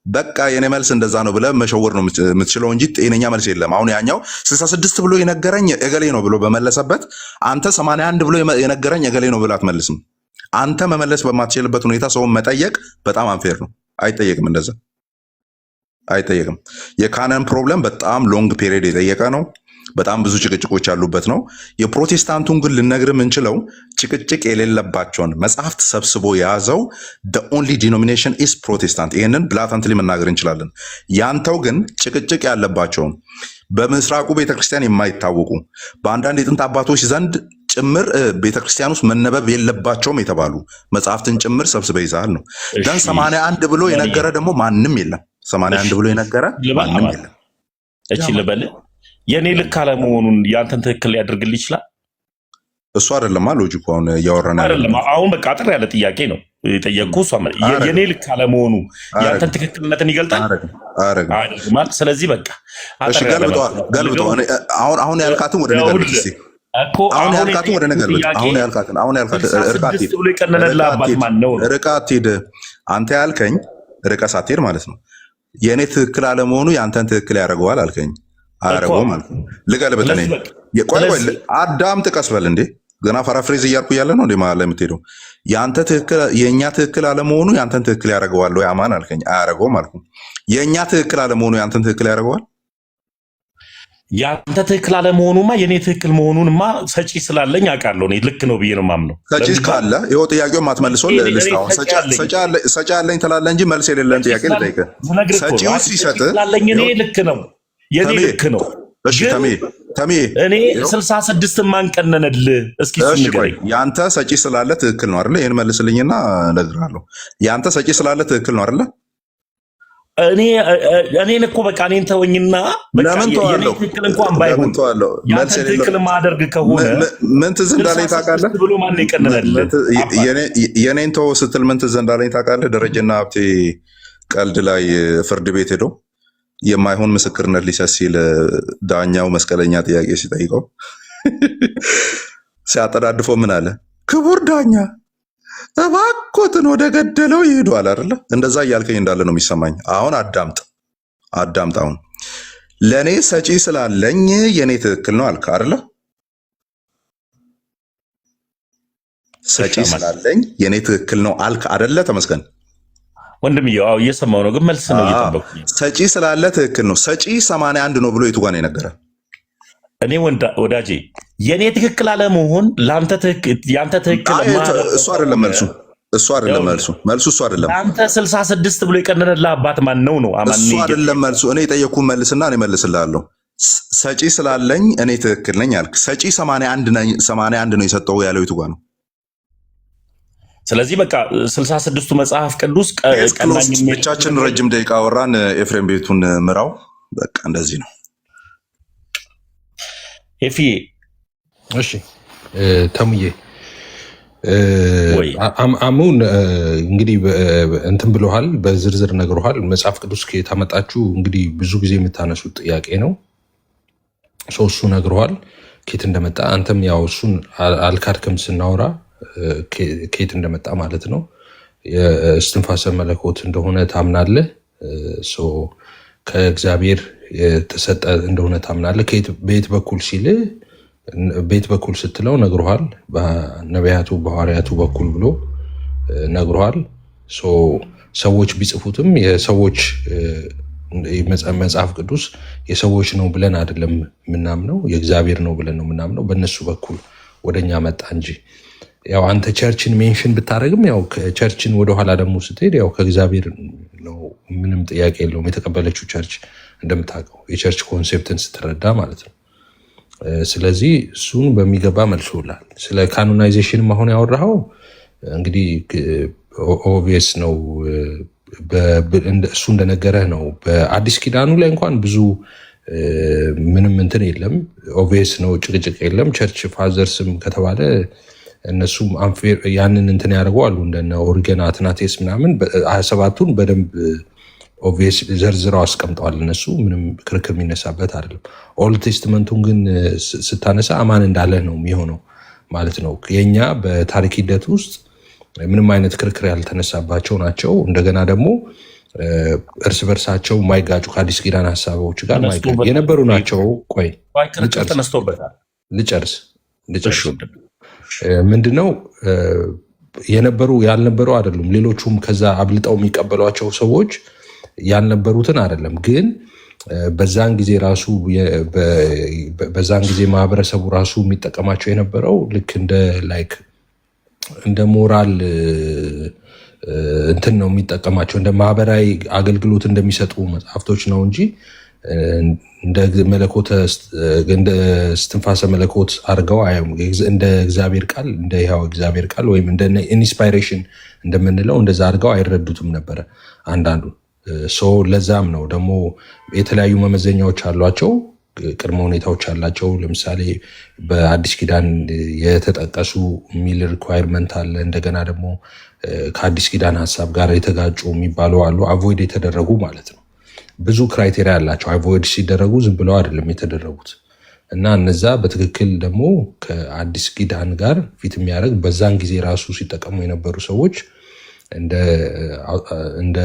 [SPEAKER 1] በቃ የኔ መልስ እንደዛ ነው ብለህ መሸወር ነው የምትችለው እንጂ ጤነኛ መልስ የለም። አሁን ያኛው 66 ብሎ የነገረኝ እገሌ ነው ብሎ በመለሰበት አንተ 81 ብሎ የነገረኝ እገሌ ነው ብሎ አትመልስም። አንተ መመለስ በማትችልበት ሁኔታ ሰውን መጠየቅ በጣም አንፌር ነው። አይጠየቅም፣ እንደዛ አይጠየቅም። የካነን ፕሮብለም በጣም ሎንግ ፔሪየድ የጠየቀ ነው። በጣም ብዙ ጭቅጭቆች ያሉበት ነው። የፕሮቴስታንቱን ግን ልነግር የምንችለው ጭቅጭቅ የሌለባቸውን መጽሐፍት ሰብስቦ የያዘው the only denomination is ፕሮቴስታንት። ይህንን ብላታንትሊ መናገር እንችላለን። ያንተው ግን ጭቅጭቅ ያለባቸውን በምስራቁ ቤተክርስቲያን የማይታወቁ በአንዳንድ የጥንት አባቶች ዘንድ ጭምር ቤተክርስቲያን ውስጥ መነበብ የለባቸውም የተባሉ መጽሐፍትን ጭምር ሰብስበ ይዛል ነው። ደን 81 ብሎ የነገረ ደግሞ ማንም የለም። 81 ብሎ የነገረ ማንም የለም።
[SPEAKER 2] እቺ ልበል የኔ ልክ አለመሆኑን ያንተን ትክክል ሊያደርግልህ ይችላል።
[SPEAKER 1] እሱ አይደለም ሎጂኩ አሁን እያወራን
[SPEAKER 2] አይደለም። አሁን በቃ አጥር ያለ ጥያቄ ነው የጠየቅኩ። እሷ የኔ ልክ አለመሆኑ ያንተን ትክክልነትን ይገልጣል አይደል? ስለዚህ በቃ
[SPEAKER 1] ገልብጦ አሁን ያልካትን ወደ ነገር ልትሲ አሁን ያልካትን ወደ ነገር አሁን ያልካትን ርቃት ሂድ። አንተ ያልከኝ ርቀህ ሳትሄድ ማለት ነው የኔ ትክክል አለመሆኑ ያንተን ትክክል ያደርገዋል አልከኝ። አያረገውም ማለት ነው። ልገልብጥ ነኝ። ቆይ አዳምጥ፣ ቀስ በል እንዴ። ገና ፓራፍሬዝ እያልኩ እያለ ነው እንዴ መሀል ላይ የምትሄደው? ያንተ ትክክል የእኛ ትክክል አለመሆኑ ያንተን ትክክል ያደርገዋል ወይ አማን አልከኝ። አያረገውም አልኩ። የእኛ ትክክል አለመሆኑ ያንተን ትክክል ያደርገዋል?
[SPEAKER 2] ያንተ ትክክል አለመሆኑማ የኔ ትክክል መሆኑንማ ሰጪ ስላለኝ አውቃለሁ። እኔ ልክ ነው ብዬ ነው የማምነው።
[SPEAKER 1] ሰጪ ካለ ይኸው ጥያቄውን ማትመልሰው ልስታው። ሰጪ አለኝ ትላለህ እንጂ መልስ የሌለን ጥያቄ ልጠይቅህ። ሰጪው ሲሰጥ
[SPEAKER 2] ስላለኝ እኔ ልክ ነው የኔ ልክ ነው።
[SPEAKER 1] እሺ ተሜ
[SPEAKER 2] እኔ 66 ማንቀነነልህ እስኪ
[SPEAKER 1] ቆይ ያንተ ሰጪ ስላለ ትክክል ነው አይደለ? ይሄን መልስልኝና እነግርሃለሁ። ያንተ ሰጪ ስላለ ትክክል ነው አይደለ? እኔን እኮ በቃ እኔን ተወኝና በቃ የኔ ትክክል እንኳን ባይሆን ያንተ ትክክል ማደርግ ከሆነ ምን ትዝ እንዳለኝ ታውቃለህ?
[SPEAKER 2] ብሎ ማን ይቀነነልህ?
[SPEAKER 1] የኔን ተው ስትል ምን ትዝ እንዳለኝ ታውቃለህ? ደረጀና ሀብቴ ቀልድ ላይ ፍርድ ቤት ሄዶ የማይሆን ምስክርነት ሊሰጥ ሲል ዳኛው መስቀለኛ ጥያቄ ሲጠይቀው ሲያጠዳድፈው ምን አለ? ክቡር ዳኛ እባክዎትን ወደ ገደለው ይሄዳል አይደለ? እንደዛ እያልከኝ እንዳለ ነው የሚሰማኝ። አሁን አዳምጥ። አሁን ለእኔ ሰጪ ስላለኝ የኔ ትክክል ነው አልክ አይደለ? ሰጪ ስላለኝ የኔ ትክክል ነው አልክ አይደለ? ተመስገን
[SPEAKER 2] ወንድምዬው። አዎ እየሰማው ነው፣ ግን መልስ ነው እየጠበቅኩኝ።
[SPEAKER 1] ሰጪ ስላለ ትክክል ነው። ሰጪ 81 ነው ብሎ የቱ ጋር ነው የነገረ?
[SPEAKER 2] እኔ ወዳጄ የኔ ትክክል አለመሆን ለአንተ ያንተ ትክክል
[SPEAKER 1] እሱ አይደለም መልሱ። እሱ አይደለም መልሱ። መልሱ እሱ አይደለም።
[SPEAKER 2] አንተ 66 ብሎ የቀነነልህ አባት ማን ነው?
[SPEAKER 1] እሱ አይደለም መልሱ። እኔ የጠየቅኩህን መልስና እኔ መልስልሃለሁ። ሰጪ ስላለኝ እኔ ትክክል ነኝ አልክ። ሰጪ 81 ነው የሰጠው ያለው የቱ ጋር ነው?
[SPEAKER 2] ስለዚህ በቃ 66ቱ መጽሐፍ ቅዱስ ቀናኝ
[SPEAKER 1] ብቻችን ረጅም ደቂቃ አወራን። ኤፍሬም ቤቱን ምራው። በቃ እንደዚህ ነው።
[SPEAKER 2] ኤፊ
[SPEAKER 4] እሺ ተሙዬ አሙን እንግዲህ እንትን ብለሃል፣ በዝርዝር ነግሮሃል። መጽሐፍ ቅዱስ ከየት አመጣችሁ? እንግዲህ ብዙ ጊዜ የምታነሱት ጥያቄ ነው። እሱ ነግሮሃል ከየት እንደመጣ። አንተም ያው እሱን አልካድክም ስናወራ ከየት እንደመጣ ማለት ነው። የእስትንፋሰ መለኮት እንደሆነ ታምናለህ። ከእግዚአብሔር የተሰጠ እንደሆነ ታምናለህ። በየት በኩል ሲል ቤት በኩል ስትለው ነግሮሃል። በነቢያቱ በሐዋርያቱ በኩል ብሎ ነግሮሃል። ሰዎች ቢጽፉትም የሰዎች መጽሐፍ ቅዱስ የሰዎች ነው ብለን አይደለም የምናምነው፣ የእግዚአብሔር ነው ብለን ነው የምናምነው። በእነሱ በኩል ወደኛ መጣ እንጂ ያው አንተ ቸርችን ሜንሽን ብታደረግም ያው ቸርችን ወደኋላ ደግሞ ስትሄድ ያው ከእግዚአብሔር ነው፣ ምንም ጥያቄ የለውም። የተቀበለችው ቸርች እንደምታውቀው የቸርች ኮንሴፕትን ስትረዳ ማለት ነው። ስለዚህ እሱን በሚገባ መልሶላል። ስለ ካኖናይዜሽንም አሁን ያወራኸው እንግዲህ ኦብቪየስ ነው፣ እሱ እንደነገረህ ነው። በአዲስ ኪዳኑ ላይ እንኳን ብዙ ምንም እንትን የለም፣ ኦብቪየስ ነው፣ ጭቅጭቅ የለም። ቸርች ፋዘርስም ከተባለ እነሱም ያንን እንትን ያደርጉ አሉ፣ እንደነ ኦሪገን አትናቴስ ምናምን 27ቱን በደንብ ኦብቪየስ ዘርዝረው አስቀምጠዋል። እነሱ ምንም ክርክር የሚነሳበት አይደለም። ኦልድ ቴስትመንቱን ግን ስታነሳ አማን እንዳለ ነው የሚሆነው ማለት ነው። የኛ በታሪክ ሂደት ውስጥ ምንም አይነት ክርክር ያልተነሳባቸው ናቸው። እንደገና ደግሞ እርስ በርሳቸው የማይጋጩ ከአዲስ ኪዳን ሀሳቦች ጋር የነበሩ ናቸው። ቆይ ልጨርስ። ምንድነው የነበሩ ያልነበሩ አይደሉም። ሌሎቹም ከዛ አብልጠው የሚቀበሏቸው ሰዎች ያልነበሩትን አይደለም። ግን በዛን ጊዜ ማህበረሰቡ ራሱ የሚጠቀማቸው የነበረው ልክ እንደ ሞራል እንትን ነው የሚጠቀማቸው፣ እንደ ማህበራዊ አገልግሎት እንደሚሰጡ መጽሐፍቶች ነው እንጂ እንደ እስትንፋሰ መለኮት አድርገው እንደ እግዚአብሔር ቃል፣ እንደ ይኸው እግዚአብሔር ቃል ወይም እንደ ኢንስፓይሬሽን እንደምንለው እንደዛ አድርገው አይረዱትም ነበረ አንዳንዱ። ለዛም ነው ደግሞ የተለያዩ መመዘኛዎች አሏቸው፣ ቅድመ ሁኔታዎች አላቸው። ለምሳሌ በአዲስ ኪዳን የተጠቀሱ የሚል ሪኳየርመንት አለ። እንደገና ደግሞ ከአዲስ ኪዳን ሀሳብ ጋር የተጋጩ የሚባሉ አሉ፣ አቮይድ የተደረጉ ማለት ነው። ብዙ ክራይቴሪያ አላቸው። አቮይድ ሲደረጉ ዝም ብለው አይደለም የተደረጉት እና እነዛ በትክክል ደግሞ ከአዲስ ኪዳን ጋር ፊት የሚያደርግ በዛን ጊዜ ራሱ ሲጠቀሙ የነበሩ ሰዎች እንደ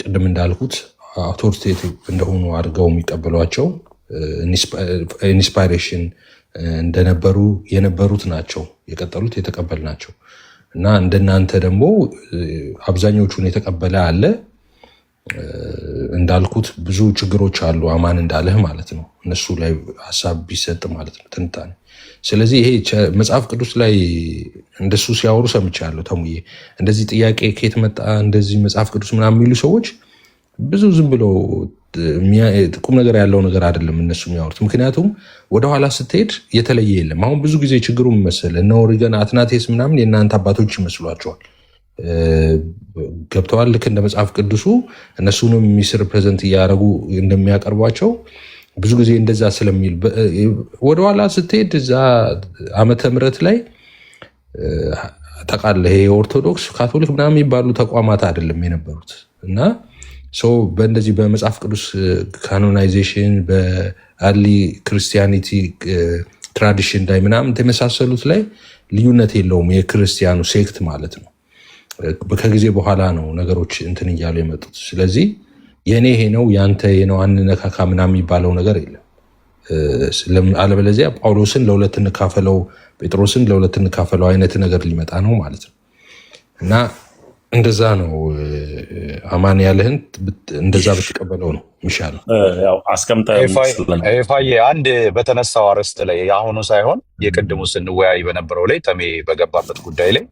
[SPEAKER 4] ቅድም እንዳልኩት አውቶሪቴቲቭ እንደሆኑ አድርገው የሚቀበሏቸው ኢንስፓይሬሽን እንደነበሩ የነበሩት ናቸው የቀጠሉት የተቀበል ናቸው። እና እንደናንተ ደግሞ አብዛኞቹን የተቀበለ አለ። እንዳልኩት ብዙ ችግሮች አሉ፣ አማን እንዳለህ ማለት ነው። እነሱ ላይ ሀሳብ ቢሰጥ ማለት ነው ትንታኔ። ስለዚህ ይሄ መጽሐፍ ቅዱስ ላይ እንደሱ ሲያወሩ ሰምቻለሁ። ተሙዬ እንደዚህ ጥያቄ ከየት መጣ እንደዚህ መጽሐፍ ቅዱስ ምናምን የሚሉ ሰዎች ብዙ ዝም ብሎ ቁም ነገር ያለው ነገር አይደለም እነሱ የሚያወሩት። ምክንያቱም ወደኋላ ስትሄድ የተለየ የለም። አሁን ብዙ ጊዜ ችግሩ መሰለህ እነ ኦሪገን አትናቴስ ምናምን የእናንተ አባቶች ይመስሏቸዋል። ገብተዋል። ልክ እንደ መጽሐፍ ቅዱሱ እነሱንም ሚስር ፕሬዘንት እያደረጉ እንደሚያቀርቧቸው ብዙ ጊዜ እንደዛ ስለሚል ወደኋላ ስትሄድ እዛ ዓመተ ምሕረት ላይ ታውቃለህ የኦርቶዶክስ ካቶሊክ ምናምን የሚባሉ ተቋማት አይደለም የነበሩት እና በእንደዚህ በመጽሐፍ ቅዱስ ካኖናይዜሽን በአርሊ ክርስቲያኒቲ ትራዲሽን ላይ ምናምን የመሳሰሉት ላይ ልዩነት የለውም። የክርስቲያኑ ሴክት ማለት ነው። ከጊዜ በኋላ ነው ነገሮች እንትን እያሉ የመጡት። ስለዚህ የኔ ይሄ ነው ያንተ ይሄ ነው አንነካካ ምናምን የሚባለው ነገር የለም። አለበለዚያ ጳውሎስን ለሁለት እንካፈለው፣ ጴጥሮስን ለሁለት እንካፈለው አይነት ነገር ሊመጣ ነው ማለት ነው። እና እንደዛ ነው አማን ያለህን እንደዛ ብትቀበለው ነው የሚሻለው።
[SPEAKER 2] ያው
[SPEAKER 5] ኤፋዬ አንድ በተነሳው አርዕስት ላይ የአሁኑ ሳይሆን የቅድሙ ስንወያይ በነበረው ላይ ተሜ በገባበት ጉዳይ ላይ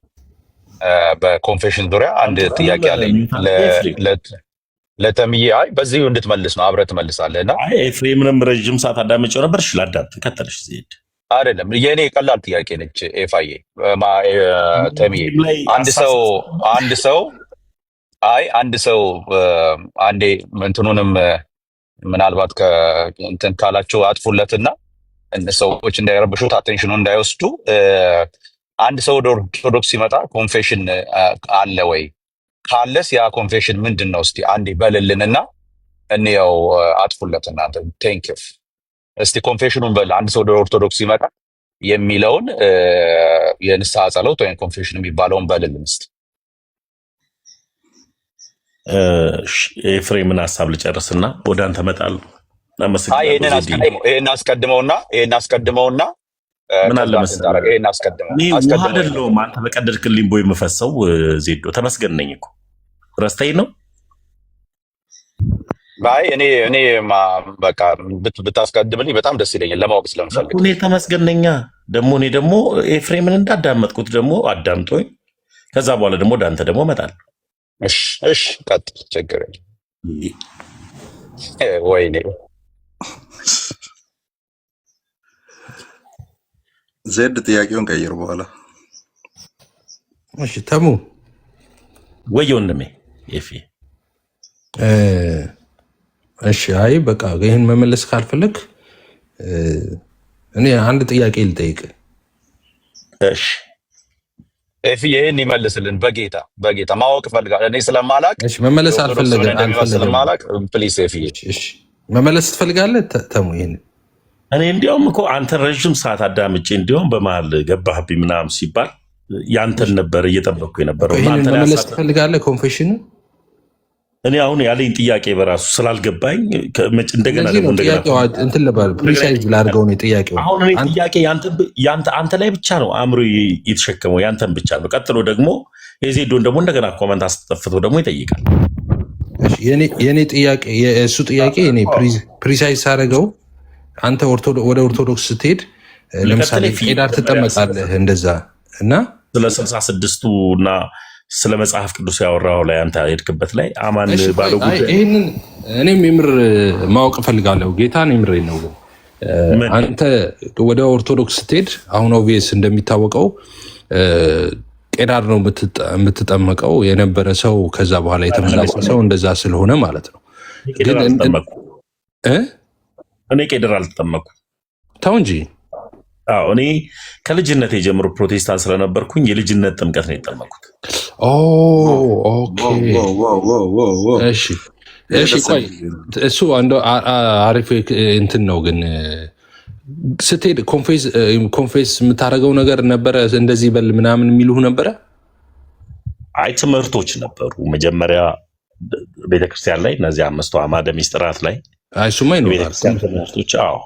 [SPEAKER 5] በኮንፌሽን ዙሪያ አንድ ጥያቄ አለኝ ለተምዬ። አይ በዚሁ እንድትመልስ ነው፣ አብረህ ትመልሳለህ። እና
[SPEAKER 2] ኤፍሬምንም ረዥም ሰዓት አዳመጨው ነበር። እሺ ላዳምጥ፣ ከተለሽ ዜድ
[SPEAKER 5] አይደለም የኔ ቀላል ጥያቄ ነች ኤፋዬ። ተምዬ አንድ ሰው አንዴ እንትኑንም ምናልባት እንትን ካላችሁ አጥፉለትና ሰዎች እንዳይረብሹት አቴንሽኑ እንዳይወስዱ። አንድ ሰው ወደ ኦርቶዶክስ ሲመጣ ኮንፌሽን አለ ወይ? ካለስ ያ ኮንፌሽን ምንድን ነው? እስቲ አንዴ በልልንና እንየው። አጥፉለት እናንተ። ቴንክ ዩ። እስቲ ኮንፌሽኑን በል። አንድ ሰው ወደ ኦርቶዶክስ ሲመጣ የሚለውን የንስሐ ጸሎት ወይም ኮንፌሽን የሚባለውን በልልን እስቲ።
[SPEAKER 2] ኤፍሬምን ሀሳብ ልጨርስና ወደ አንተ እመጣለሁ።
[SPEAKER 5] ይሄን አስቀድመውና
[SPEAKER 2] ምን አለ መሰለህ ውሃ አይደለሁም አንተ በቀደድክልኝ ቦይ የምፈሰው ዜዶ ተመስገን ነኝ እኮ ረስተኝ ነው።
[SPEAKER 5] ባይ እኔ በቃ ብታስቀድምልኝ በጣም ደስ ይለኛል ለማወቅ ስለምፈልግ።
[SPEAKER 2] እኔ ተመስገን ነኝ። እኔ ደግሞ ኤፍሬምን እንዳዳመጥኩት ደግሞ አዳምጦኝ ከዛ በኋላ ደግሞ ወደ አንተ ደግሞ እመጣለሁ።
[SPEAKER 5] እሺ ቀጥል፣ ችግር የለም። ወይኔ
[SPEAKER 1] ዜድ ጥያቄውን ቀይር በኋላ።
[SPEAKER 4] እሺ ተሙ
[SPEAKER 2] ወይ ወንድሜ ኤፊ።
[SPEAKER 4] እሺ አይ በቃ ይሄን መመለስ ካልፈለግ እኔ አንድ ጥያቄ ልጠይቅ።
[SPEAKER 5] እሺ ኤፊ ይሄን ይመልስልን። በጌታ ማወቅ ፈልጋለሁ እኔ ስለማላቅ።
[SPEAKER 4] እሺ መመለስ አልፈልግም።
[SPEAKER 5] ፕሊስ ኤፊ።
[SPEAKER 4] እሺ መመለስ ትፈልጋለህ ተሙ? ይሄን
[SPEAKER 2] እኔ እንዲያውም እኮ አንተ ረዥም ሰዓት አዳምጬ እንዲያውም በመሀል ገባህብኝ ምናምን ሲባል ያንተን ነበር እየጠበቅኩ የነበረው።
[SPEAKER 4] ይሄን መመለስ ትፈልጋለህ ኮንፌሽን?
[SPEAKER 2] እኔ አሁን ያለኝ ጥያቄ በራሱ ስላልገባኝ እንደገና
[SPEAKER 4] እንትን ልበል ፕሪሳይዝ ላድርገው ነው ጥያቄው።
[SPEAKER 2] አሁን እኔ ጥያቄ አንተ ላይ ብቻ ነው አእምሮ የተሸከመው ያንተን ብቻ ነው። ቀጥሎ ደግሞ የዜዶን ደግሞ እንደገና ኮመንት አስጠፍቶ ደግሞ ይጠይቃል።
[SPEAKER 4] የኔ ጥያቄ የእሱ ጥያቄ እኔ ፕሪሳይዝ ሳደርገው አንተ ወደ ኦርቶዶክስ ስትሄድ ለምሳሌ ቄዳር ትጠመቃለህ እንደዛ እና
[SPEAKER 2] ስለ 66ቱ እና ስለ መጽሐፍ ቅዱስ ያወራው ላይ አንተ ሄድክበት ላይ አማን ባለው ጉዳይ
[SPEAKER 4] ይሄንን እኔም የምር ማወቅ ፈልጋለሁ። ጌታን የምር ነው። አንተ ወደ ኦርቶዶክስ ስትሄድ አሁን ኦቪየስ እንደሚታወቀው ቄዳር ነው የምትጠመቀው የነበረ ሰው ከዛ በኋላ የተመለሰ ሰው እንደዛ ስለሆነ ማለት ነው።
[SPEAKER 2] እኔ ቄዳር አልተጠመኩም።
[SPEAKER 4] ተው እንጂ።
[SPEAKER 2] አዎ እኔ ከልጅነት የጀምሮ ፕሮቴስታንት ስለነበርኩኝ የልጅነት ጥምቀት ነው የተጠመኩት።
[SPEAKER 4] እሺ ቆይ እሱ አንዱ አሪፍ እንትን ነው። ግን ስትሄድ ኮንፌስ የምታደርገው ነገር ነበረ እንደዚህ በል ምናምን የሚሉህ ነበረ?
[SPEAKER 2] አይ ትምህርቶች ነበሩ መጀመሪያ ቤተክርስቲያን ላይ እነዚህ 5 አዕማደ ምስጢራት ላይ
[SPEAKER 4] እሱማ ይኖራል
[SPEAKER 2] ቤተክርስቲያን ትምህርቶች። አዎ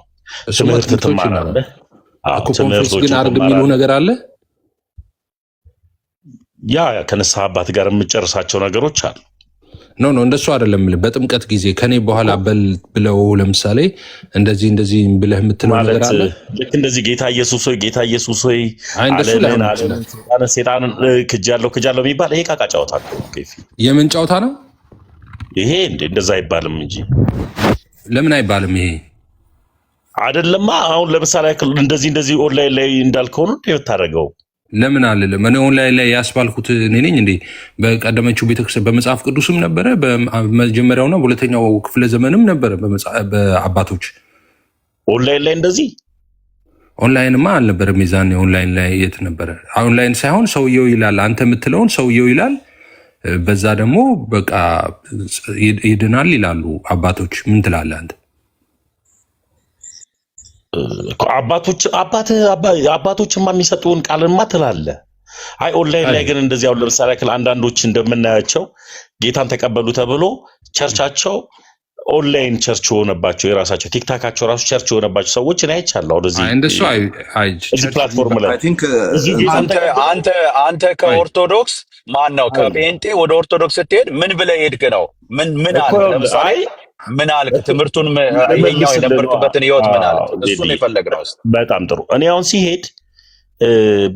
[SPEAKER 2] ትምህርት ትማራለህ።
[SPEAKER 4] ኮንፌስ ግን አድርግ የሚሉህ ነገር አለ?
[SPEAKER 2] ያ ከንስሐ አባት ጋር የምጨርሳቸው ነገሮች አሉ።
[SPEAKER 4] ኖ እንደሱ አይደለም። በጥምቀት ጊዜ ከኔ በኋላ በል ብለው ለምሳሌ እንደዚህ ብለህ የምትለው ነገር አለ?
[SPEAKER 2] ልክ እንደዚህ ጌታ ኢየሱስ ሆይ ሴጣንን ክጃለሁ የሚባል ይሄ ቃቃ ጨዋታ ነው።
[SPEAKER 4] የምን ጨዋታ ነው
[SPEAKER 2] ይሄ? እንደዛ አይባልም እንጂ።
[SPEAKER 4] ለምን አይባልም? ይሄ
[SPEAKER 2] አይደለማ። አሁን ለምሳሌ እንደዚህ ኦንላይን ላይ እንዳልከው ነው የምታደርገው።
[SPEAKER 4] ለምን አልልም? እኔ ኦንላይን ላይ ያስባልኩት እኔ ነኝ እንዴ? በቀደመችው ቤተክርስቲያን በመጽሐፍ ቅዱስም ነበረ፣ በመጀመሪያውና በሁለተኛው ክፍለ ዘመንም ነበረ በአባቶች
[SPEAKER 2] ኦንላይን ላይ እንደዚህ።
[SPEAKER 4] ኦንላይንማ አልነበረም የዛኔ። ኦንላይን ላይ የት ነበረ? ኦንላይን ሳይሆን ሰውየው ይላል፣ አንተ የምትለውን ሰውየው ይላል። በዛ ደግሞ በቃ ይድናል ይላሉ አባቶች። ምን ትላለህ አንተ?
[SPEAKER 2] አባቶችማ የሚሰጡን ቃልማ ትላለህ። አይ ኦንላይን ላይ ግን እንደዚህ አሁን ለምሳሌ አንዳንዶች እንደምናያቸው ጌታን ተቀበሉ ተብሎ ቸርቻቸው ኦንላይን ቸርች ሆነባቸው የራሳቸው ቲክታካቸው ራሱ ቸርች ሆነባቸው ሰዎች እኔ አይቻለሁ። ወደዚህ
[SPEAKER 4] እንደሱ
[SPEAKER 2] እዚህ ፕላትፎርም ላይ
[SPEAKER 5] አንተ ከኦርቶዶክስ ማን ነው ከጴንጤ ወደ ኦርቶዶክስ ስትሄድ ምን ብለህ ሄድክ ነው? ምን አለ? ለምሳሌ ምን አልክ? ትምህርቱን የኛው የነበርክበትን ህይወት ምን አልክ? እሱን የፈለግነው።
[SPEAKER 2] በጣም ጥሩ። እኔ አሁን ሲሄድ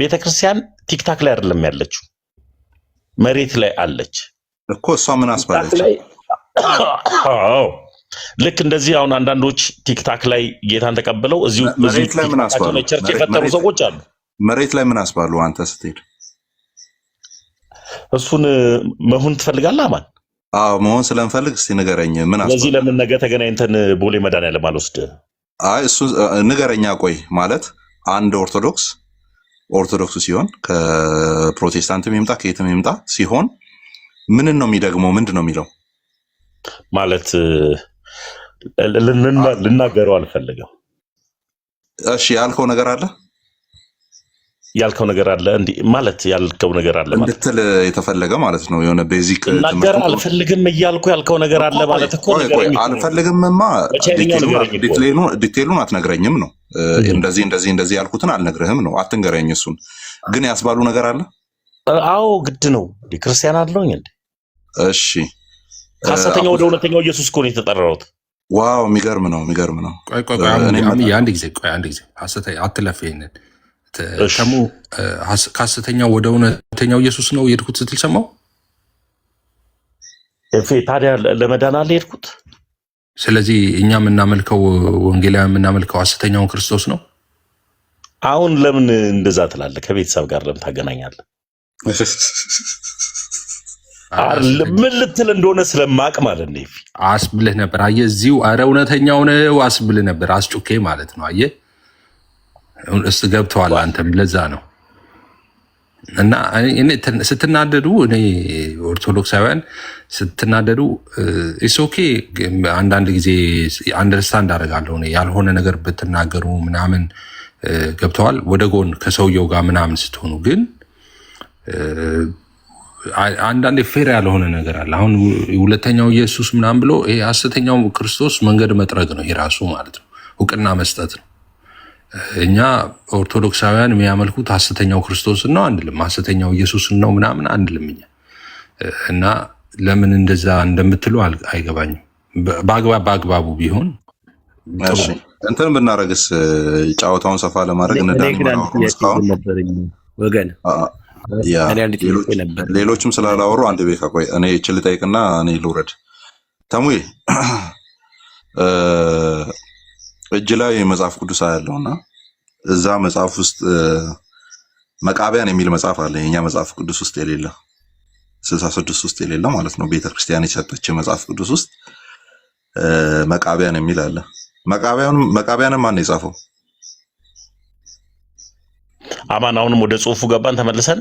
[SPEAKER 2] ቤተክርስቲያን ቲክታክ ላይ አይደለም ያለችው፣ መሬት ላይ አለች
[SPEAKER 1] እኮ። እሷ ምን አስባለች?
[SPEAKER 2] ልክ እንደዚህ አሁን አንዳንዶች ቲክታክ ላይ ጌታን ተቀብለው እዚሁ
[SPEAKER 1] መሬት ላይ ምን አስባሉ?
[SPEAKER 2] ቸርች የፈጠሩ ሰዎች አሉ።
[SPEAKER 1] መሬት ላይ ምን አስባሉ? አንተ ስትሄድ
[SPEAKER 2] እሱን መሆን ትፈልጋለህ? አማን
[SPEAKER 1] አዎ መሆን ስለምፈልግ እስቲ ንገረኝ። ምን አስባሉ?
[SPEAKER 2] ስለዚህ ለምን ነገ ተገናኝተን ቦሌ መድኃኒዓለም አልወስድህ?
[SPEAKER 1] አይ እሱ ንገረኛ። ቆይ ማለት አንድ ኦርቶዶክስ ሲሆን ከፕሮቴስታንትም ይምጣ ከየትም ይምጣ ሲሆን ምንን ነው የሚደግመው? ምንድን ነው የሚለው?
[SPEAKER 2] ማለት ልናገረው አልፈልግም።
[SPEAKER 1] እሺ ያልከው ነገር አለ እንዴ? ማለት ያልከው ነገር አለ ማለት እንድትል የተፈለገ ማለት ነው። የሆነ ቤዚክ
[SPEAKER 2] ልናገር አልፈልግም እያልኩ ያልከው ነገር አለ ማለት እኮ ነገር
[SPEAKER 1] አልፈልግምማ ዲቴሉን አትነግረኝም ነው። እንደዚህ ያልኩትን አልነግርህም ነው። አትንገረኝ። እሱን ግን ያስባሉ ነገር አለ።
[SPEAKER 2] አዎ ግድ ነው። ክርስቲያን አለውኝ እንዴ?
[SPEAKER 1] እሺ
[SPEAKER 2] ሐሰተኛው ወደ እውነተኛው ኢየሱስ እኮ ነው የተጠራሁት።
[SPEAKER 1] ዋው የሚገርም ነው።
[SPEAKER 4] ቆይ አንድ ጊዜ አትለፍ። ይሄንን ተሙ ከሐሰተኛው ወደ እውነተኛው ኢየሱስ ነው የሄድኩት ስትል ሰማው።
[SPEAKER 2] ታዲያ ለመዳን አለ የሄድኩት።
[SPEAKER 4] ስለዚህ እኛ የምናመልከው ወንጌላውያን የምናመልከው ሐሰተኛውን ክርስቶስ ነው።
[SPEAKER 2] አሁን ለምን እንደዛ ትላለህ? ከቤተሰብ ጋር ለምን ታገናኛለህ? ምን ልትል እንደሆነ ስለማቅ ማለት ነው።
[SPEAKER 4] አስብልህ ነበር። አየህ እዚሁ ኧረ እውነተኛው ነው አስብልህ ነበር። አስጩኬ ማለት ነው። አየህ ገብተዋል አንተም። ለዛ ነው እና ስትናደዱ እኔ ኦርቶዶክሳውያን ስትናደዱ ኢሶኬ አንዳንድ ጊዜ አንደርስታንድ አደርጋለሁ። ያልሆነ ነገር ብትናገሩ ምናምን ገብተዋል ወደ ጎን ከሰውየው ጋር ምናምን ስትሆኑ ግን አንዳንዴ ፌር ያልሆነ ነገር አለ። አሁን ሁለተኛው ኢየሱስ ምናምን ብሎ ይሄ ሐሰተኛው ክርስቶስ መንገድ መጥረግ ነው የራሱ ማለት ነው። እውቅና መስጠት ነው። እኛ ኦርቶዶክሳውያን የሚያመልኩት ሐሰተኛው ክርስቶስን ነው አንልም፣ ሐሰተኛው ኢየሱስን ነው ምናምን አንልም እኛ። እና ለምን እንደዛ እንደምትሉ አይገባኝም። በአግባቡ ቢሆን
[SPEAKER 1] እንትን ብናረግስ ጨዋታውን ሰፋ ለማድረግ
[SPEAKER 8] ወገን
[SPEAKER 1] ሌሎችም ስላላወሩ አንድ ቤካ ቆይ እኔ እችል ጠይቅና እኔ ልውረድ። ተሙዬ እጅ ላይ መጽሐፍ ቅዱስ ያለውና እዛ መጽሐፍ ውስጥ መቃቢያን የሚል መጽሐፍ አለ። የኛ መጽሐፍ ቅዱስ ውስጥ የሌለ 66 ውስጥ የሌለ ማለት ነው። ቤተክርስቲያን የሰጠች መጽሐፍ ቅዱስ ውስጥ መቃቢያን የሚል አለ። መቃቢያንም ማን ነው የጻፈው?
[SPEAKER 2] አማን አሁንም ወደ ጽሁፉ ገባን ተመልሰን።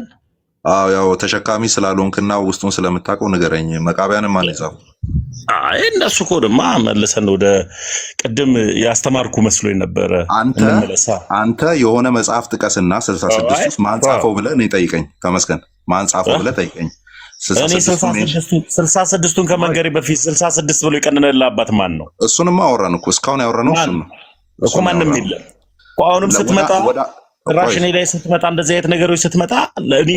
[SPEAKER 1] አዎ ያው ተሸካሚ ስላልሆንክና ውስጡን ስለምታውቀው ንገረኝ። መቃቢያንም ማን የጻፈው?
[SPEAKER 2] አይ እነሱ እኮ ድማ መልሰን ወደ ቅድም ያስተማርኩ መስሎኝ ነበረ።
[SPEAKER 1] አንተ የሆነ መጽሐፍ ጥቀስና 66 ውስጥ ማን ጻፈው ብለህ እኔ ጠይቀኝ። ተመስገን ማን ጻፈው ብለህ ጠይቀኝ።
[SPEAKER 2] እኔ 66ቱን ከመንገሬ በፊት 66 ብሎ የቀነነልህ አባት ማን ነው?
[SPEAKER 1] እሱንማ አወራን እኮ እስካሁን ያወራነው እሱን ነው
[SPEAKER 2] እኮ። ማንም የለም እኮ አሁንም ስትመጣ ራሽኔ ላይ ስትመጣ እንደዚህ አይነት ነገሮች ስትመጣ እኔ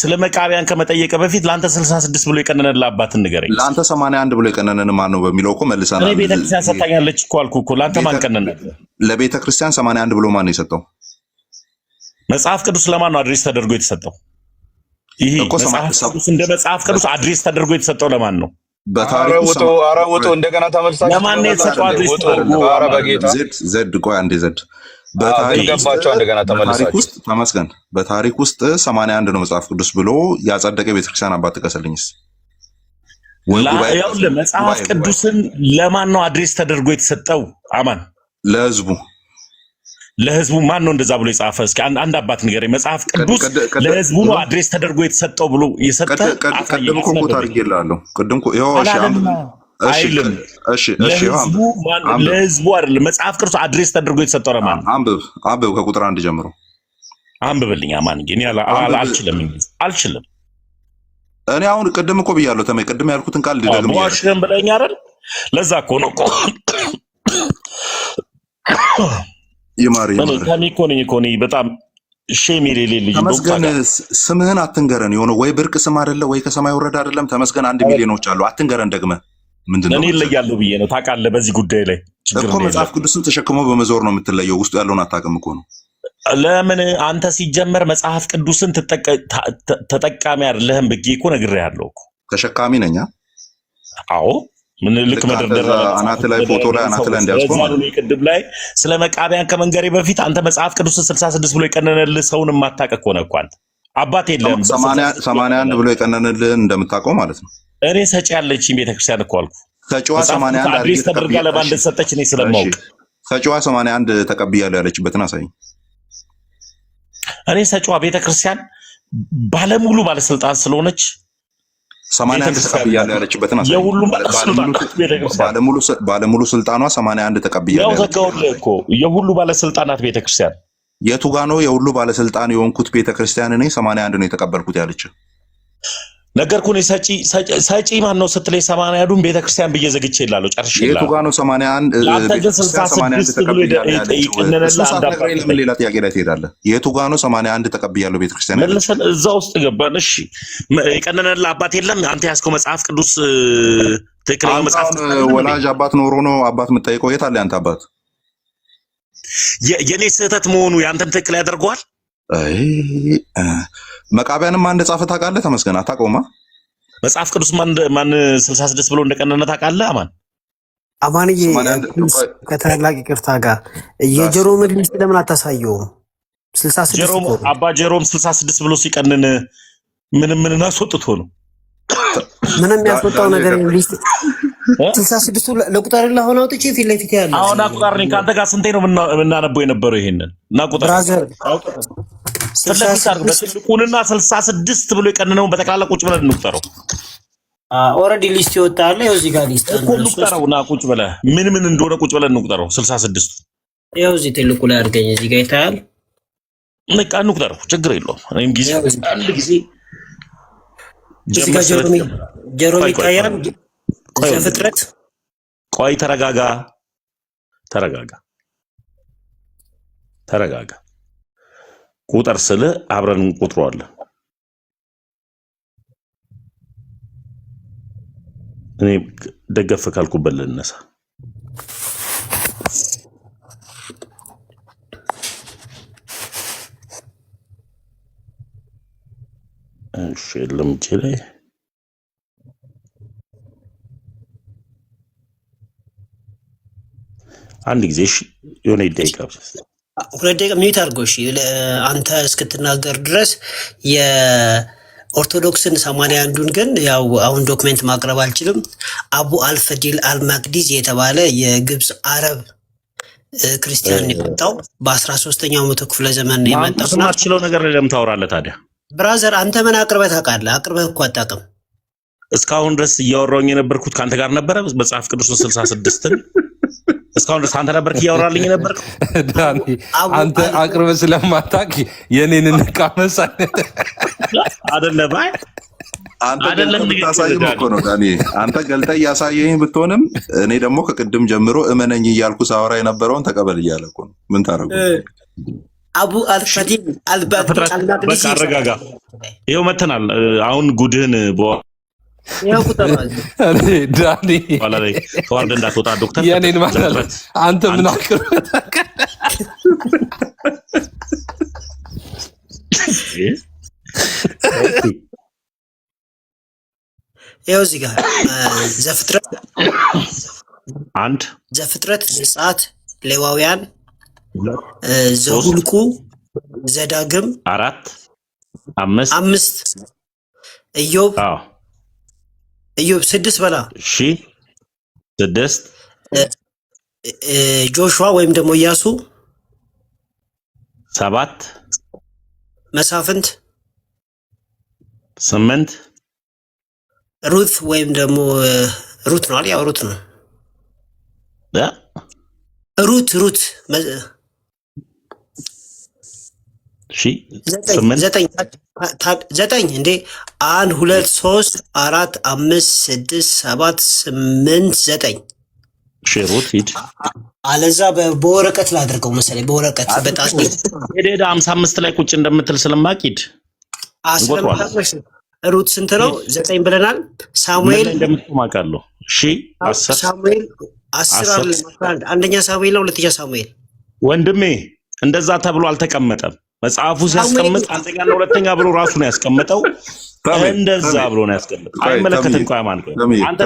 [SPEAKER 2] ስለ መቃቢያን ከመጠየቅ በፊት ለአንተ 66 ብሎ የቀነነልህ አባትን ንገረኝ።
[SPEAKER 1] ለአንተ 81 ብሎ የቀነነን ማን ነው በሚለው እኮ መልሰናል።
[SPEAKER 2] እኔ ቤተክርስቲያን ሰጣኛለች እኮ አልኩህ እኮ። ለአንተ ማን ቀነነልህ?
[SPEAKER 1] ለቤተክርስቲያን 81 ብሎ ማን ነው የሰጠው?
[SPEAKER 2] መጽሐፍ ቅዱስ ለማን ነው አድሬስ ተደርጎ የተሰጠው? ይሄ መጽሐፍ ቅዱስ እንደ መጽሐፍ ቅዱስ አድሬስ ተደርጎ የተሰጠው ለማን ነው?
[SPEAKER 5] በታሪኩ እንደገና ተመልሳችሁ
[SPEAKER 2] ለማን ነው የተሰጠው አድሬስ ተደርጎ?
[SPEAKER 5] ኧረ በጌታ
[SPEAKER 1] ዘድ ቆይ አንዴ ዘድ ተመስገን በታሪክ ውስጥ 81 ነው መጽሐፍ ቅዱስ ብሎ ያጸደቀ ቤተክርስቲያን አባት ጥቀስልኝስ?
[SPEAKER 2] መጽሐፍ ቅዱስን ለማን ነው አድሬስ ተደርጎ የተሰጠው? አማን ለህዝቡ ማን ነው እንደዛ ብሎ የጻፈ? እስኪ አንድ አባት ንገረኝ። መጽሐፍ ቅዱስ ለህዝቡ ነው አድሬስ ተደርጎ የተሰጠው ብሎ የሰጠ
[SPEAKER 1] ቀደም እኮ ታሪክ ይላል። ቀደም እኮ ይኸው
[SPEAKER 2] አይልም። ለህዝቡ አይደለም መጽሐፍ ቅዱስ አድሬስ ተደርጎ የተሰጠው ለማን ነው?
[SPEAKER 1] አንብብ ከቁጥር 1 ጀምሮ
[SPEAKER 2] አንብብልኝ አማንዬ። እኔ አልችልም አልችልም።
[SPEAKER 1] እኔ አሁን ቅድም እኮ ብያለሁ ተመይ፣ ቅድም ያልኩትን ቃል ደግሜ
[SPEAKER 2] ዋሽን ብለኝ አይደል? ለዛ እኮ ነው
[SPEAKER 1] ይማር
[SPEAKER 2] ተሜ እኮ ነኝ እኮ እኔ በጣም ሼም የሌለኝ ልጅ።
[SPEAKER 1] ተመስገን ስምህን አትንገረን። የሆነ ወይ ብርቅ ስም አይደለ ወይ ከሰማይ ወረደ አይደለም። ተመስገን 1 ሚሊዮኖች አሉ። አትንገረን ደግመህ። ምንድነው
[SPEAKER 2] እኔ እለያለሁ ብዬ ነው ታውቃለህ። በዚህ ጉዳይ ላይ
[SPEAKER 1] እኮ መጽሐፍ ቅዱስን ተሸክሞ በመዞር ነው የምትለየው። ውስጡ ያለውን አታውቅም እኮ ነው።
[SPEAKER 2] ለምን አንተ ሲጀመር መጽሐፍ ቅዱስን ተጠቃሚ አይደለህም ብዬ እኮ ነግሬሃለሁ እኮ።
[SPEAKER 1] ተሸካሚ ነኝ።
[SPEAKER 2] አዎ ምን ልክ መደርደር
[SPEAKER 1] አናት ላይ ፎቶ ላይ አናት ላይ እንዲያስቆም
[SPEAKER 2] ማለት ነው። ቅድም ላይ ስለ መቃቢያን ከመንገሬ በፊት አንተ መጽሐፍ ቅዱስን 66 ብሎ የቀነነልህ ሰውን የማታውቅ እኮ ነው እኮ አንተ። አባት የለህም
[SPEAKER 1] 81 ብሎ የቀነነልህ እንደምታውቀው ማለት ነው።
[SPEAKER 2] እኔ ሰጪ ያለችኝ ቤተክርስቲያን እኮ አልኩ።
[SPEAKER 1] ሰጪዋ 81
[SPEAKER 2] አድሬስ ተደርጋ ለማን እንደሰጠች እኔ ስለማውቅ
[SPEAKER 1] ሰጪዋ 81 ተቀብያለሁ ያለችበትን አሳይኝ።
[SPEAKER 2] እኔ ሰጪዋ ቤተክርስቲያን ባለሙሉ ባለስልጣን ስለሆነች
[SPEAKER 1] 81 ተቀብያለሁ ያለችበትን አሳይኝ።
[SPEAKER 2] የሁሉም
[SPEAKER 1] ባለሙሉ ስልጣኗ 81 ተቀብያለሁ።
[SPEAKER 2] ያው ዘጋውልህ እኮ የሁሉ ባለስልጣናት ቤተክርስቲያን።
[SPEAKER 1] የቱ ጋ ነው የሁሉ ባለስልጣን የሆንኩት ቤተክርስቲያን? እኔ 81 ነው የተቀበልኩት ያለች
[SPEAKER 2] ነገርኩህ። ሰጪ ማን ነው ስትለኝ 81ዱን ቤተክርስቲያን ብዬ ዘግቼ እላለሁ። ጨርሼ እላለሁ።
[SPEAKER 1] የቱ ጋ ነው 81?
[SPEAKER 2] አንተ ግን 66 ተቀብያለሁ ያለችው
[SPEAKER 1] ሌላ ጥያቄ ላይ ትሄዳለህ። የቱ ጋ ነው 81 ተቀብያለሁ ቤተክርስቲያን
[SPEAKER 2] መልሰን እዛ ውስጥ ገባን። እሺ የቀነነልህ አባት የለም? አንተ ያዝከው መጽሐፍ ቅዱስ ትክክለኛ መጽሐፍ
[SPEAKER 1] ወላጅ አባት ኖሮ ነው አባት የምጠይቀው? የት አለ ያንተ አባት?
[SPEAKER 2] የኔ ስህተት መሆኑ ያንተን ትክክል ያደርገዋል?
[SPEAKER 1] መቃቢያንም ማን እንደጻፈ ታውቃለህ? ተመስገን አታውቀውማ።
[SPEAKER 2] መጽሐፍ ቅዱስ ማን 66 ብሎ እንደቀነነ ታውቃለህ?
[SPEAKER 8] አማንዬ ከታላቅ ይቅርታ ጋር የጀሮም ሊስት ለምን አታሳየውም? 66
[SPEAKER 2] አባ ጀሮም 66 ብሎ ሲቀንን ምንም አስወጥቶ ነው።
[SPEAKER 8] ምንም ያስወጣው ነገር ሊስት 66 ለቁጥር ለሆነ አውጥቼ ፊት ለፊት ያለ
[SPEAKER 2] አሁን አቁጣር ነኝ ካንተ ጋር ስንቴ ነው የምናነበው የነበረው? ይሄንን እና ቁጥር
[SPEAKER 8] ብራዘር
[SPEAKER 2] በትልቁንና 66 ብሎ የቀነነውን በጠቅላላ ቁጭ ብለን እንቁጠረው።
[SPEAKER 8] ኦልሬዲ ሊስት ይወጣል። ይኸው እዚህ ጋር ሊስት አለ።
[SPEAKER 2] እንቁጠረው እና ቁጭ ብለህ ምን እንደሆነ ቁጭ ብለን እንቁጠረው። 66
[SPEAKER 8] ይኸው እዚህ ትልቁ ላይ አድርገኝ። እዚህ ጋር ይታያል።
[SPEAKER 2] በቃ እንቁጠረው፣ ችግር የለውም። እኔም ጊዜ አንድ ጊዜ
[SPEAKER 8] እዚህ ጋር ጀሮሚ ይታያል። ዘፍጥረት
[SPEAKER 2] ቆይ ተረጋጋ። ቁጥር ስለ አብረን እንቁጥረዋለን። እኔ ደገፍ ካልኩበት ልነሳ። እሺ ለምጪ ላይ አንድ ጊዜ የሆነ ደቂቃ
[SPEAKER 8] 2 ደቂቃ ሚዩት አድርጎ እሺ፣ አንተ እስክትናገር ድረስ የኦርቶዶክስን 81ዱን ግን ያው አሁን ዶክመንት ማቅረብ አልችልም። አቡ አልፈዲል አልማቅዲስ የተባለ የግብፅ አረብ ክርስቲያን የመጣው በ13ኛው መቶ ክፍለ ዘመን ነው የመጣው።
[SPEAKER 2] ማትችለው ነገር ለምን ታወራለህ ታዲያ?
[SPEAKER 8] ብራዘር አንተ ምን አቅርበህ ታውቃለህ? አቅርበህ እኮ አታውቅም።
[SPEAKER 2] እስካሁን ድረስ እያወራሁኝ የነበርኩት ከአንተ ጋር ነበረ። መጽሐፍ ቅዱስ 66ን እስካሁን ድረስ አንተ ነበርክ እያወራልኝ የነበርከው።
[SPEAKER 4] ዳኒ አንተ አቅርበህ ስለማታውቅ የኔን እንቃመሳ
[SPEAKER 2] አይደለም።
[SPEAKER 1] አይደለም ታሳየኝ እኮ ነው ዳኒ። አንተ ገልጠህ እያሳየኝ ብትሆንም እኔ ደግሞ ከቅድም ጀምሮ እመነኝ እያልኩ ሳወራ የነበረውን ተቀበል እያለ እኮ ነው። ምን ታረጉ?
[SPEAKER 8] አቡ አልፈዲል አልማቅዲስ
[SPEAKER 2] በቃ አረጋጋ። ይኸው መተናል። አሁን ጉድህን
[SPEAKER 4] ዳኒ
[SPEAKER 2] ተዋርደ እንዳትወጣ ዶክተር
[SPEAKER 4] የኔን ማለት አንተ ምን አቅርበህ
[SPEAKER 8] ይኸው እዚህ ጋር ዘፍጥረት፣ ዘጸአት፣ ሌዋውያን፣ ዘሁልቁ፣ ዘዳግም
[SPEAKER 2] 4 5
[SPEAKER 8] ኢዮብ 6 በላ
[SPEAKER 2] 6
[SPEAKER 8] ጆሹዋ ወይም ደግሞ ኢያሱ
[SPEAKER 2] 7
[SPEAKER 8] መሳፍንት
[SPEAKER 2] 8
[SPEAKER 8] ሩት ወይም ደግሞ ሩት ነው አይደል? ያው ሩት ነው። ሩት ዘጠኝ እንዴ 1 2 3 4 5 6 7 8 9
[SPEAKER 2] ሼሩት ሂድ።
[SPEAKER 8] አለዛ በወረቀት ላድርገው መሰለኝ። በወረቀት በጣም
[SPEAKER 2] ሄደ 55 ላይ ቁጭ እንደምትል ስለማቂድ
[SPEAKER 8] ሩት ስንት ነው? 9 ብለናል። ሳሙኤል
[SPEAKER 2] እንደምትማቃለሁ። እሺ 10
[SPEAKER 8] ሳሙኤል 10 አንደኛ ሳሙኤል ነው። ሁለተኛ ሳሙኤል
[SPEAKER 2] ወንድሜ እንደዛ ተብሎ አልተቀመጠም። መጽሐፉ ሲያስቀምጥ አንደኛና ሁለተኛ ብሎ ራሱ ነው ያስቀምጠው። እንደዛ ብሎ ነው ያስቀምጠው። አይመለከትም። ቆይ ማን ቆይ አንተ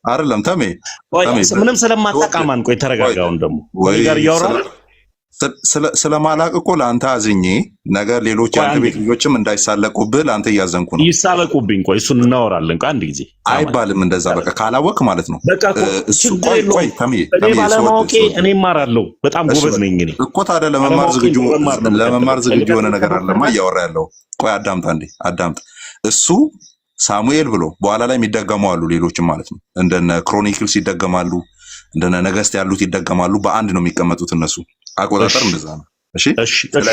[SPEAKER 1] አይደለም ተሜ
[SPEAKER 2] ምንም ስለማታውቃማን ቆይ ተረጋጋውን ደግሞ ወይ ጋር ያወራል
[SPEAKER 1] ስለማላቅ እኮ ለአንተ አዝኜ ነገር ሌሎች የአንተ ቤት ልጆችም እንዳይሳለቁብህ ለአንተ እያዘንኩ ነው።
[SPEAKER 2] ይሳለቁብኝ። ቆይ እሱን እናወራለን። ቆይ አንድ ጊዜ
[SPEAKER 1] አይባልም እንደዛ። በቃ ካላወቅ ማለት ነው።
[SPEAKER 2] እሱ ቆይ ተሜ ባለማወቄ እኔ እማራለሁ። በጣም ጎበዝ ነኝ እኔ
[SPEAKER 1] እኮ። ታዲያ ለመማር ዝግጁ የሆነ ነገር አለማ እያወራ ያለው። ቆይ አዳምጣ እንዴ አዳምጥ። እሱ ሳሙኤል ብሎ በኋላ ላይ የሚደገሙ አሉ ሌሎችም ማለት ነው። እንደነ ክሮኒክልስ ይደገማሉ፣ እንደነ ነገስት ያሉት ይደገማሉ። በአንድ ነው የሚቀመጡት እነሱ አቆጣጠር እንደዛ ነው። እሺ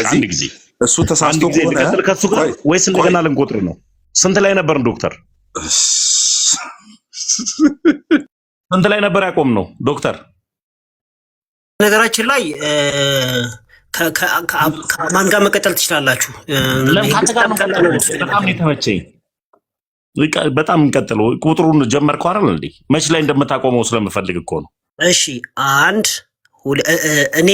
[SPEAKER 2] አንድ ጊዜ
[SPEAKER 1] እሱ ተሳስቶ ሆነ
[SPEAKER 2] ከሱ ጋር ወይስ እንደገና ልንቆጥር ነው? ስንት ላይ ነበር ዶክተር? ስንት ላይ ነበር ያቆም ነው ዶክተር?
[SPEAKER 8] ነገራችን ላይ ከማን ጋር መቀጠል ትችላላችሁ?
[SPEAKER 2] ለምን ጋር መቀጠል? በጣም ነው የተመቸኝ። በጣም እንቀጥለው። ቁጥሩን ጀመርከው አይደል እንዴ? መች ላይ እንደምታቆመው ስለምፈልግ እኮ ነው።
[SPEAKER 8] እሺ እኔ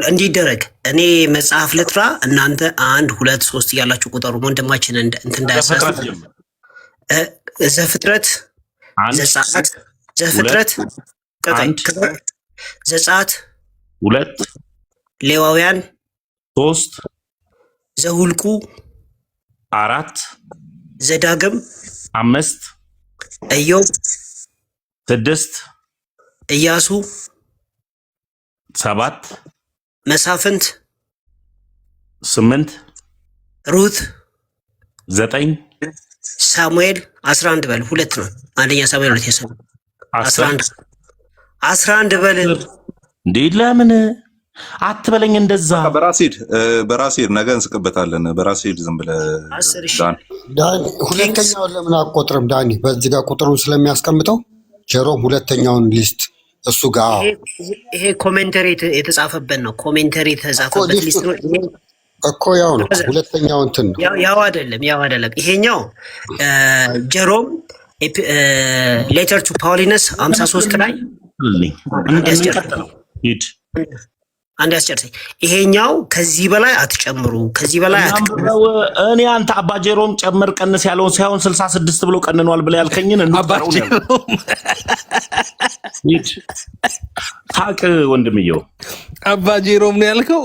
[SPEAKER 8] እንዲደረግ እኔ መጽሐፍ ልጥራ፣ እናንተ 1 2 3 እያላችሁ ቁጠሩ። ወንድማችን እንትን እንዳያሳስብ። ዘፍጥረት ዘፍጥረት 2 ሌዋውያን
[SPEAKER 2] 3
[SPEAKER 8] ዘሁልቁ
[SPEAKER 2] 4
[SPEAKER 8] ዘዳግም
[SPEAKER 2] 5
[SPEAKER 8] ኢዮብ
[SPEAKER 2] 6
[SPEAKER 8] ኢያሱ
[SPEAKER 2] 7
[SPEAKER 8] መሳፍንት
[SPEAKER 2] 8
[SPEAKER 8] ሩት
[SPEAKER 2] 9
[SPEAKER 8] ሳሙኤል 11 በል 2 ነው። አንደኛ ሳሙኤል 2 11 11 በል
[SPEAKER 2] እንዴ። ለምን አትበለኝ እንደዛ?
[SPEAKER 1] በራስ ሄድ ነገ እንስቅበታለን። በራስ ሄድ ዝም ብለህ
[SPEAKER 9] ዳኒ ሁለተኛውን ለምን አቆጥርም? ዳኒ በዚህ ጋር ቁጥሩን ስለሚያስቀምጠው ጀሮም ሁለተኛውን ሊስት እሱ ጋር
[SPEAKER 8] ይሄ ኮሜንተሪ የተጻፈበት ነው። ኮሜንተሪ የተጻፈበት ሊስት ነው
[SPEAKER 9] እኮ ያው ነው። ሁለተኛው እንትን ነው።
[SPEAKER 8] ያው አይደለም። ይሄኛው ጀሮም ሌተር ቱ ፓውሊነስ 53 ላይ አንድ ያስጨርሰኝ። ይሄኛው ከዚህ በላይ አትጨምሩ፣ ከዚህ በላይ አትጨምሩ።
[SPEAKER 2] እኔ አንተ አባ ጀሮም ጨምር ቀንስ ያለውን ሳይሆን 66 ብሎ ቀንኗል ብለ ያልከኝን እንጠራው ነው። ይት ታቅ ወንድምየው
[SPEAKER 4] አባ ጀሮም ነው ያልከው?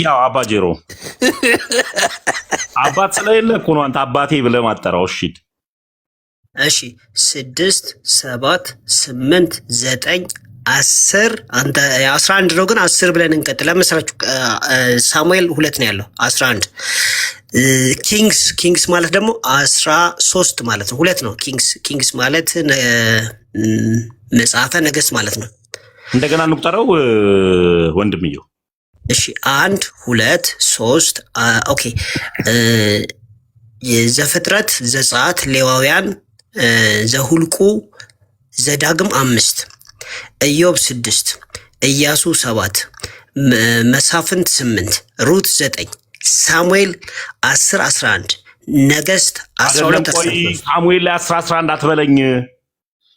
[SPEAKER 2] ያው አባ ጀሮም አባት ስለሌለ እኮ ነው አንተ አባቴ ብለህ ማጠራው።
[SPEAKER 8] እሺ 6 7 8 9 10 አንተ 11 ነው፣ ግን 10 ብለን እንቀጥል። ለምሳሌ ሳሙኤል 2 ነው ያለው 11 ኪንግስ ማለት ደግሞ 13 ማለት ነው። 2 ነው ኪንግስ ማለት መጽሐፈ ነገሥት ማለት ነው።
[SPEAKER 2] እንደገና እንቁጠረው ወንድምየው።
[SPEAKER 8] እሺ 1 2 3 ኦኬ። የዘፍጥረት ዘጸአት ሌዋውያን ዘሁልቁ ዘዳግም 5 ኢዮብ 6 ኢያሱ 7 መሳፍንት 8 ሩት 9 ሳሙኤል 10 11 ነገሥት 12
[SPEAKER 2] ሳሙኤል ላይ 10 11 አትበለኝ።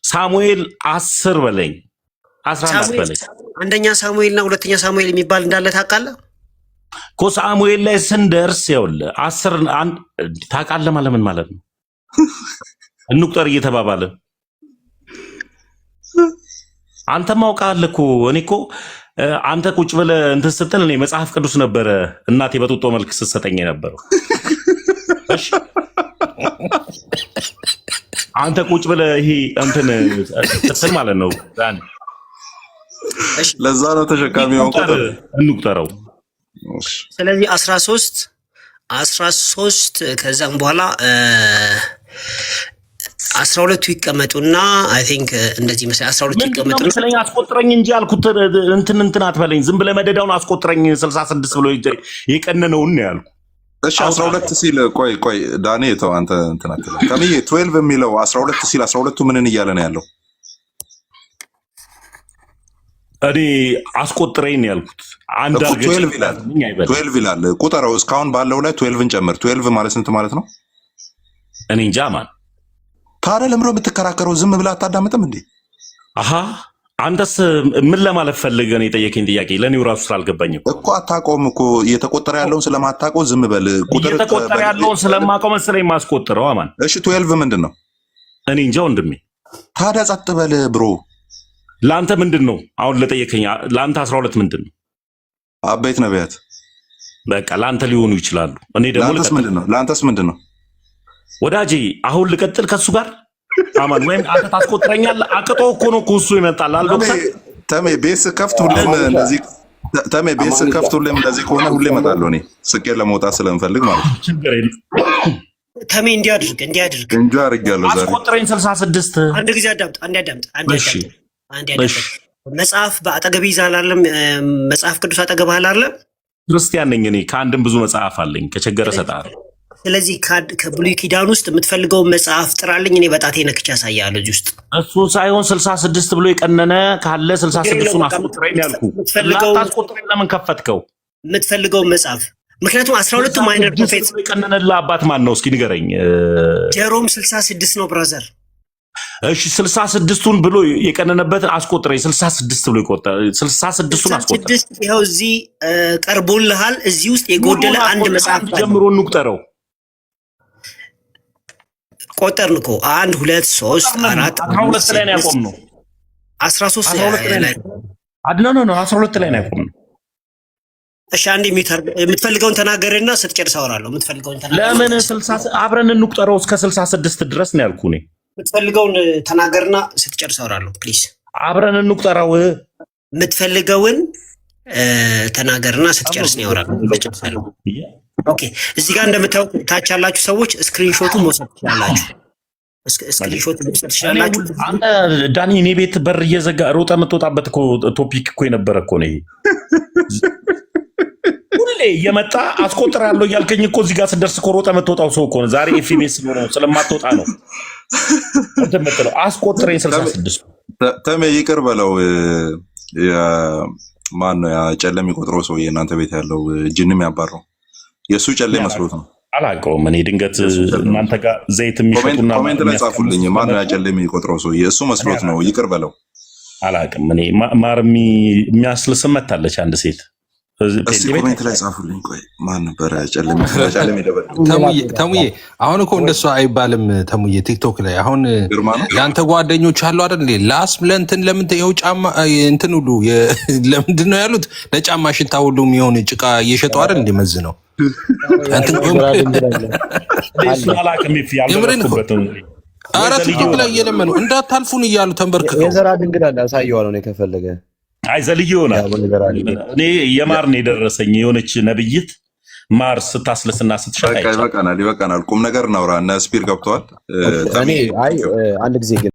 [SPEAKER 2] ሳሙኤል 10 በለኝ 11 በለኝ።
[SPEAKER 8] አንደኛ ሳሙኤል እና ሁለተኛ ሳሙኤል የሚባል እንዳለ ታውቃለህ
[SPEAKER 2] እኮ። ሳሙኤል ላይ ስንደርስ ይኸውልህ 10 ታውቃለህ ማለት ምን ማለት ነው? እንቁጠር እየተባባለ አንተ ማውቃለህ እኮ። እኔ እኮ አንተ ቁጭ ብለህ እንትን ስትል እኔ መጽሐፍ ቅዱስ ነበረ እናቴ በጡጦ መልክ ስትሰጠኝ የነበረው። እሺ አንተ ቁጭ ብለህ ይሄ እንትን ስትል ማለት ነው።
[SPEAKER 1] ለዛ ነው ተሸካሚ ቁጥር
[SPEAKER 2] እንቁጠረው።
[SPEAKER 8] ስለዚህ 13 ከዛም በኋላ 12ቱ ይቀመጡና አይ ቲንክ እንደዚህ መሰለኝ 12ቱ ይቀመጡና
[SPEAKER 2] ስለኛ አስቆጥረኝ እንጂ አልኩት። እንትን አትበለኝ፣ ዝም ብለህ መደዳውን አስቆጥረኝ 66 ብሎ የቀነነውን ነው ያልኩ።
[SPEAKER 1] እሺ 12 ሲል ቆይ ዳኔ ተው አንተ እንትን አትበል። ከምዬ 12 የሚለው 12 ሲል 12ቱ ምንን እያለ ነው ያለው?
[SPEAKER 2] እኔ አስቆጥረኝ ነው ያልኩት። አንድ አርገ
[SPEAKER 1] 12 ይላል ቁጠረው። እስካሁን ባለው ላይ 12ን ጨምር። 12 ማለት ስንት ማለት ነው?
[SPEAKER 2] እኔ እንጃ ማን።
[SPEAKER 1] ታዲያ ለምሮ የምትከራከረው? ዝም ብለህ አታዳምጥም እንዴ?
[SPEAKER 2] አሃ አንተስ ምን ለማለት ፈልገህ ነው የጠየቀኝ ጥያቄ? ለኔው ራሱ ስላልገባኝ
[SPEAKER 1] እኮ አታውቀውም እኮ እየተቆጠረ ያለውን ስለማታውቀው ዝም በል። ቁጥር
[SPEAKER 2] እየተቆጠረ ያለውን ስለማውቀው መሰለኝ ማስቆጥረው። አማን
[SPEAKER 1] እሺ 12 ምንድን ነው?
[SPEAKER 2] እኔ እንጃ ወንድሜ።
[SPEAKER 1] ታዲያ ጸጥ በል ብሮ።
[SPEAKER 2] ለአንተ ምንድን ነው አሁን ለጠየቀኝ? ለአንተ 12 ምንድን ነው?
[SPEAKER 1] አበይት ነቢያት
[SPEAKER 2] በቃ ለአንተ ሊሆኑ ይችላሉ። እኔ ደግሞ
[SPEAKER 1] ለአንተስ ምንድን ነው?
[SPEAKER 2] ወዳጄ አሁን ልቀጥል ከሱ ጋር አማን? ወይም አንተ ታስቆጥረኛለህ? አቅጦ እኮ ነው እሱ ይመጣል አል ዶክተር
[SPEAKER 1] ተሜ ቤስ ከፍት ሁሌም እንደዚህ ተሜ ቤስ ከፍት ሁሌም እንደዚህ ከሆነ ሁሌ እመጣለሁ እኔ ስቄ ለመውጣት ስለምፈልግ ማለት ነው።
[SPEAKER 2] ችግር የለም
[SPEAKER 8] ተሜ እንዲያድርግ
[SPEAKER 1] እንጂ አድርጌያለሁ። ዛሬ
[SPEAKER 2] አስቆጥረኝ 66
[SPEAKER 8] አንድ ጊዜ አዳምጥ። መጽሐፍ በአጠገብ ይዛል አይደለም? መጽሐፍ ቅዱስ አጠገብ አይደለም?
[SPEAKER 2] ክርስቲያን ነኝ እኔ። ከአንድም ብዙ መጽሐፍ አለኝ፣ ከቸገረ እሰጥሃለሁ።
[SPEAKER 8] ስለዚህ ከብሉይ ኪዳን ውስጥ የምትፈልገውን መጽሐፍ ጥራልኝ፣ እኔ በጣቴ ነክቼ አሳያለሁ። እዚህ ውስጥ
[SPEAKER 2] እሱ ሳይሆን 66 ብሎ የቀነነ ካለ 66ን አስቆጥረኝ ያልኩህ። አታስቆጥረኝ ለምን ከፈትከው?
[SPEAKER 8] የምትፈልገውን መጽሐፍ ምክንያቱም 12ቱ ማይነር ፕሮፌትስ
[SPEAKER 2] የቀነነልህ አባት ማን ነው? እስኪ ንገረኝ።
[SPEAKER 8] ጀሮም 66 ነው ብራዘር።
[SPEAKER 2] እሺ 66ቱን ብሎ የቀነነበትን አስቆጥረኝ። 66 ብሎ ይቆጠር። 66ቱን አስቆጥረኝ።
[SPEAKER 8] ይኸው እዚህ ቀርቦልሃል። እዚህ ውስጥ የጎደለ አንድ መጽሐፍ
[SPEAKER 2] ጀምሮ እንቁጠረው።
[SPEAKER 8] ቆጠርን እኮ 1 2 3 4
[SPEAKER 2] 12 ላይ ነው ያቆምነው።
[SPEAKER 8] 13 ላይ
[SPEAKER 2] ነው 12 ላይ ነው ያቆምነው።
[SPEAKER 8] እሺ አንዴ የምትፈልገውን ተናገርና ስትጨርስ አወራለሁ። የምትፈልገውን ተናገር።
[SPEAKER 2] ለምን 60 አብረን እንቁጠረው እስከ 66 ድረስ ነው ያልኩህ እኔ።
[SPEAKER 8] የምትፈልገውን ተናገርና ስትጨርስ አወራለሁ። ፕሊዝ
[SPEAKER 2] አብረን እንቁጠረው።
[SPEAKER 8] የምትፈልገውን ተናገርና ስትጨርስ ነው ያወራለሁ። ኦኬ እዚህ ጋር እንደምታውቁ ታች ያላችሁ ሰዎች ስክሪንሾቱ መውሰድ ትችላላችሁ። ስክሪንሾት መውሰድ ትችላላችሁ።
[SPEAKER 2] አንተ ዳኒ እኔ ቤት በር እየዘጋ ሮጠ የምትወጣበት እኮ ቶፒክ እኮ የነበረ እኮ ነው። ሁሌ እየመጣ አስቆጥራለሁ እያልከኝ እኮ እዚህ ጋር ስደርስ እኮ ሮጠ የምትወጣው ሰው እኮ ነው። ዛሬ ኤፍኤምኤስ ነው ስለማትወጣ ነው አንተ የምትለው። አስቆጥረኝ 66
[SPEAKER 1] ተሜ ይቅር በለው። ማን ነው ያ ጨለም የሚቆጥረው ሰውዬ እናንተ ቤት ያለው ጅንም ያባረው? የእሱ ጨሌ መስሎት ነው።
[SPEAKER 2] አላውቀውም እኔ። ድንገት እናንተ ጋር ዘይት የሚሸጡና
[SPEAKER 1] ኮሜንት ላይ ጻፉልኝ። ማን ነው ያ ጨሌ የሚቆጥረው ሰውዬ? እሱ መስሎት ነው። ይቅር በለው።
[SPEAKER 2] አላውቅም እኔ። ማር የሚያስል ስም መታለች አንድ ሴት።
[SPEAKER 1] እስቲ ኮሜንት ላይ ጻፉልኝ። ቆይ ማን ነበር ያ ጨሌ ይደበል?
[SPEAKER 4] ተሙዬ አሁን እኮ እንደሱ አይባልም። ተሙዬ ቲክቶክ ላይ አሁን ያንተ ጓደኞች አሉ አይደል? ላስ ለእንትን ለምን ይኸው ጫማ እንትን ሁሉ ለምንድን ነው ያሉት? ለጫማ ሽታ ሁሉ የሚሆን ጭቃ እየሸጡ አይደል? እንደመዝ ነው ኧረ ቲክቶክ ላይ እየለመኑ እንዳታልፉን እያሉ ተንበርክከው
[SPEAKER 10] የዘራ ድንግል አለ አሳየዋለሁ። ነው ከፈለገ
[SPEAKER 2] አይ ዘልዬ ይሆናል። እኔ የማር ነው የደረሰኝ። የሆነች ነብይት ማር ስታስለስና ስትሸጣ
[SPEAKER 1] ይበቃናል። ቁም ነገር እናውራ። እነ ስፒር ገብተዋል።
[SPEAKER 10] እኔ አይ አንድ ጊዜ